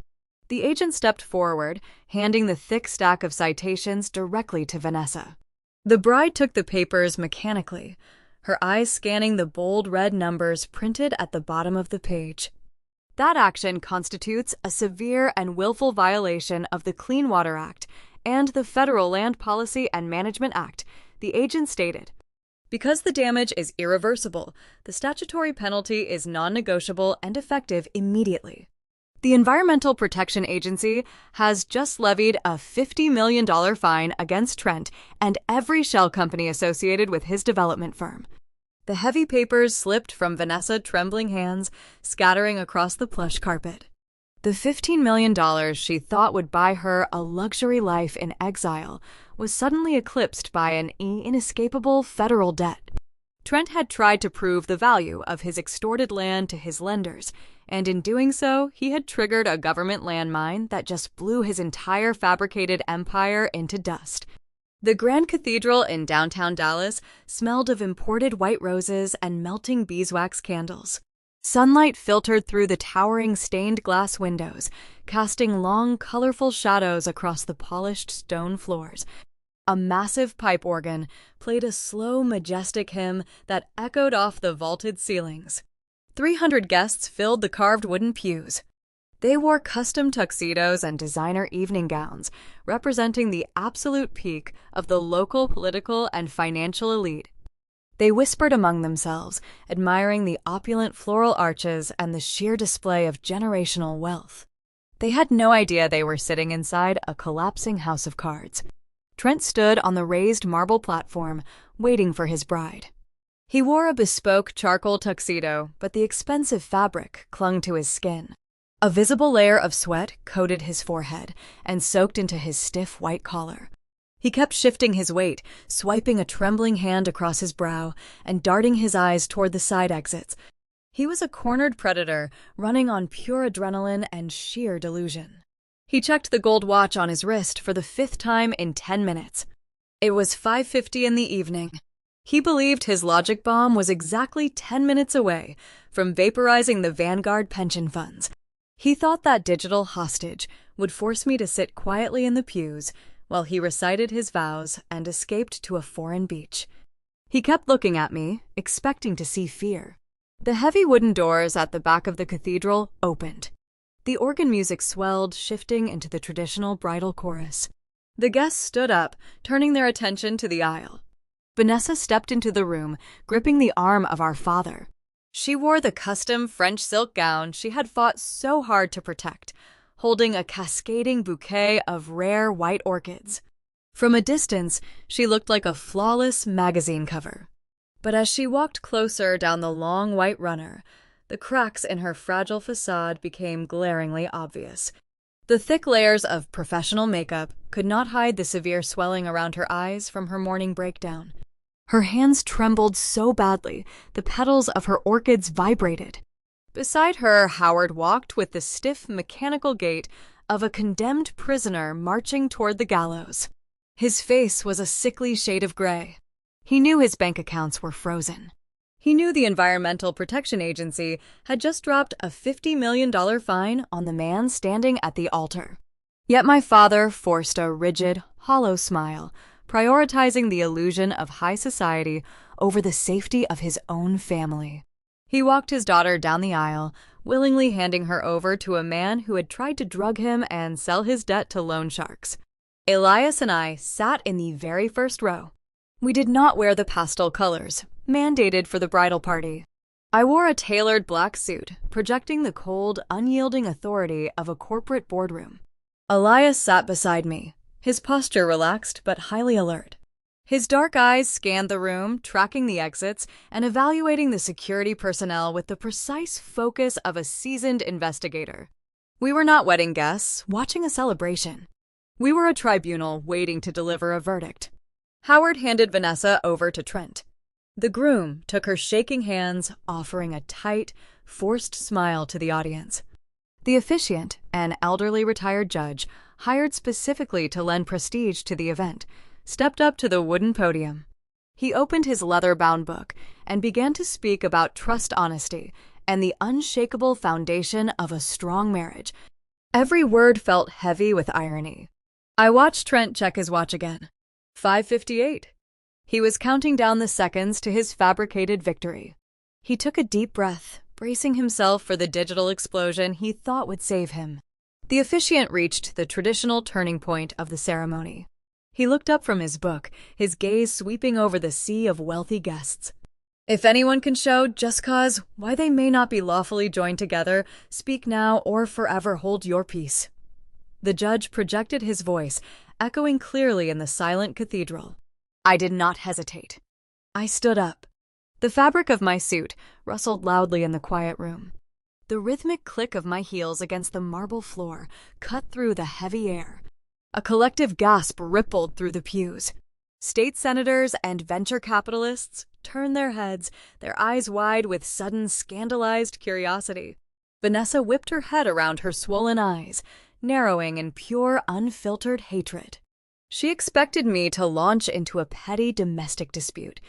The agent stepped forward, handing the thick stack of citations directly to Vanessa. The bride took the papers mechanically, her eyes scanning the bold red numbers printed at the bottom of the page. That action constitutes a severe and willful violation of the Clean Water Act and the Federal Land Policy and Management Act, the agent stated. Because the damage is irreversible, the statutory penalty is non-negotiable and effective immediately. The Environmental Protection Agency has just levied a $50 million fine against Trent and every shell company associated with his development firm. The heavy papers slipped from Vanessa's trembling hands, scattering across the plush carpet. The $15 million she thought would buy her a luxury life in exile was suddenly eclipsed by an inescapable federal debt. Trent had tried to prove the value of his extorted land to his lenders, and in doing so, he had triggered a government landmine that just blew his entire fabricated empire into dust. The Grand Cathedral in downtown Dallas smelled of imported white roses and melting beeswax candles. Sunlight filtered through the towering stained glass windows, casting long, colorful shadows across the polished stone floors. A massive pipe organ played a slow, majestic hymn that echoed off the vaulted ceilings. 300 guests filled the carved wooden pews. They wore custom tuxedos and designer evening gowns, representing the absolute peak of the local political and financial elite. They whispered among themselves, admiring the opulent floral arches and the sheer display of generational wealth. They had no idea they were sitting inside a collapsing house of cards. Trent stood on the raised marble platform, waiting for his bride. He wore a bespoke charcoal tuxedo, but the expensive fabric clung to his skin. A visible layer of sweat coated his forehead and soaked into his stiff white collar. He kept shifting his weight, swiping a trembling hand across his brow and darting his eyes toward the side exits. He was a cornered predator, running on pure adrenaline and sheer delusion. He checked the gold watch on his wrist for the 5th time in 10 minutes. It was 5:50 in the evening. He believed his logic bomb was exactly 10 minutes away from vaporizing the Vanguard pension funds. He thought that digital hostage would force me to sit quietly in the pews while he recited his vows and escaped to a foreign beach. He kept looking at me, expecting to see fear. The heavy wooden doors at the back of the cathedral opened. The organ music swelled, shifting into the traditional bridal chorus. The guests stood up, turning their attention to the aisle. Vanessa stepped into the room, gripping the arm of our father. She wore the custom French silk gown she had fought so hard to protect, holding a cascading bouquet of rare white orchids. From a distance, she looked like a flawless magazine cover. But as she walked closer down the long white runner, the cracks in her fragile facade became glaringly obvious. The thick layers of professional makeup could not hide the severe swelling around her eyes from her morning breakdown. Her hands trembled so badly, the petals of her orchids vibrated. Beside her, Howard walked with the stiff, mechanical gait of a condemned prisoner marching toward the gallows. His face was a sickly shade of gray. He knew his bank accounts were frozen. He knew the Environmental Protection Agency had just dropped a $50 million fine on the man standing at the altar. Yet my father forced a rigid, hollow smile, prioritizing the illusion of high society over the safety of his own family. He walked his daughter down the aisle, willingly handing her over to a man who had tried to drug him and sell his debt to loan sharks. Elias and I sat in the very first row. We did not wear the pastel colors, mandated for the bridal party. I wore a tailored black suit, projecting the cold, unyielding authority of a corporate boardroom. Elias sat beside me, his posture relaxed but highly alert. His dark eyes scanned the room, tracking the exits and evaluating the security personnel with the precise focus of a seasoned investigator. We were not wedding guests watching a celebration. We were a tribunal waiting to deliver a verdict. Howard handed Vanessa over to Trent. The groom took her shaking hands, offering a tight, forced smile to the audience. The officiant, an elderly retired judge, hired specifically to lend prestige to the event, stepped up to the wooden podium. He opened his leather-bound book and began to speak about trust honesty and the unshakable foundation of a strong marriage. Every word felt heavy with irony. I watched Trent check his watch again. 5:58. He was counting down the seconds to his fabricated victory. He took a deep breath, bracing himself for the digital explosion he thought would save him. The officiant reached the traditional turning point of the ceremony. He looked up from his book, his gaze sweeping over the sea of wealthy guests. If anyone can show just cause why they may not be lawfully joined together, speak now or forever hold your peace. The judge projected his voice, echoing clearly in the silent cathedral. I did not hesitate. I stood up. The fabric of my suit rustled loudly in the quiet room. The rhythmic click of my heels against the marble floor cut through the heavy air. A collective gasp rippled through the pews. State senators and venture capitalists turned their heads, their eyes wide with sudden scandalized curiosity. Vanessa whipped her head around her swollen eyes, narrowing in pure, unfiltered hatred. She expected me to launch into a petty domestic dispute.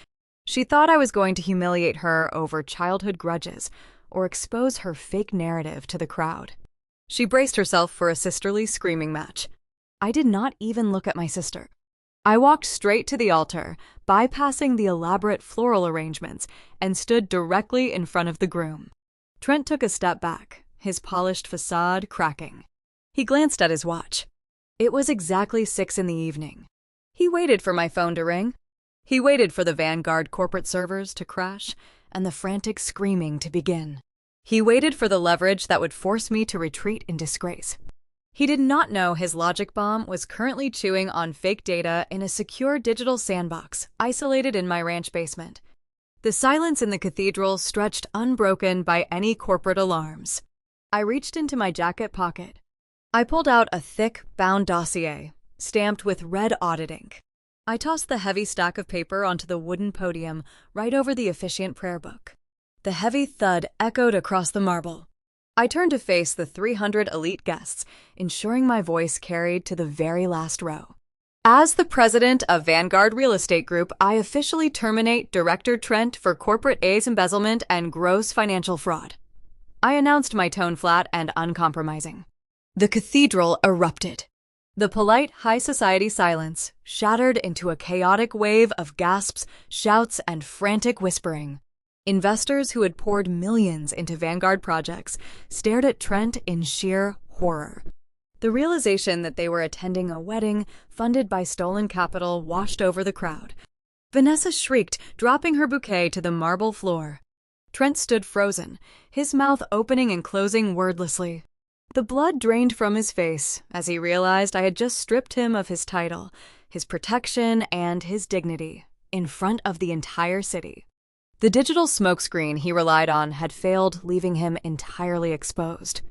She thought I was going to humiliate her over childhood grudges or expose her fake narrative to the crowd. She braced herself for a sisterly screaming match. I did not even look at my sister. I walked straight to the altar, bypassing the elaborate floral arrangements, and stood directly in front of the groom. Trent took a step back, his polished facade cracking. He glanced at his watch. It was exactly 6 p.m. He waited for my phone to ring. He waited for the Vanguard corporate servers to crash and the frantic screaming to begin. He waited for the leverage that would force me to retreat in disgrace. He did not know his logic bomb was currently chewing on fake data in a secure digital sandbox, isolated in my ranch basement. The silence in the cathedral stretched unbroken by any corporate alarms. I reached into my jacket pocket. I pulled out a thick, bound dossier, stamped with red audit ink. I tossed the heavy stack of paper onto the wooden podium right over the officiant prayer book. The heavy thud echoed across the marble. I turned to face the 300 elite guests, ensuring my voice carried to the very last row. As the president of Vanguard Real Estate Group, I officially terminate Director Trent for corporate A's embezzlement and gross financial fraud. I announced, my tone flat and uncompromising. The cathedral erupted. The polite high society silence shattered into a chaotic wave of gasps, shouts, and frantic whispering. Investors who had poured millions into Vanguard projects stared at Trent in sheer horror. The realization that they were attending a wedding funded by stolen capital washed over the crowd. Vanessa shrieked, dropping her bouquet to the marble floor. Trent stood frozen, his mouth opening and closing wordlessly. The blood drained from his face as he realized I had just stripped him of his title, his protection, and his dignity in front of the entire city. The digital smokescreen he relied on had failed, leaving him entirely exposed.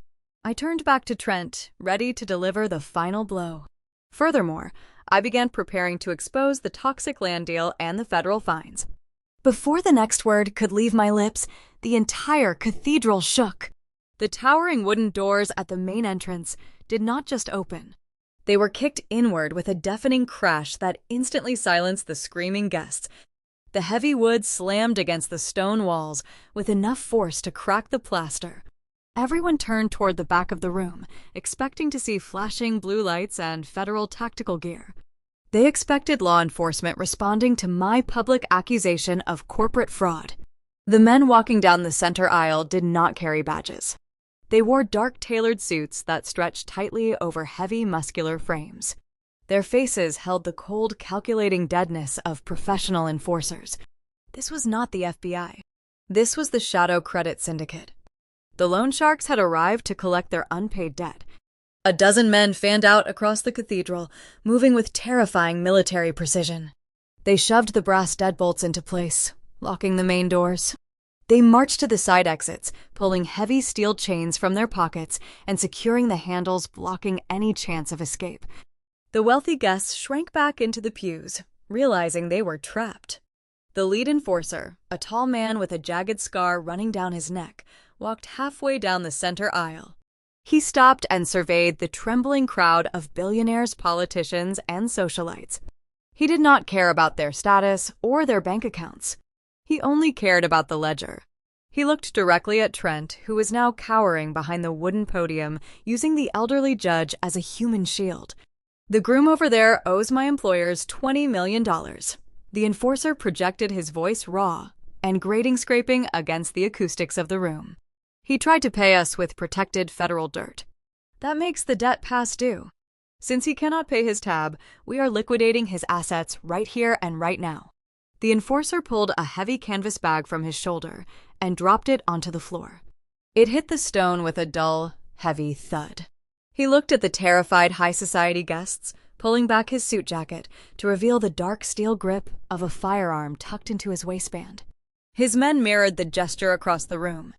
I turned back to Trent, ready to deliver the final blow. Furthermore, I began preparing to expose the toxic land deal and the federal fines. Before the next word could leave my lips, the entire cathedral shook. The towering wooden doors at the main entrance did not just open. They were kicked inward with a deafening crash that instantly silenced the screaming guests. The heavy wood slammed against the stone walls with enough force to crack the plaster. Everyone turned toward the back of the room, expecting to see flashing blue lights and federal tactical gear. They expected law enforcement responding to my public accusation of corporate fraud. The men walking down the center aisle did not carry badges. They wore dark tailored suits that stretched tightly over heavy muscular frames. Their faces held the cold, calculating deadness of professional enforcers. This was not the FBI. This was the Shadow Credit Syndicate. The loan sharks had arrived to collect their unpaid debt. A dozen men fanned out across the cathedral, moving with terrifying military precision. They shoved the brass deadbolts into place, locking the main doors. They marched to the side exits, pulling heavy steel chains from their pockets and securing the handles, blocking any chance of escape. The wealthy guests shrank back into the pews, realizing they were trapped. The lead enforcer, a tall man with a jagged scar running down his neck, walked halfway down the center aisle. He stopped and surveyed the trembling crowd of billionaires, politicians, and socialites. He did not care about their status or their bank accounts. He only cared about the ledger. He looked directly at Trent, who was now cowering behind the wooden podium, using the elderly judge as a human shield. "The groom over there owes my employers $20 million. The enforcer projected his voice raw and grating scraping against the acoustics of the room. He tried to pay us with protected federal dirt. That makes the debt past due. Since he cannot pay his tab, we are liquidating his assets right here and right now." The enforcer pulled a heavy canvas bag from his shoulder and dropped it onto the floor. It hit the stone with a dull, heavy thud. He looked at the terrified high society guests, pulling back his suit jacket to reveal the dark steel grip of a firearm tucked into his waistband. His men mirrored the gesture across the room.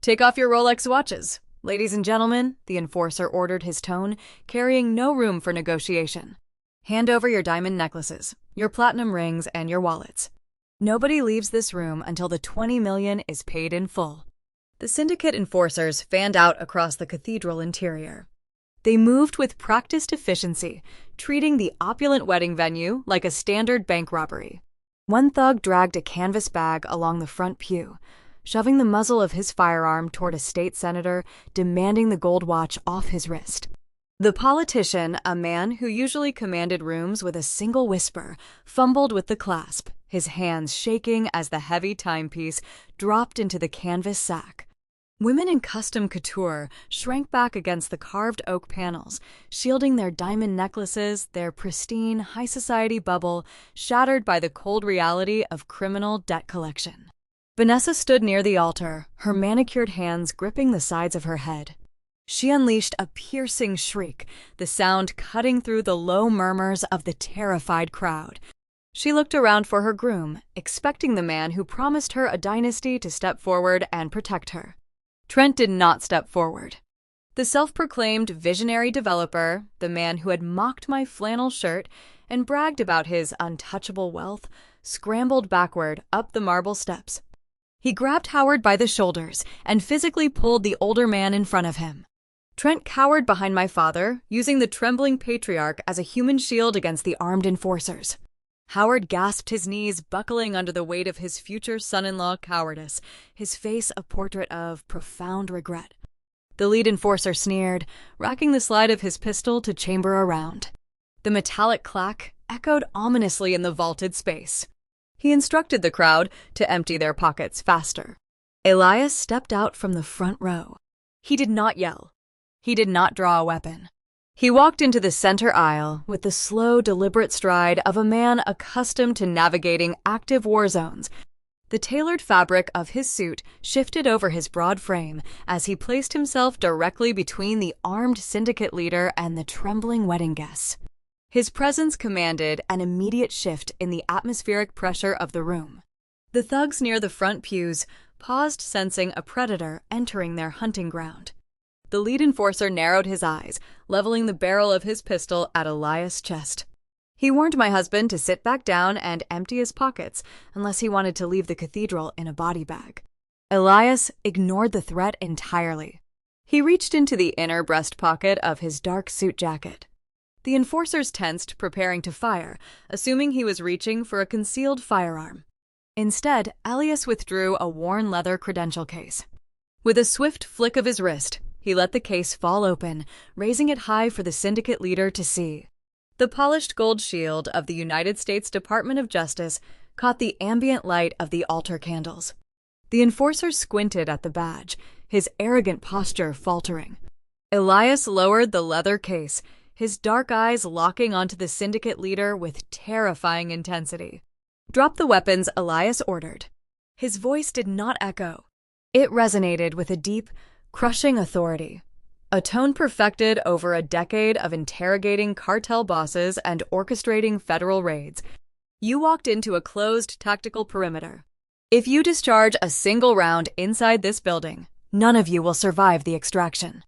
"Take off your Rolex watches. Ladies and gentlemen," the enforcer ordered, his tone carrying no room for negotiation. "Hand over your diamond necklaces, your platinum rings, and your wallets. Nobody leaves this room until the $20 million is paid in full." The Syndicate enforcers fanned out across the cathedral interior. They moved with practiced efficiency, treating the opulent wedding venue like a standard bank robbery. One thug dragged a canvas bag along the front pew, shoving the muzzle of his firearm toward a state senator, demanding the gold watch off his wrist. The politician, a man who usually commanded rooms with a single whisper, fumbled with the clasp, his hands shaking as the heavy timepiece dropped into the canvas sack. Women in custom couture shrank back against the carved oak panels, shielding their diamond necklaces, their pristine high society bubble shattered by the cold reality of criminal debt collection. Vanessa stood near the altar, her manicured hands gripping the sides of her head. She unleashed a piercing shriek, the sound cutting through the low murmurs of the terrified crowd. She looked around for her groom, expecting the man who promised her a dynasty to step forward and protect her. Trent did not step forward. The self-proclaimed visionary developer, the man who had mocked my flannel shirt and bragged about his untouchable wealth, scrambled backward up the marble steps. He grabbed Howard by the shoulders and physically pulled the older man in front of him. Trent cowered behind my father, using the trembling patriarch as a human shield against the armed enforcers. Howard gasped, his knees buckling under the weight of his future son-in-law cowardice, his face a portrait of profound regret. The lead enforcer sneered, racking the slide of his pistol to chamber a round. The metallic clack echoed ominously in the vaulted space. He instructed the crowd to empty their pockets faster. Elias stepped out from the front row. He did not yell. He did not draw a weapon. He walked into the center aisle with the slow, deliberate stride of a man accustomed to navigating active war zones. The tailored fabric of his suit shifted over his broad frame as he placed himself directly between the armed syndicate leader and the trembling wedding guests. His presence commanded an immediate shift in the atmospheric pressure of the room. The thugs near the front pews paused, sensing a predator entering their hunting ground. The lead enforcer narrowed his eyes, leveling the barrel of his pistol at Elias' chest. He warned my husband to sit back down and empty his pockets unless he wanted to leave the cathedral in a body bag. Elias ignored the threat entirely. He reached into the inner breast pocket of his dark suit jacket. The enforcers tensed, preparing to fire, assuming he was reaching for a concealed firearm. Instead, Elias withdrew a worn leather credential case. With a swift flick of his wrist, he let the case fall open, raising it high for the syndicate leader to see. The polished gold shield of the United States Department of Justice caught the ambient light of the altar candles. The enforcer squinted at the badge, his arrogant posture faltering. Elias lowered the leather case, his dark eyes locking onto the syndicate leader with terrifying intensity. "Drop the weapons," Elias ordered. His voice did not echo. It resonated with a deep, crushing authority, a tone perfected over a decade of interrogating cartel bosses and orchestrating federal raids. "You walked into a closed tactical perimeter. If you discharge a single round inside this building, none of you will survive the extraction."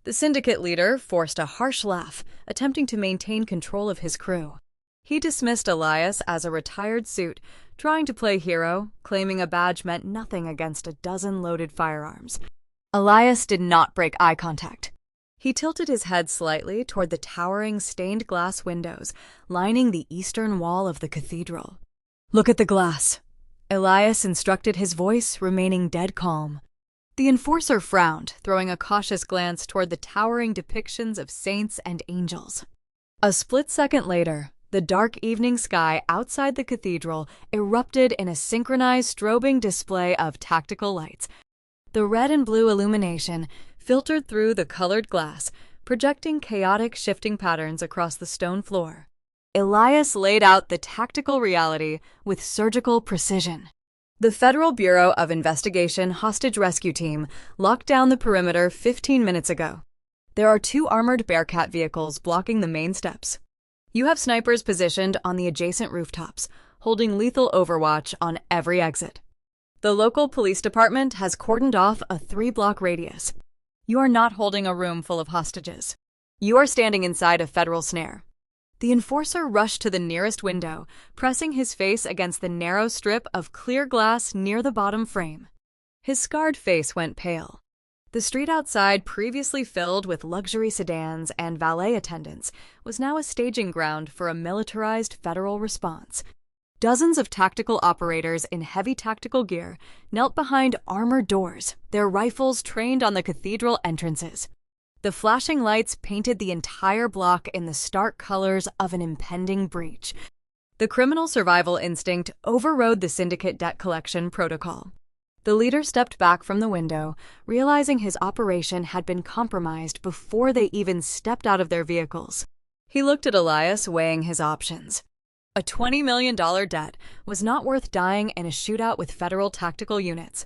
The Syndicate leader forced a harsh laugh, attempting to maintain control of his crew. He dismissed Elias as a retired suit, trying to play hero, claiming a badge meant nothing against a dozen loaded firearms. Elias did not break eye contact. He tilted his head slightly toward the towering stained glass windows lining the eastern wall of the cathedral. "Look at the glass," Elias instructed, his voice remaining dead calm. The enforcer frowned, throwing a cautious glance toward the towering depictions of saints and angels. A split second later, the dark evening sky outside the cathedral erupted in a synchronized strobing display of tactical lights. The red and blue illumination filtered through the colored glass, projecting chaotic shifting patterns across the stone floor. Elias laid out the tactical reality with surgical precision. The Federal Bureau of Investigation hostage rescue team locked down the perimeter 15 minutes ago. There are 2 armored Bearcat vehicles blocking the main steps. You have snipers positioned on the adjacent rooftops, holding lethal overwatch on every exit. The local police department has cordoned off a 3-block radius. You are not holding a room full of hostages. You are standing inside a federal snare. The enforcer rushed to the nearest window, pressing his face against the narrow strip of clear glass near the bottom frame. His scarred face went pale. The street outside, previously filled with luxury sedans and valet attendants, was now a staging ground for a militarized federal response. Dozens of tactical operators in heavy tactical gear knelt behind armored doors, their rifles trained on the cathedral entrances. The flashing lights painted the entire block in the stark colors of an impending breach. The criminal survival instinct overrode the Syndicate debt collection protocol. The leader stepped back from the window, realizing his operation had been compromised before they even stepped out of their vehicles. He looked at Elias, weighing his options. A $20 million debt was not worth dying in a shootout with federal tactical units.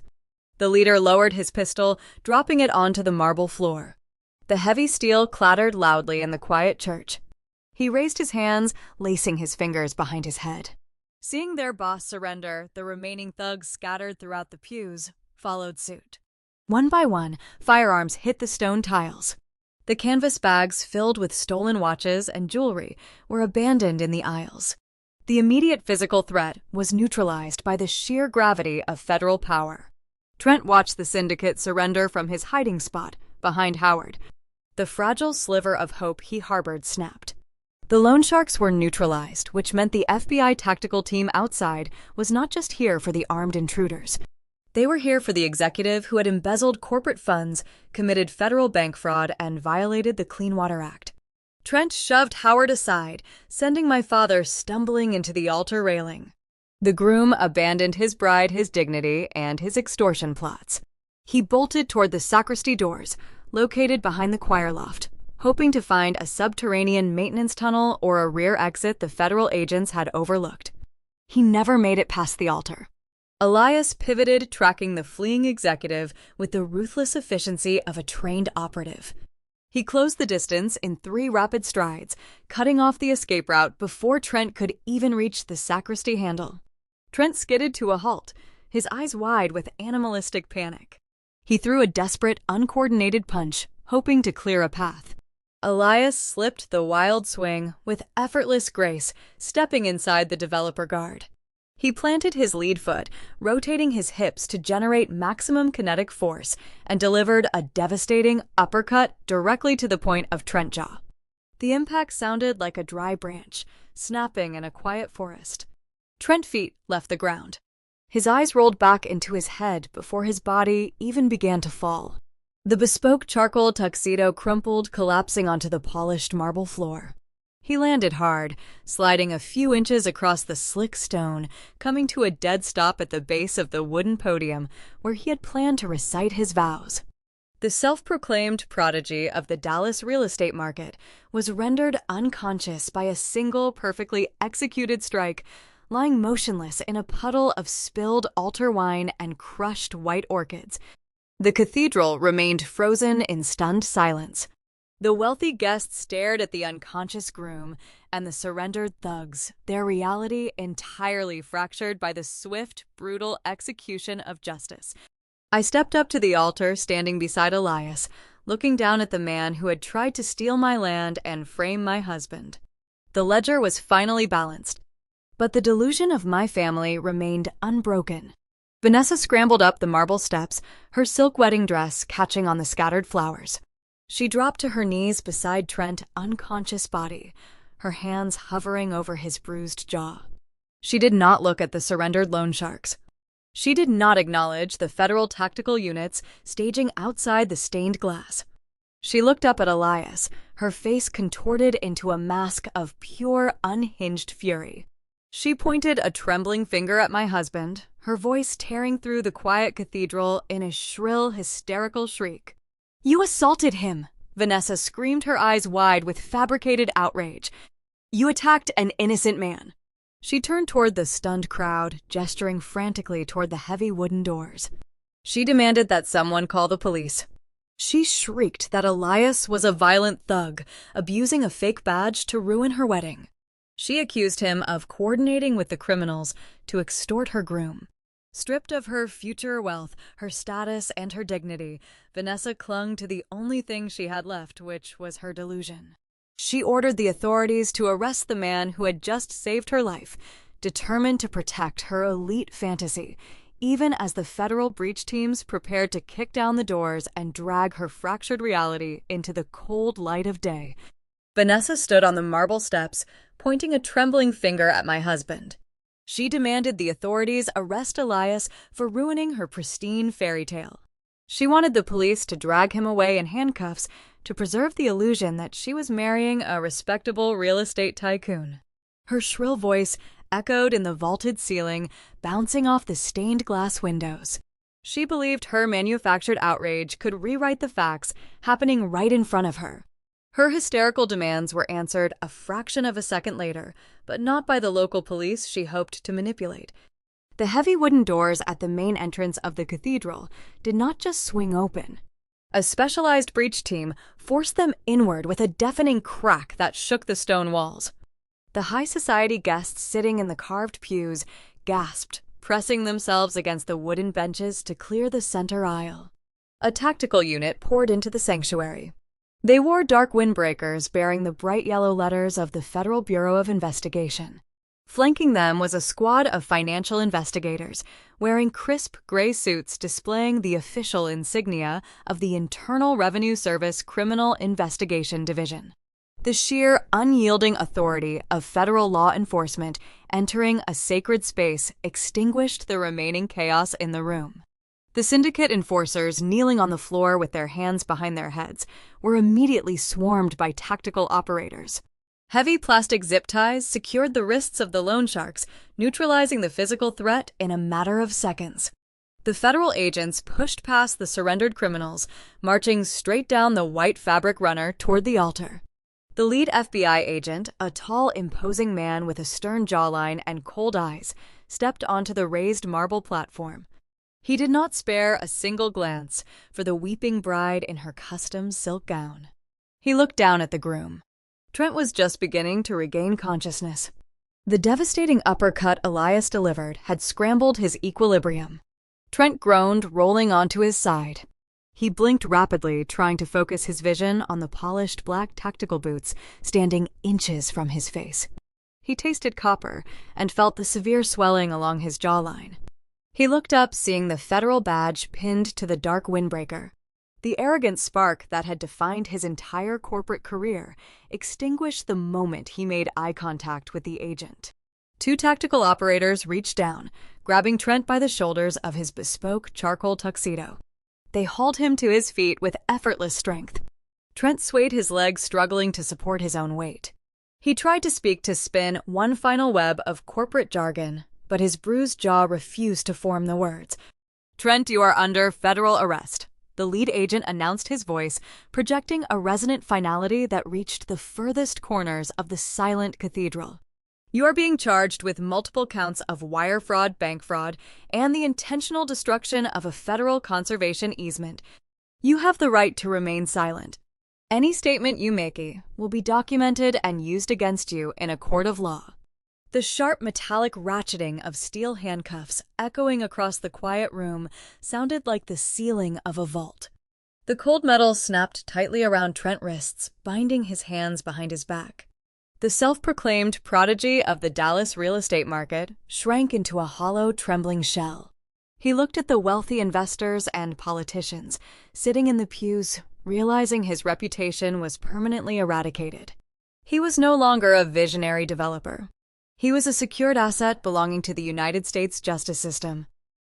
The leader lowered his pistol, dropping it onto the marble floor. The heavy steel clattered loudly in the quiet church. He raised his hands, lacing his fingers behind his head. Seeing their boss surrender, the remaining thugs scattered throughout the pews followed suit. One by one, firearms hit the stone tiles. The canvas bags filled with stolen watches and jewelry were abandoned in the aisles. The immediate physical threat was neutralized by the sheer gravity of federal power. Trent watched the Syndicate surrender from his hiding spot behind Howard. The fragile sliver of hope he harbored snapped. The loan sharks were neutralized, which meant the FBI tactical team outside was not just here for the armed intruders. They were here for the executive who had embezzled corporate funds, committed federal bank fraud, and violated the Clean Water Act. Trent shoved Howard aside, sending my father stumbling into the altar railing. The groom abandoned his bride, his dignity, and his extortion plots. He bolted toward the sacristy doors, located behind the choir loft, hoping to find a subterranean maintenance tunnel or a rear exit the federal agents had overlooked. He never made it past the altar. Elias pivoted, tracking the fleeing executive with the ruthless efficiency of a trained operative. He closed the distance in 3 rapid strides, cutting off the escape route before Trent could even reach the sacristy handle. Trent skidded to a halt, his eyes wide with animalistic panic. He threw a desperate, uncoordinated punch, hoping to clear a path. Elias slipped the wild swing with effortless grace, stepping inside the developer guard. He planted his lead foot, rotating his hips to generate maximum kinetic force, and delivered a devastating uppercut directly to the point of Trent jaw. The impact sounded like a dry branch, snapping in a quiet forest. Trent's feet left the ground. His eyes rolled back into his head before his body even began to fall. The bespoke charcoal tuxedo crumpled, collapsing onto the polished marble floor. He landed hard, sliding a few inches across the slick stone, coming to a dead stop at the base of the wooden podium where he had planned to recite his vows. The self-proclaimed prodigy of the Dallas real estate market was rendered unconscious by a single perfectly executed strike, lying motionless in a puddle of spilled altar wine and crushed white orchids. The cathedral remained frozen in stunned silence. The wealthy guests stared at the unconscious groom and the surrendered thugs, their reality entirely fractured by the swift, brutal execution of justice. I stepped up to the altar, standing beside Elias, looking down at the man who had tried to steal my land and frame my husband. The ledger was finally balanced, but the delusion of my family remained unbroken. Vanessa scrambled up the marble steps, her silk wedding dress catching on the scattered flowers. She dropped to her knees beside Trent's unconscious body, her hands hovering over his bruised jaw. She did not look at the surrendered loan sharks. She did not acknowledge the federal tactical units staging outside the stained glass. She looked up at Elias, her face contorted into a mask of pure, unhinged fury. She pointed a trembling finger at my husband, her voice tearing through the quiet cathedral in a shrill, hysterical shriek. "You assaulted him!" Vanessa screamed, her eyes wide with fabricated outrage. "You attacked an innocent man." She turned toward the stunned crowd, gesturing frantically toward the heavy wooden doors. She demanded that someone call the police. She shrieked that Elias was a violent thug, abusing a fake badge to ruin her wedding. She accused him of coordinating with the criminals to extort her groom. Stripped of her future wealth, her status, and her dignity, Vanessa clung to the only thing she had left, which was her delusion. She ordered the authorities to arrest the man who had just saved her life, determined to protect her elite fantasy, even as the federal breach teams prepared to kick down the doors and drag her fractured reality into the cold light of day. Vanessa stood on the marble steps, pointing a trembling finger at my husband. She demanded the authorities arrest Elias for ruining her pristine fairy tale. She wanted the police to drag him away in handcuffs to preserve the illusion that she was marrying a respectable real estate tycoon. Her shrill voice echoed in the vaulted ceiling, bouncing off the stained glass windows. She believed her manufactured outrage could rewrite the facts happening right in front of her. Her hysterical demands were answered a fraction of a second later, but not by the local police she hoped to manipulate. The heavy wooden doors at the main entrance of the cathedral did not just swing open. A specialized breach team forced them inward with a deafening crack that shook the stone walls. The high society guests sitting in the carved pews gasped, pressing themselves against the wooden benches to clear the center aisle. A tactical unit poured into the sanctuary. They wore dark windbreakers bearing the bright yellow letters of the Federal Bureau of Investigation. Flanking them was a squad of financial investigators, wearing crisp gray suits displaying the official insignia of the Internal Revenue Service Criminal Investigation Division. The sheer, unyielding authority of federal law enforcement entering a sacred space extinguished the remaining chaos in the room. The Syndicate enforcers, kneeling on the floor with their hands behind their heads, were immediately swarmed by tactical operators. Heavy plastic zip ties secured the wrists of the loan sharks, neutralizing the physical threat in a matter of seconds. The federal agents pushed past the surrendered criminals, marching straight down the white fabric runner toward the altar. The lead FBI agent, a tall, imposing man with a stern jawline and cold eyes, stepped onto the raised marble platform. He did not spare a single glance for the weeping bride in her custom silk gown. He looked down at the groom. Trent was just beginning to regain consciousness. The devastating uppercut Elias delivered had scrambled his equilibrium. Trent groaned, rolling onto his side. He blinked rapidly, trying to focus his vision on the polished black tactical boots standing inches from his face. He tasted copper and felt the severe swelling along his jawline. He looked up, seeing the federal badge pinned to the dark windbreaker. The arrogant spark that had defined his entire corporate career extinguished the moment he made eye contact with the agent. Two tactical operators reached down, grabbing Trent by the shoulders of his bespoke charcoal tuxedo. They hauled him to his feet with effortless strength. Trent swayed his legs, struggling to support his own weight. He tried to speak to spin one final web of corporate jargon, but his bruised jaw refused to form the words. "Trent, you are under federal arrest," the lead agent announced, his voice projecting a resonant finality that reached the furthest corners of the silent cathedral. "You are being charged with multiple counts of wire fraud, bank fraud, and the intentional destruction of a federal conservation easement. You have the right to remain silent." Any statement you make will be documented and used against you in a court of law. The sharp metallic ratcheting of steel handcuffs echoing across the quiet room sounded like the ceiling of a vault. The cold metal snapped tightly around Trent's wrists, binding his hands behind his back. The self-proclaimed prodigy of the Dallas real estate market shrank into a hollow, trembling shell. He looked at the wealthy investors and politicians sitting in the pews, realizing his reputation was permanently eradicated. He was no longer a visionary developer. He was a secured asset belonging to the United States justice system.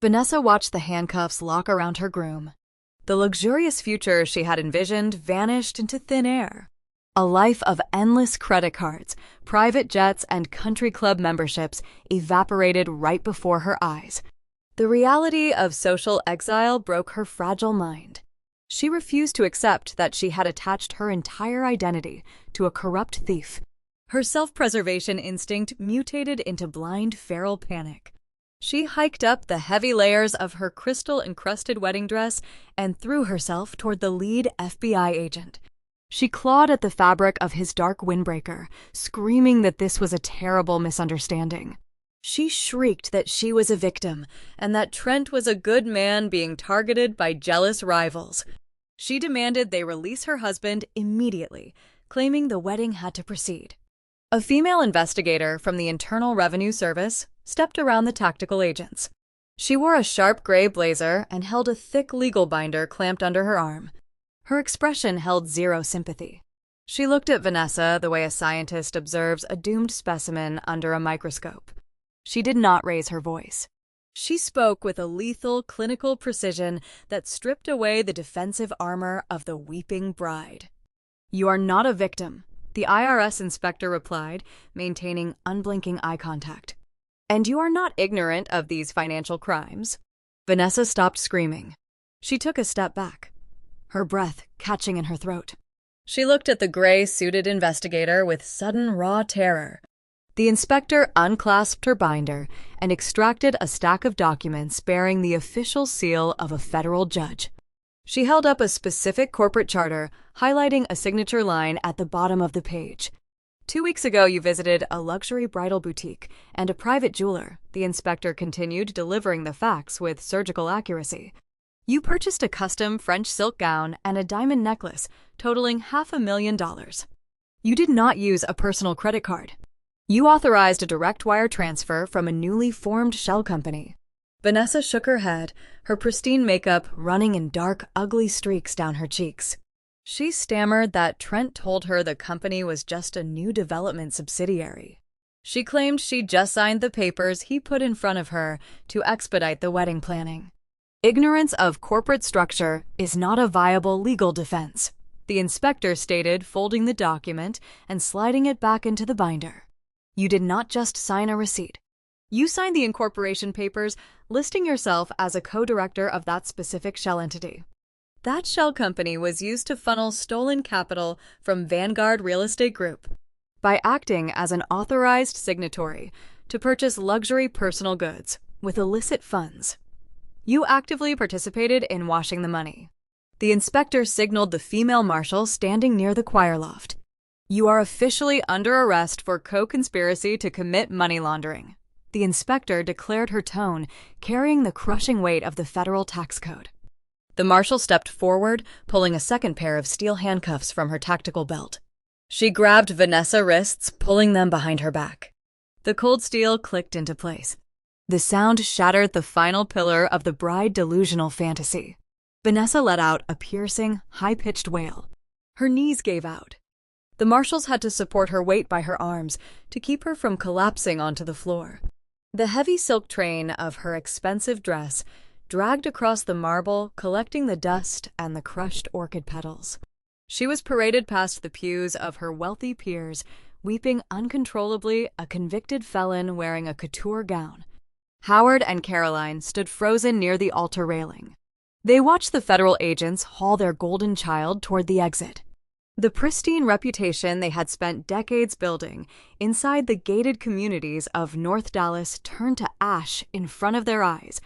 Vanessa watched the handcuffs lock around her groom. The luxurious future she had envisioned vanished into thin air. A life of endless credit cards, private jets, and country club memberships evaporated right before her eyes. The reality of social exile broke her fragile mind. She refused to accept that she had attached her entire identity to a corrupt thief. Her self-preservation instinct mutated into blind, feral panic. She hiked up the heavy layers of her crystal-encrusted wedding dress and threw herself toward the lead FBI agent. She clawed at the fabric of his dark windbreaker, screaming that this was a terrible misunderstanding. She shrieked that she was a victim and that Trent was a good man being targeted by jealous rivals. She demanded they release her husband immediately, claiming the wedding had to proceed. A female investigator from the Internal Revenue Service stepped around the tactical agents. She wore a sharp gray blazer and held a thick legal binder clamped under her arm. Her expression held zero sympathy. She looked at Vanessa the way a scientist observes a doomed specimen under a microscope. She did not raise her voice. She spoke with a lethal, clinical precision that stripped away the defensive armor of the weeping bride. "You are not a victim," the IRS inspector replied, maintaining unblinking eye contact. "And you are not ignorant of these financial crimes." Vanessa stopped screaming. She took a step back, her breath catching in her throat. She looked at the gray-suited investigator with sudden raw terror. The inspector unclasped her binder and extracted a stack of documents bearing the official seal of a federal judge. She held up a specific corporate charter, highlighting a signature line at the bottom of the page. 2 weeks ago, you visited a luxury bridal boutique and a private jeweler. The inspector continued, delivering the facts with surgical accuracy. You purchased a custom French silk gown and a diamond necklace, totaling $500,000. You did not use a personal credit card. You authorized a direct wire transfer from a newly formed shell company. Vanessa shook her head, her pristine makeup running in dark, ugly streaks down her cheeks. She stammered that Trent told her the company was just a new development subsidiary. She claimed she'd just signed the papers he put in front of her to expedite the wedding planning. Ignorance of corporate structure is not a viable legal defense, the inspector stated, folding the document and sliding it back into the binder. You did not just sign a receipt. You signed the incorporation papers listing yourself as a co-director of that specific shell entity. That shell company was used to funnel stolen capital from Vanguard Real Estate Group by acting as an authorized signatory to purchase luxury personal goods with illicit funds. You actively participated in washing the money. The inspector signaled the female marshal standing near the choir loft. You are officially under arrest for co-conspiracy to commit money laundering. The inspector declared, her tone carrying the crushing weight of the federal tax code. The marshal stepped forward, pulling a second pair of steel handcuffs from her tactical belt. She grabbed Vanessa's wrists, pulling them behind her back. The cold steel clicked into place. The sound shattered the final pillar of the bride delusional fantasy. Vanessa let out a piercing, high-pitched wail. Her knees gave out. The marshals had to support her weight by her arms to keep her from collapsing onto the floor. The heavy silk train of her expensive dress dragged across the marble, collecting the dust and the crushed orchid petals. She was paraded past the pews of her wealthy peers, weeping uncontrollably, a convicted felon wearing a couture gown. Howard and Caroline stood frozen near the altar railing. They watched the federal agents haul their golden child toward the exit. The pristine reputation they had spent decades building inside the gated communities of North Dallas turned to ash in front of their eyes.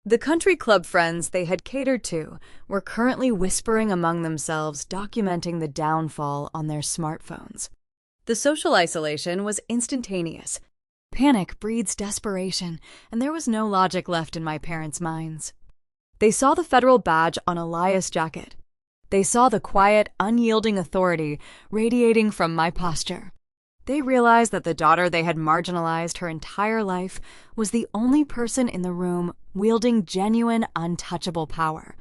The country club friends they had catered to were currently whispering among themselves, documenting the downfall on their smartphones. The social isolation was instantaneous. Panic breeds desperation, and there was no logic left in my parents' minds. They saw the federal badge on Elias' jacket. They saw the quiet, unyielding authority radiating from my posture. They realized that the daughter they had marginalized her entire life was the only person in the room wielding genuine, untouchable power.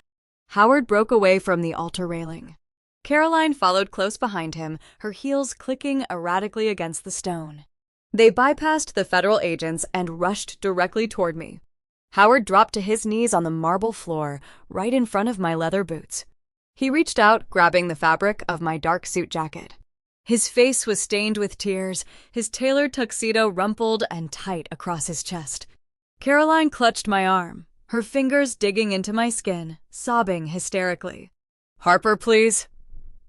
Howard broke away from the altar railing. Caroline followed close behind him, her heels clicking erratically against the stone. They bypassed the federal agents and rushed directly toward me. Howard dropped to his knees on the marble floor, right in front of my leather boots. He reached out, grabbing the fabric of my dark suit jacket. His face was stained with tears, his tailored tuxedo rumpled and tight across his chest. Caroline clutched my arm, her fingers digging into my skin, sobbing hysterically. "Harper, please."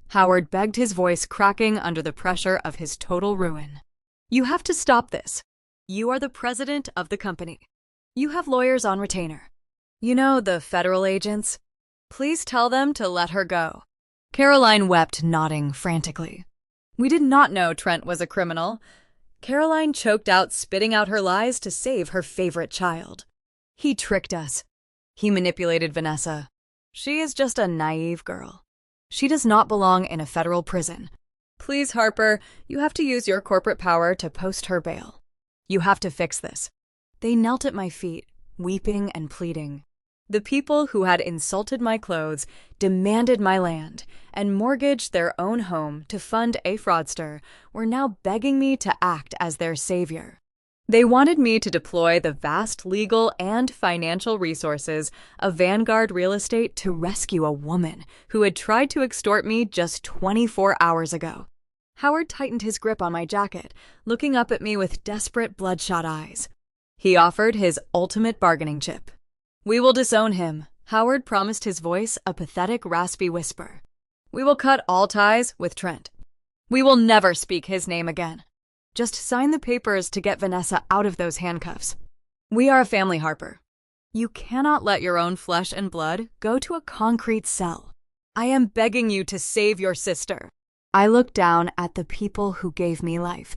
Howard begged, his voice cracking under the pressure of his total ruin. "You have to stop this. You are the president of the company. You have lawyers on retainer. You know, the federal agents. Please tell them to let her go." Caroline wept, nodding frantically. "We did not know Trent was a criminal." Caroline choked out, spitting out her lies to save her favorite child. "He tricked us. He manipulated Vanessa. She is just a naive girl. She does not belong in a federal prison. Please, Harper, you have to use your corporate power to post her bail. You have to fix this." They knelt at my feet, weeping and pleading. The people who had insulted my clothes, demanded my land, and mortgaged their own home to fund a fraudster were now begging me to act as their savior. They wanted me to deploy the vast legal and financial resources of Vanguard real estate to rescue a woman who had tried to extort me just 24 hours ago. Howard tightened his grip on my jacket, looking up at me with desperate, bloodshot eyes. He offered his ultimate bargaining chip. "We will disown him," Howard promised, his voice a pathetic, raspy whisper. "We will cut all ties with Trent. We will never speak his name again. Just sign the papers to get Vanessa out of those handcuffs. We are a family, Harper. You cannot let your own flesh and blood go to a concrete cell. I am begging you to save your sister." I looked down at the people who gave me life.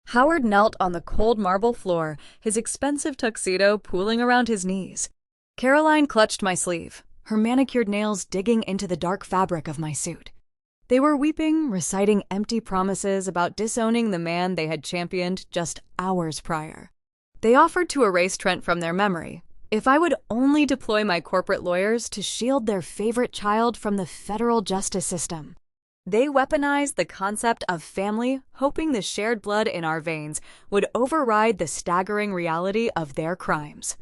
Howard knelt on the cold marble floor, his expensive tuxedo pooling around his knees. Caroline clutched my sleeve, her manicured nails digging into the dark fabric of my suit. They were weeping, reciting empty promises about disowning the man they had championed just hours prior. They offered to erase Trent from their memory if I would only deploy my corporate lawyers to shield their favorite child from the federal justice system. They weaponized the concept of family, hoping the shared blood in our veins would override the staggering reality of their crimes.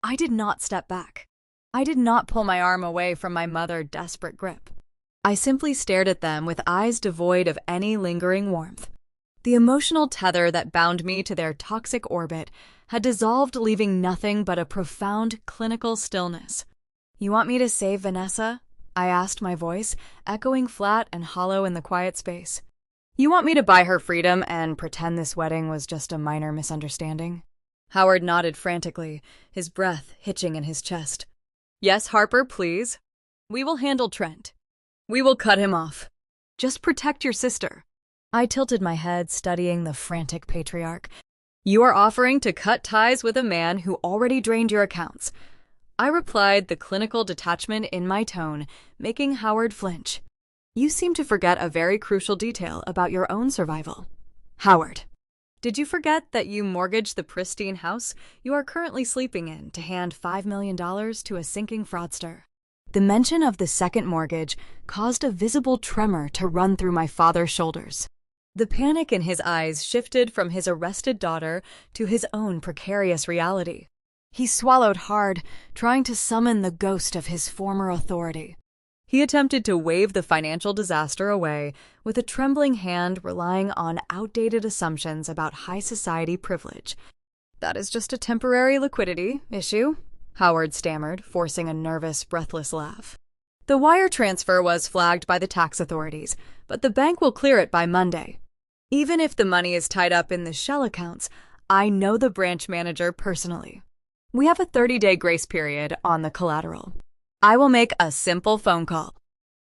I did not step back. I did not pull my arm away from my mother's desperate grip. I simply stared at them with eyes devoid of any lingering warmth. The emotional tether that bound me to their toxic orbit had dissolved, leaving nothing but a profound clinical stillness. "You want me to save Vanessa?" I asked, my voice echoing flat and hollow in the quiet space. "You want me to buy her freedom and pretend this wedding was just a minor misunderstanding?" Howard nodded frantically, his breath hitching in his chest. "Yes, Harper, please. We will handle Trent. We will cut him off. Just protect your sister." I tilted my head, studying the frantic patriarch. "You are offering to cut ties with a man who already drained your accounts." I replied, the clinical detachment in my tone, making Howard flinch. "You seem to forget a very crucial detail about your own survival. Howard, did you forget that you mortgaged the pristine house you are currently sleeping in to hand $5 million to a sinking fraudster?" The mention of the second mortgage caused a visible tremor to run through my father's shoulders. The panic in his eyes shifted from his arrested daughter to his own precarious reality. He swallowed hard, trying to summon the ghost of his former authority. He attempted to wave the financial disaster away with a trembling hand, relying on outdated assumptions about high society privilege. "That is just a temporary liquidity issue," Howard stammered, forcing a nervous, breathless laugh. "The wire transfer was flagged by the tax authorities, but the bank will clear it by Monday. Even if the money is tied up in the shell accounts, I know the branch manager personally. We have a 30-day grace period on the collateral. I will make a simple phone call.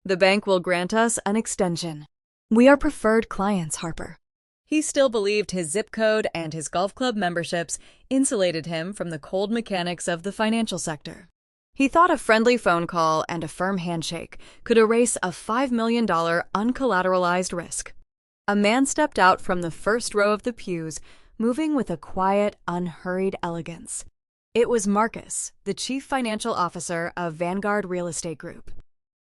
The bank will grant us an extension. We are preferred clients, Harper. He still believed his zip code and his golf club memberships insulated him from the cold mechanics of the financial sector. He thought a friendly phone call and a firm handshake could erase a $5 million uncollateralized risk. A man stepped out from the first row of the pews, moving with a quiet, unhurried elegance. It was Marcus, the chief financial officer of Vanguard Real Estate Group.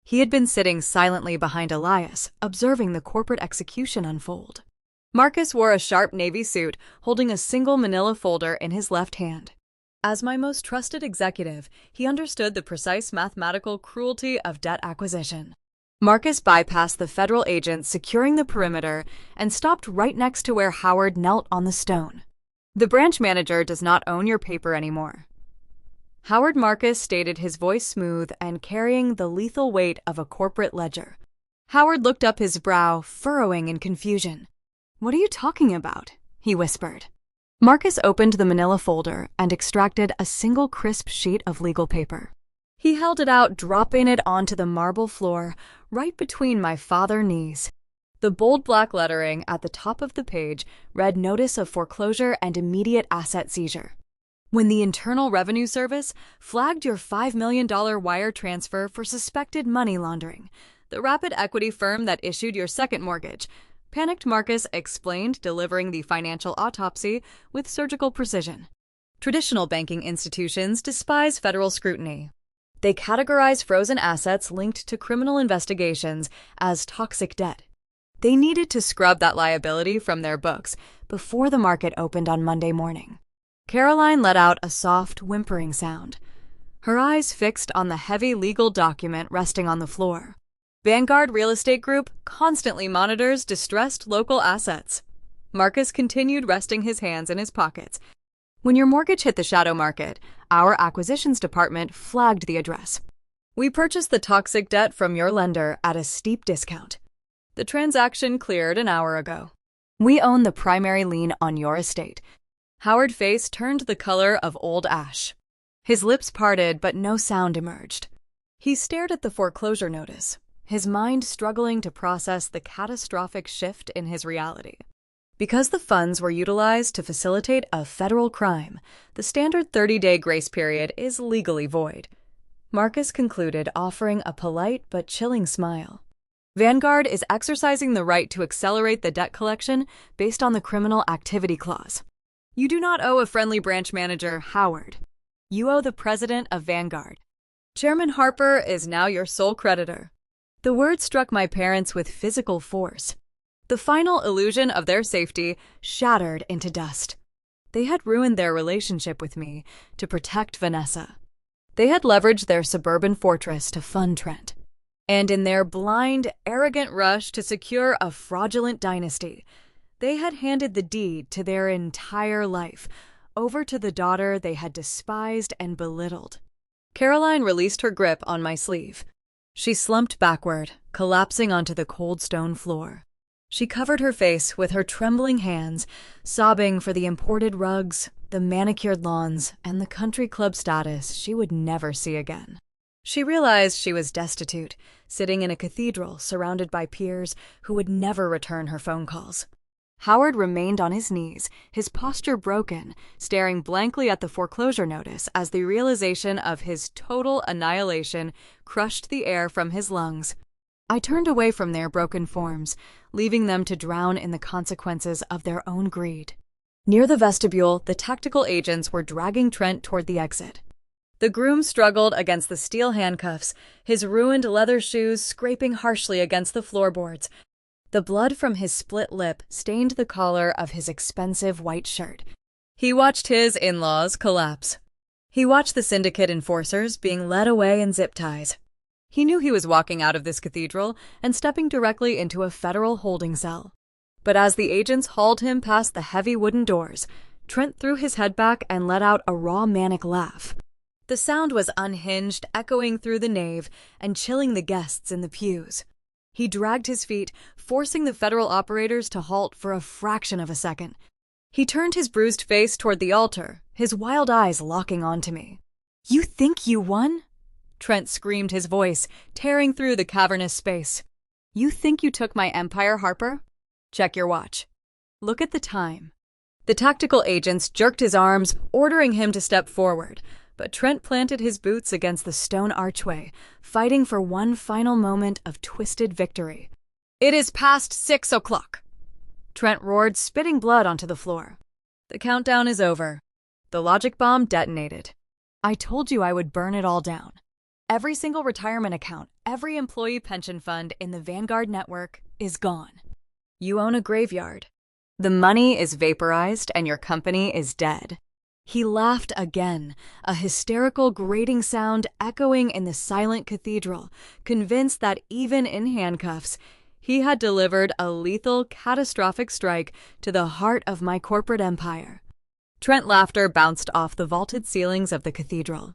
He had been sitting silently behind Elias, observing the corporate execution unfold. Marcus wore a sharp navy suit, holding a single manila folder in his left hand. As my most trusted executive, he understood the precise mathematical cruelty of debt acquisition. Marcus bypassed the federal agents securing the perimeter and stopped right next to where Howard knelt on the stone. The branch manager does not own your paper anymore. Howard Marcus stated, his voice smooth and carrying the lethal weight of a corporate ledger. Howard looked up, his brow furrowing in confusion. "What are you talking about?" he whispered. Marcus opened the manila folder and extracted a single crisp sheet of legal paper. He held it out, dropping it onto the marble floor right between my father's knees. The bold black lettering at the top of the page read notice of foreclosure and immediate asset seizure. When the Internal Revenue Service flagged your $5 million wire transfer for suspected money laundering, the rapid equity firm that issued your second mortgage, panicked Marcus explained, delivering the financial autopsy with surgical precision. Traditional banking institutions despise federal scrutiny. They categorize frozen assets linked to criminal investigations as toxic debt. They needed to scrub that liability from their books before the market opened on Monday morning. Caroline let out a soft, whimpering sound, her eyes fixed on the heavy legal document resting on the floor. Vanguard Real Estate Group constantly monitors distressed local assets. Marcus continued, resting his hands in his pockets. When your mortgage hit the shadow market, our acquisitions department flagged the address. We purchased the toxic debt from your lender at a steep discount. The transaction cleared an hour ago. We own the primary lien on your estate. Howard's face turned the color of old ash. His lips parted, but no sound emerged. He stared at the foreclosure notice, his mind struggling to process the catastrophic shift in his reality. Because the funds were utilized to facilitate a federal crime, the standard 30-day grace period is legally void. Marcus concluded, offering a polite but chilling smile. Vanguard is exercising the right to accelerate the debt collection based on the criminal activity clause. You do not owe a friendly branch manager, Howard. You owe the president of Vanguard. Chairman Harper is now your sole creditor. The words struck my parents with physical force. The final illusion of their safety shattered into dust. They had ruined their relationship with me to protect Vanessa. They had leveraged their suburban fortress to fund Trent. And in their blind, arrogant rush to secure a fraudulent dynasty, they had handed the deed to their entire life over to the daughter they had despised and belittled. Caroline released her grip on my sleeve. She slumped backward, collapsing onto the cold stone floor. She covered her face with her trembling hands, sobbing for the imported rugs, the manicured lawns, and the country club status she would never see again. She realized she was destitute, sitting in a cathedral surrounded by peers who would never return her phone calls. Howard remained on his knees, his posture broken, staring blankly at the foreclosure notice as the realization of his total annihilation crushed the air from his lungs. I turned away from their broken forms, leaving them to drown in the consequences of their own greed. Near the vestibule, the tactical agents were dragging Trent toward the exit. The groom struggled against the steel handcuffs, his ruined leather shoes scraping harshly against the floorboards. The blood from his split lip stained the collar of his expensive white shirt. He watched his in-laws collapse. He watched the Syndicate enforcers being led away in zip ties. He knew he was walking out of this cathedral and stepping directly into a federal holding cell. But as the agents hauled him past the heavy wooden doors, Trent threw his head back and let out a raw, manic laugh. The sound was unhinged, echoing through the nave and chilling the guests in the pews. He dragged his feet, forcing the federal operators to halt for a fraction of a second. He turned his bruised face toward the altar, his wild eyes locking onto me. "You think you won?" Trent screamed, his voice tearing through the cavernous space. "You think you took my empire, Harper? Check your watch. Look at the time." The tactical agents jerked his arms, ordering him to step forward, but Trent planted his boots against the stone archway, fighting for one final moment of twisted victory. "It is past 6 o'clock!" Trent roared, spitting blood onto the floor. "The countdown is over. The logic bomb detonated. I told you I would burn it all down. Every single retirement account, every employee pension fund in the Vanguard network is gone. You own a graveyard. The money is vaporized and your company is dead." He laughed again, a hysterical grating sound echoing in the silent cathedral, convinced that even in handcuffs, he had delivered a lethal, catastrophic strike to the heart of my corporate empire. Trent laughter bounced off the vaulted ceilings of the cathedral.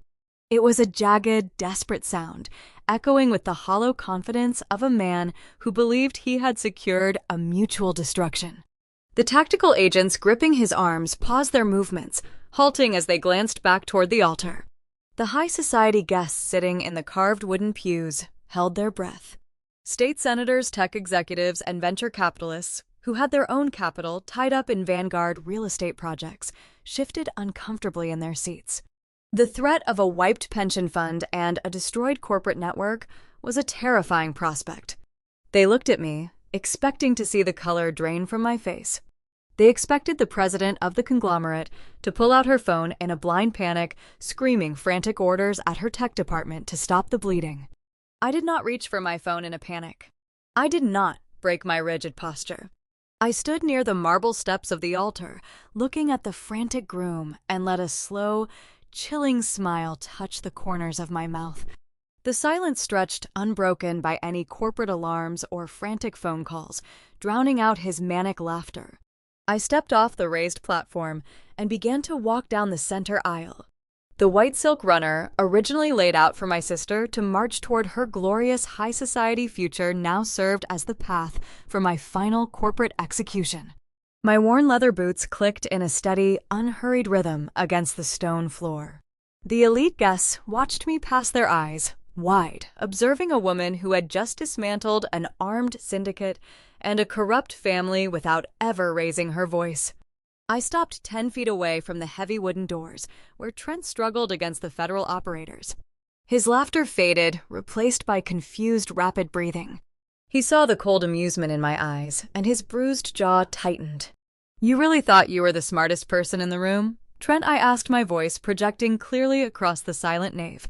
It was a jagged, desperate sound, echoing with the hollow confidence of a man who believed he had secured a mutual destruction. The tactical agents gripping his arms paused their movements, halting as they glanced back toward the altar. The high society guests sitting in the carved wooden pews held their breath. State senators, tech executives, and venture capitalists, who had their own capital tied up in Vanguard real estate projects, shifted uncomfortably in their seats. The threat of a wiped pension fund and a destroyed corporate network was a terrifying prospect. They looked at me, expecting to see the color drain from my face. They expected the president of the conglomerate to pull out her phone in a blind panic, screaming frantic orders at her tech department to stop the bleeding. I did not reach for my phone in a panic. I did not break my rigid posture. I stood near the marble steps of the altar, looking at the frantic groom, and let a slow, chilling smile touch the corners of my mouth. The silence stretched unbroken by any corporate alarms or frantic phone calls, drowning out his manic laughter. I stepped off the raised platform and began to walk down the center aisle. The white silk runner, originally laid out for my sister to march toward her glorious high society future, now served as the path for my final corporate execution. My worn leather boots clicked in a steady, unhurried rhythm against the stone floor. The elite guests watched me pass their eyes wide, observing a woman who had just dismantled an armed syndicate and a corrupt family without ever raising her voice. I stopped 10 feet away from the heavy wooden doors, where Trent struggled against the federal operators. His laughter faded, replaced by confused, rapid breathing. He saw the cold amusement in my eyes, and his bruised jaw tightened. "You really thought you were the smartest person in the room?" Trent, I asked, my voice projecting clearly across the silent nave.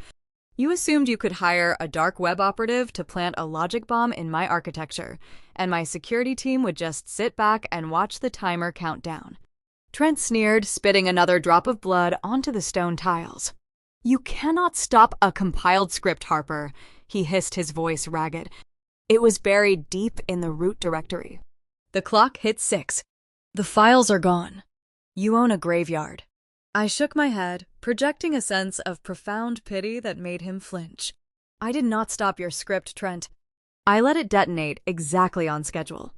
"You assumed you could hire a dark web operative to plant a logic bomb in my architecture, and my security team would just sit back and watch the timer count down." Trent sneered, spitting another drop of blood onto the stone tiles. "You cannot stop a compiled script, Harper," he hissed, his voice ragged. It was buried deep in the root directory. The clock hit 6. "The files are gone. You own a graveyard." I shook my head, projecting a sense of profound pity that made him flinch. "I did not stop your script, Trent. I let it detonate exactly on schedule.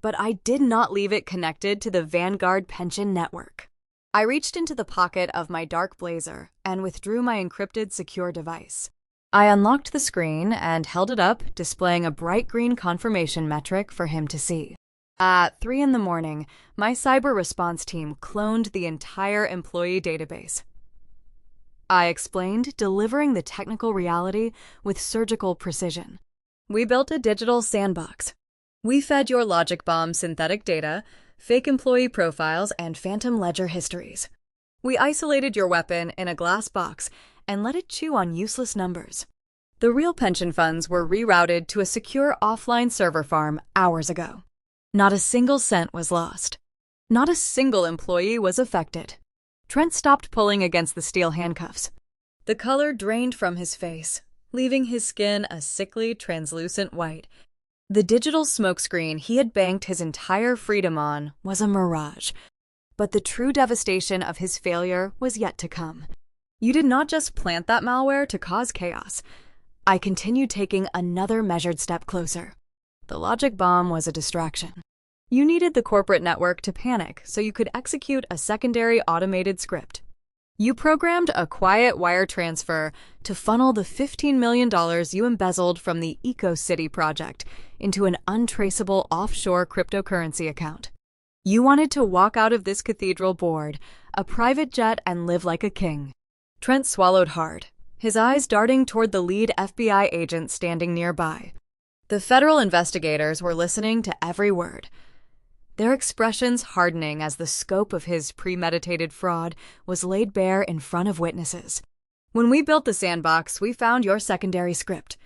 But I did not leave it connected to the Vanguard pension network." I reached into the pocket of my dark blazer and withdrew my encrypted secure device. I unlocked the screen and held it up, displaying a bright green confirmation metric for him to see. At 3 in the morning, my cyber response team cloned the entire employee database. I explained, delivering the technical reality with surgical precision. "We built a digital sandbox. We fed your logic bomb synthetic data, fake employee profiles, and phantom ledger histories. We isolated your weapon in a glass box and let it chew on useless numbers. The real pension funds were rerouted to a secure offline server farm hours ago. Not a single cent was lost. Not a single employee was affected." Trent stopped pulling against the steel handcuffs. The color drained from his face, leaving his skin a sickly, translucent white. The digital smokescreen he had banked his entire freedom on was a mirage. But the true devastation of his failure was yet to come. "You did not just plant that malware to cause chaos." I continued, taking another measured step closer. "The logic bomb was a distraction. You needed the corporate network to panic so you could execute a secondary automated script. You programmed a quiet wire transfer to funnel the $15 million you embezzled from the EcoCity project into an untraceable offshore cryptocurrency account. You wanted to walk out of this cathedral board, a private jet, and live like a king. Trent swallowed hard, his eyes darting toward the lead FBI agent standing nearby. The federal investigators were listening to every word, their expressions hardening as the scope of his premeditated fraud was laid bare in front of witnesses. When we built the sandbox, we found your secondary script.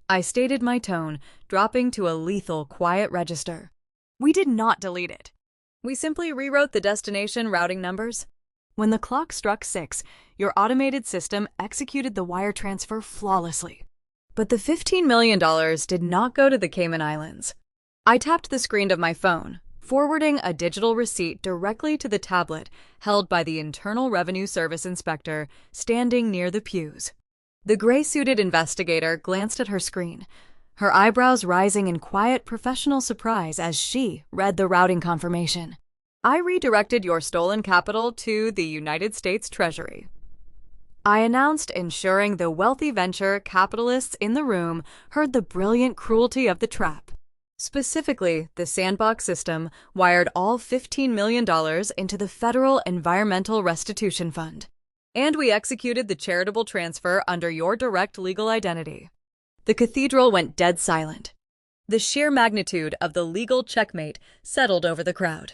I stated my tone, dropping to a lethal, quiet register. We did not delete it. We simply rewrote the destination routing numbers. When the clock struck 6, your automated system executed the wire transfer flawlessly. But the $15 million did not go to the Cayman Islands. I tapped the screen of my phone, forwarding a digital receipt directly to the tablet held by the Internal Revenue Service inspector standing near the pews. The gray-suited investigator glanced at her screen, her eyebrows rising in quiet professional surprise as she read the routing confirmation. I redirected your stolen capital to the United States Treasury, I announced, ensuring the wealthy venture capitalists in the room heard the brilliant cruelty of the trap. Specifically, the sandbox system wired all $15 million into the Federal Environmental Restitution Fund. And we executed the charitable transfer under your direct legal identity. The cathedral went dead silent. The sheer magnitude of the legal checkmate settled over the crowd.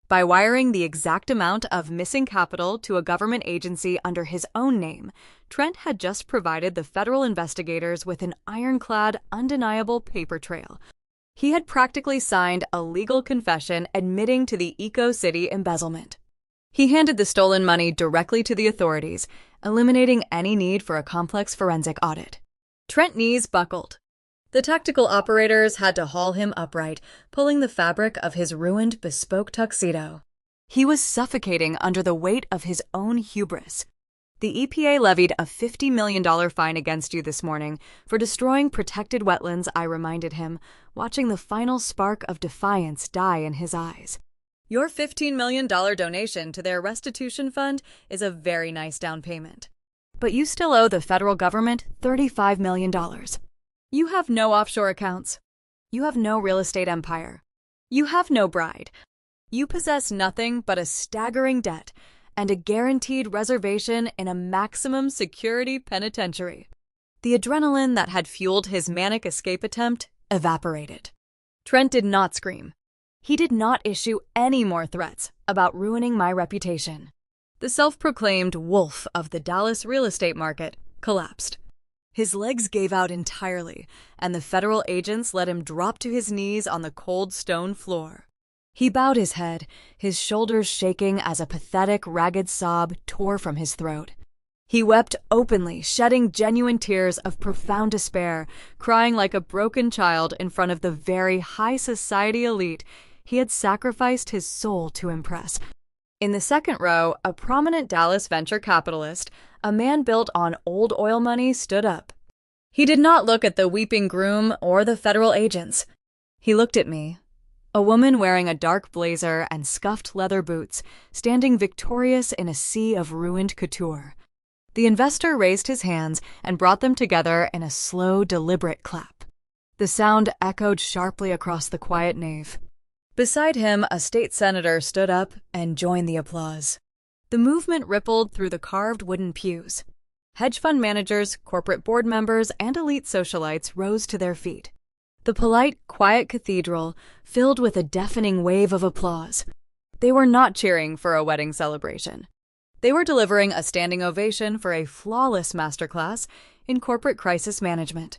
By wiring the exact amount of missing capital to a government agency under his own name, Trent had just provided the federal investigators with an ironclad, undeniable paper trail. He had practically signed a legal confession admitting to the EcoCity embezzlement. He handed the stolen money directly to the authorities, eliminating any need for a complex forensic audit. Trent's knees buckled. The tactical operators had to haul him upright, pulling the fabric of his ruined, bespoke tuxedo. He was suffocating under the weight of his own hubris. The EPA levied a $50 million fine against you this morning for destroying protected wetlands, I reminded him, watching the final spark of defiance die in his eyes. Your $15 million donation to their restitution fund is a very nice down payment. But you still owe the federal government $35 million. You have no offshore accounts. You have no real estate empire. You have no bride. You possess nothing but a staggering debt and a guaranteed reservation in a maximum security penitentiary. The adrenaline that had fueled his manic escape attempt evaporated. Trent did not scream. He did not issue any more threats about ruining my reputation. The self-proclaimed wolf of the Dallas real estate market collapsed. His legs gave out entirely, and the federal agents let him drop to his knees on the cold stone floor. He bowed his head, his shoulders shaking as a pathetic, ragged sob tore from his throat. He wept openly, shedding genuine tears of profound despair, crying like a broken child in front of the very high society elite he had sacrificed his soul to impress. In the second row, a prominent Dallas venture capitalist, a man built on old oil money, stood up. He did not look at the weeping groom or the federal agents. He looked at me, a woman wearing a dark blazer and scuffed leather boots, standing victorious in a sea of ruined couture. The investor raised his hands and brought them together in a slow, deliberate clap. The sound echoed sharply across the quiet nave. Beside him, a state senator stood up and joined the applause. The movement rippled through the carved wooden pews. Hedge fund managers, corporate board members, and elite socialites rose to their feet. The polite, quiet cathedral filled with a deafening wave of applause. They were not cheering for a wedding celebration. They were delivering a standing ovation for a flawless masterclass in corporate crisis management.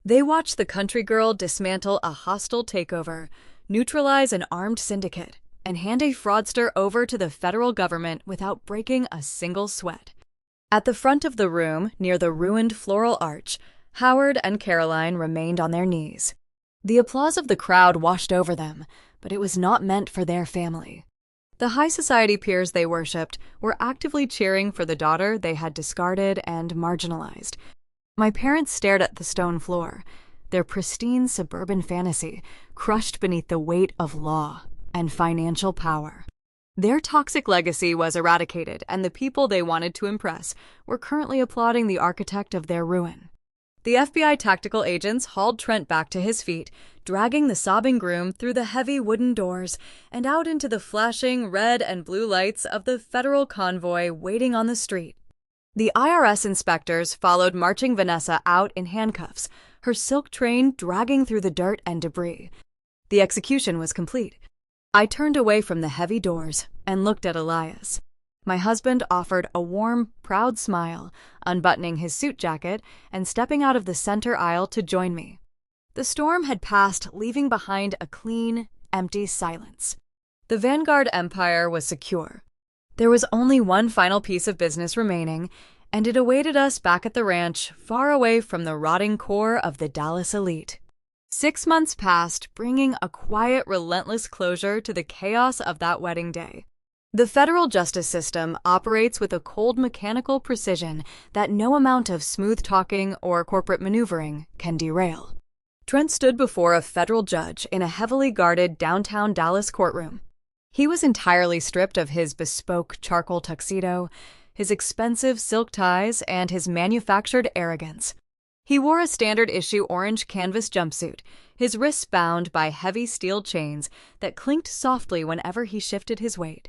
They watched the country girl dismantle a hostile takeover, neutralize an armed syndicate, and hand a fraudster over to the federal government without breaking a single sweat. At the front of the room, near the ruined floral arch, Howard and Caroline remained on their knees. The applause of the crowd washed over them, but it was not meant for their family. The high society peers they worshipped were actively cheering for the daughter they had discarded and marginalized. My parents stared at the stone floor, their pristine suburban fantasy crushed beneath the weight of law and financial power. Their toxic legacy was eradicated, and the people they wanted to impress were currently applauding the architect of their ruin. The FBI tactical agents hauled Trent back to his feet, dragging the sobbing groom through the heavy wooden doors and out into the flashing red and blue lights of the federal convoy waiting on the street. The IRS inspectors followed marching Vanessa out in handcuffs, her silk train dragging through the dirt and debris. The execution was complete. I turned away from the heavy doors and looked at Elias. My husband offered a warm, proud smile, unbuttoning his suit jacket and stepping out of the center aisle to join me. The storm had passed, leaving behind a clean, empty silence. The Vanguard empire was secure. There was only one final piece of business remaining, and it awaited us back at the ranch, far away from the rotting core of the Dallas elite. 6 months passed, bringing a quiet, relentless closure to the chaos of that wedding day. The federal justice system operates with a cold mechanical precision that no amount of smooth talking or corporate maneuvering can derail. Trent stood before a federal judge in a heavily guarded downtown Dallas courtroom. He was entirely stripped of his bespoke charcoal tuxedo, his expensive silk ties, and his manufactured arrogance. He wore a standard-issue orange canvas jumpsuit, his wrists bound by heavy steel chains that clinked softly whenever he shifted his weight.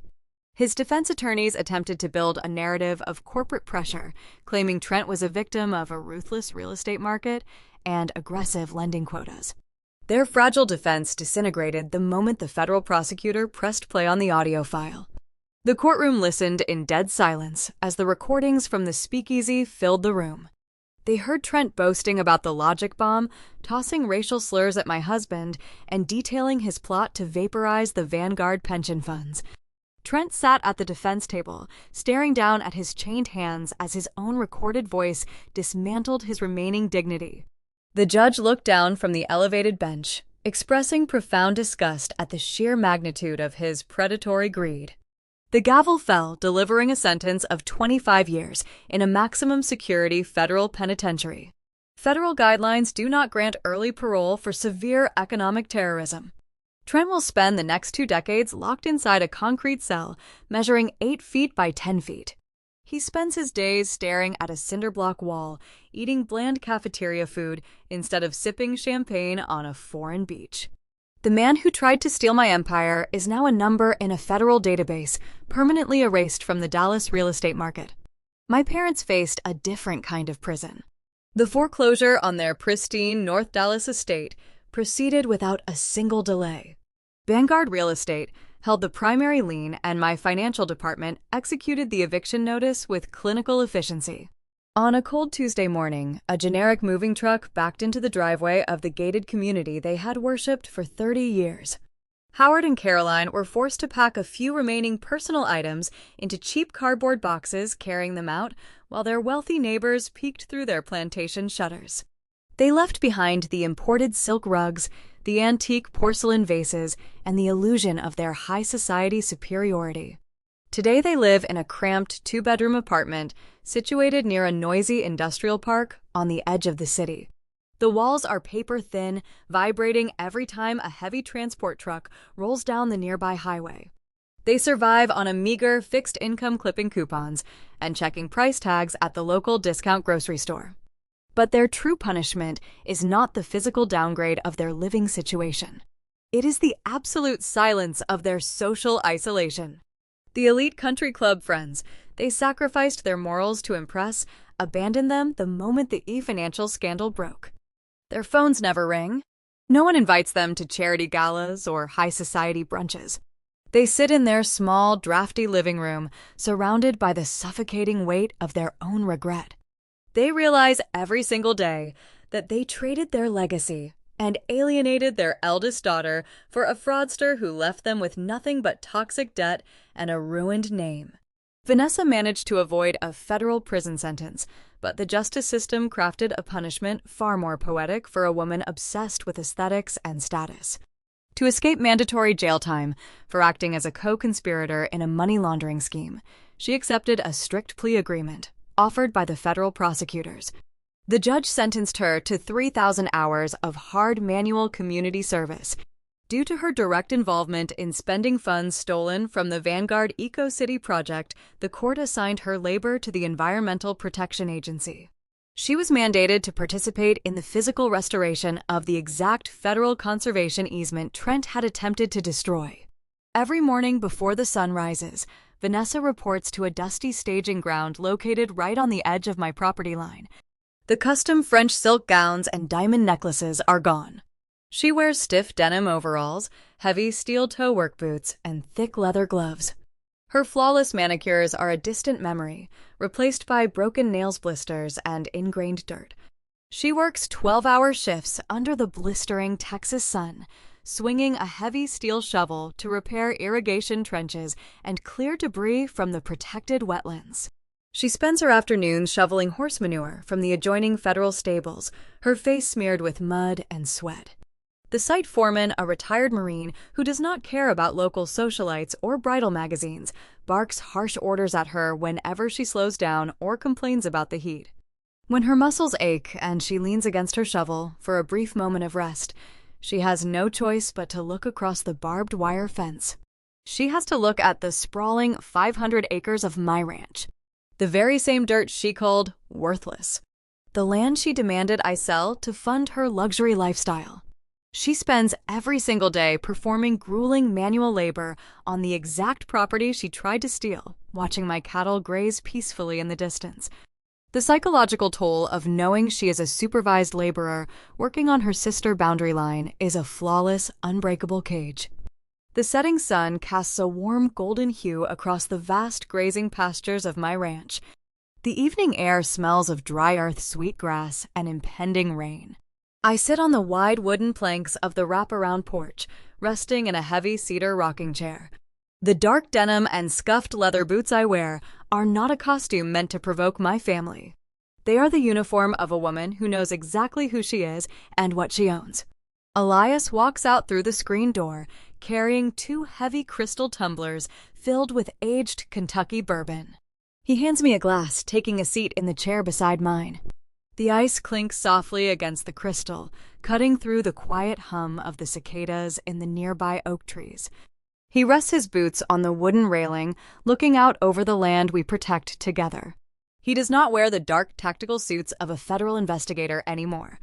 His defense attorneys attempted to build a narrative of corporate pressure, claiming Trent was a victim of a ruthless real estate market and aggressive lending quotas. Their fragile defense disintegrated the moment the federal prosecutor pressed play on the audio file. The courtroom listened in dead silence as the recordings from the speakeasy filled the room. They heard Trent boasting about the logic bomb, tossing racial slurs at my husband, and detailing his plot to vaporize the Vanguard pension funds. Trent sat at the defense table, staring down at his chained hands as his own recorded voice dismantled his remaining dignity. The judge looked down from the elevated bench, expressing profound disgust at the sheer magnitude of his predatory greed. The gavel fell, delivering a sentence of 25 years in a maximum security federal penitentiary. Federal guidelines do not grant early parole for severe economic terrorism. Trent will spend the next 2 decades locked inside a concrete cell measuring 8 feet by 10 feet. He spends his days staring at a cinder-block wall, eating bland cafeteria food instead of sipping champagne on a foreign beach. The man who tried to steal my empire is now a number in a federal database, permanently erased from the Dallas real estate market. My parents faced a different kind of prison. The foreclosure on their pristine North Dallas estate proceeded without a single delay. Vanguard Real Estate held the primary lien, and my financial department executed the eviction notice with clinical efficiency. On a cold Tuesday morning, a generic moving truck backed into the driveway of the gated community they had worshipped for 30 years. Howard and Caroline were forced to pack a few remaining personal items into cheap cardboard boxes, carrying them out, while their wealthy neighbors peeked through their plantation shutters. They left behind the imported silk rugs, the antique porcelain vases, and the illusion of their high society superiority. Today they live in a cramped 2-bedroom apartment situated near a noisy industrial park on the edge of the city. The walls are paper-thin, vibrating every time a heavy transport truck rolls down the nearby highway. They survive on a meager fixed-income clipping coupons and checking price tags at the local discount grocery store. But their true punishment is not the physical downgrade of their living situation. It is the absolute silence of their social isolation. The elite country club friends they sacrificed their morals to impress abandoned them the moment the e-financial scandal broke. Their phones never ring. No one invites them to charity galas or high society brunches. They sit in their small, drafty living room, surrounded by the suffocating weight of their own regret. They realize every single day that they traded their legacy and alienated their eldest daughter for a fraudster who left them with nothing but toxic debt and a ruined name. Vanessa managed to avoid a federal prison sentence, but the justice system crafted a punishment far more poetic for a woman obsessed with aesthetics and status. To escape mandatory jail time for acting as a co-conspirator in a money laundering scheme, she accepted a strict plea agreement offered by the federal prosecutors. The judge sentenced her to 3,000 hours of hard manual community service, Due to her direct involvement in spending funds stolen from the Vanguard Eco-City project, the court assigned her labor to the Environmental Protection Agency. She was mandated to participate in the physical restoration of the exact federal conservation easement Trent had attempted to destroy. Every morning before the sun rises, Vanessa reports to a dusty staging ground located right on the edge of my property line. The custom French silk gowns and diamond necklaces are gone. She wears stiff denim overalls, heavy steel toe work boots, and thick leather gloves. Her flawless manicures are a distant memory, replaced by broken nails blisters and ingrained dirt. She works 12-hour shifts under the blistering Texas sun, swinging a heavy steel shovel to repair irrigation trenches and clear debris from the protected wetlands. She spends her afternoons shoveling horse manure from the adjoining federal stables, her face smeared with mud and sweat. The site foreman, a retired Marine who does not care about local socialites or bridal magazines, barks harsh orders at her whenever she slows down or complains about the heat. When her muscles ache and she leans against her shovel for a brief moment of rest, she has no choice but to look across the barbed wire fence. She has to look at the sprawling 500 acres of my ranch, the very same dirt she called worthless, the land she demanded I sell to fund her luxury lifestyle. She spends every single day performing grueling manual labor on the exact property she tried to steal, watching my cattle graze peacefully in the distance. The psychological toll of knowing she is a supervised laborer working on her sister boundary line is a flawless, unbreakable cage. The setting sun casts a warm golden hue across the vast grazing pastures of my ranch. The evening air smells of dry earth, sweet grass, and impending rain. I sit on the wide wooden planks of the wraparound porch, resting in a heavy cedar rocking chair. The dark denim and scuffed leather boots I wear are not a costume meant to provoke my family. They are the uniform of a woman who knows exactly who she is and what she owns. Elias walks out through the screen door, carrying 2 heavy crystal tumblers filled with aged Kentucky bourbon. He hands me a glass, taking a seat in the chair beside mine. The ice clinks softly against the crystal, cutting through the quiet hum of the cicadas in the nearby oak trees. He rests his boots on the wooden railing, looking out over the land we protect together. He does not wear the dark tactical suits of a federal investigator anymore.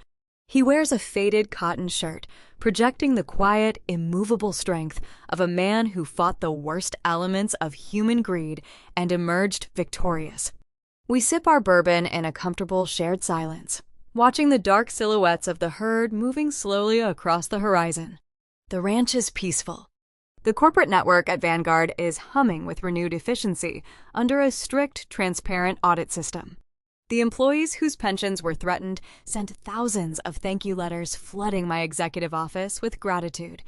He wears a faded cotton shirt, projecting the quiet, immovable strength of a man who fought the worst elements of human greed and emerged victorious. We sip our bourbon in a comfortable shared silence, watching the dark silhouettes of the herd moving slowly across the horizon. The ranch is peaceful. The corporate network at Vanguard is humming with renewed efficiency under a strict, transparent audit system. The employees whose pensions were threatened sent thousands of thank you letters flooding my executive office with gratitude.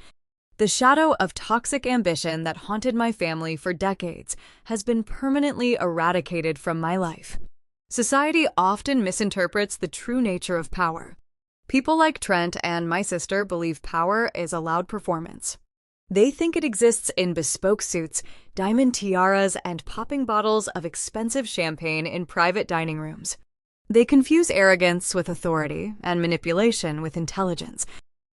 The shadow of toxic ambition that haunted my family for decades has been permanently eradicated from my life. Society often misinterprets the true nature of power. People like Trent and my sister believe power is a loud performance. They think it exists in bespoke suits, diamond tiaras, and popping bottles of expensive champagne in private dining rooms. They confuse arrogance with authority and manipulation with intelligence.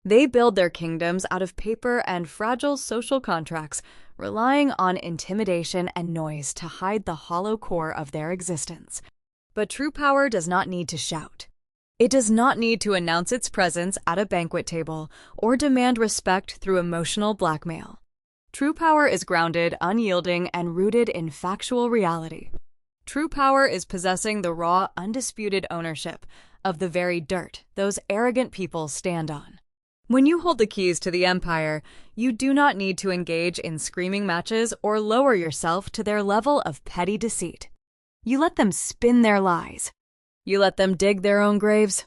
They build their kingdoms out of paper and fragile social contracts, relying on intimidation and noise to hide the hollow core of their existence. But true power does not need to shout. It does not need to announce its presence at a banquet table or demand respect through emotional blackmail. True power is grounded, unyielding, and rooted in factual reality. True power is possessing the raw, undisputed ownership of the very dirt those arrogant people stand on. When you hold the keys to the empire, you do not need to engage in screaming matches or lower yourself to their level of petty deceit. You let them spin their lies. You let them dig their own graves.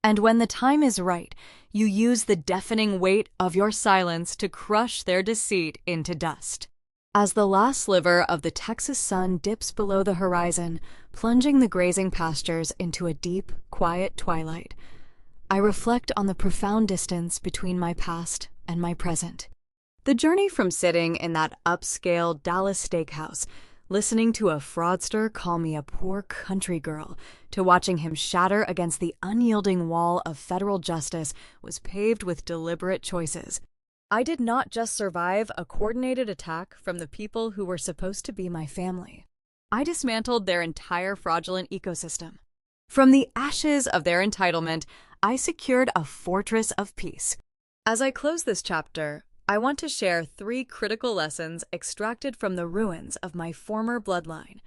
And when the time is right, you use the deafening weight of your silence to crush their deceit into dust. As the last sliver of the Texas sun dips below the horizon, plunging the grazing pastures into a deep, quiet twilight, I reflect on the profound distance between my past and my present. The journey from sitting in that upscale Dallas steakhouse, listening to a fraudster call me a poor country girl, to watching him shatter against the unyielding wall of federal justice was paved with deliberate choices. I did not just survive a coordinated attack from the people who were supposed to be my family. I dismantled their entire fraudulent ecosystem. From the ashes of their entitlement, I secured a fortress of peace. As I close this chapter, I want to share 3 critical lessons extracted from the ruins of my former bloodline.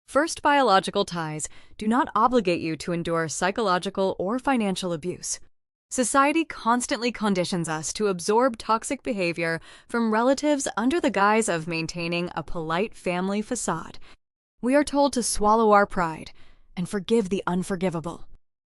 First, biological ties do not obligate you to endure psychological or financial abuse. Society constantly conditions us to absorb toxic behavior from relatives under the guise of maintaining a polite family facade. We are told to swallow our pride and forgive the unforgivable.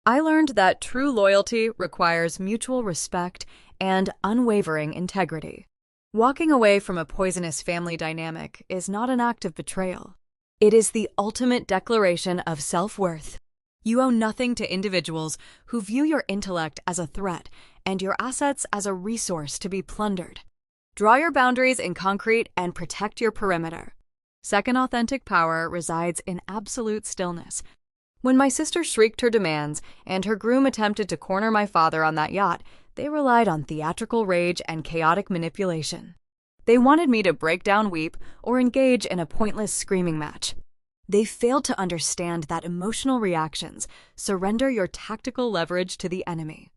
I learned that true loyalty requires mutual respect and unwavering integrity. Walking away from a poisonous family dynamic is not an act of betrayal. It is the ultimate declaration of self-worth. You owe nothing to individuals who view your intellect as a threat and your assets as a resource to be plundered. Draw your boundaries in concrete and protect your perimeter. Second, authentic power resides in absolute stillness. When my sister shrieked her demands and her groom attempted to corner my father on that yacht, they relied on theatrical rage and chaotic manipulation. They wanted me to break down, weep, or engage in a pointless screaming match. They failed to understand that emotional reactions surrender your tactical leverage to the enemy.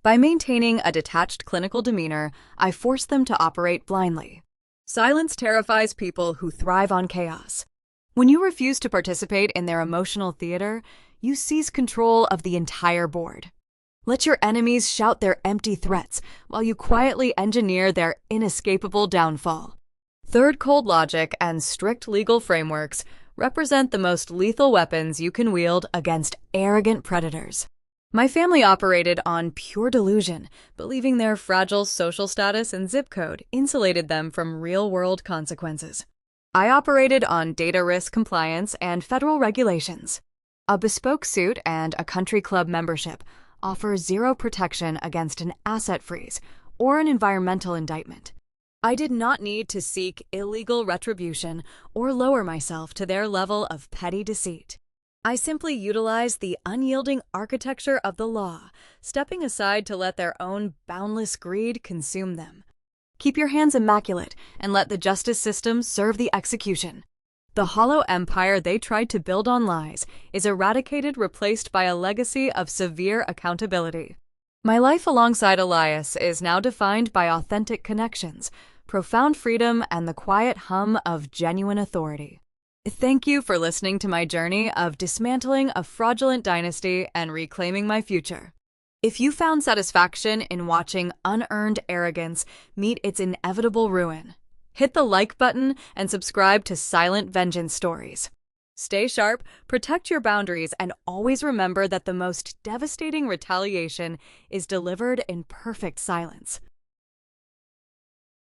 By maintaining a detached clinical demeanor, I forced them to operate blindly. Silence terrifies people who thrive on chaos. When you refuse to participate in their emotional theater, you seize control of the entire board. Let your enemies shout their empty threats while you quietly engineer their inescapable downfall. Third, cold logic and strict legal frameworks represent the most lethal weapons you can wield against arrogant predators. My family operated on pure delusion, believing their fragile social status and zip code insulated them from real-world consequences. I operated on data risk compliance and federal regulations. A bespoke suit and a country club membership offer zero protection against an asset freeze or an environmental indictment. I did not need to seek illegal retribution or lower myself to their level of petty deceit. I simply utilized the unyielding architecture of the law, stepping aside to let their own boundless greed consume them. Keep your hands immaculate and let the justice system serve the execution. The hollow empire they tried to build on lies is eradicated, replaced by a legacy of severe accountability. My life alongside Elias is now defined by authentic connections, profound freedom, and the quiet hum of genuine authority. Thank you for listening to my journey of dismantling a fraudulent dynasty and reclaiming my future. If you found satisfaction in watching unearned arrogance meet its inevitable ruin, hit the like button and subscribe to Silent Vengeance Stories. Stay sharp, protect your boundaries, and always remember that the most devastating retaliation is delivered in perfect silence.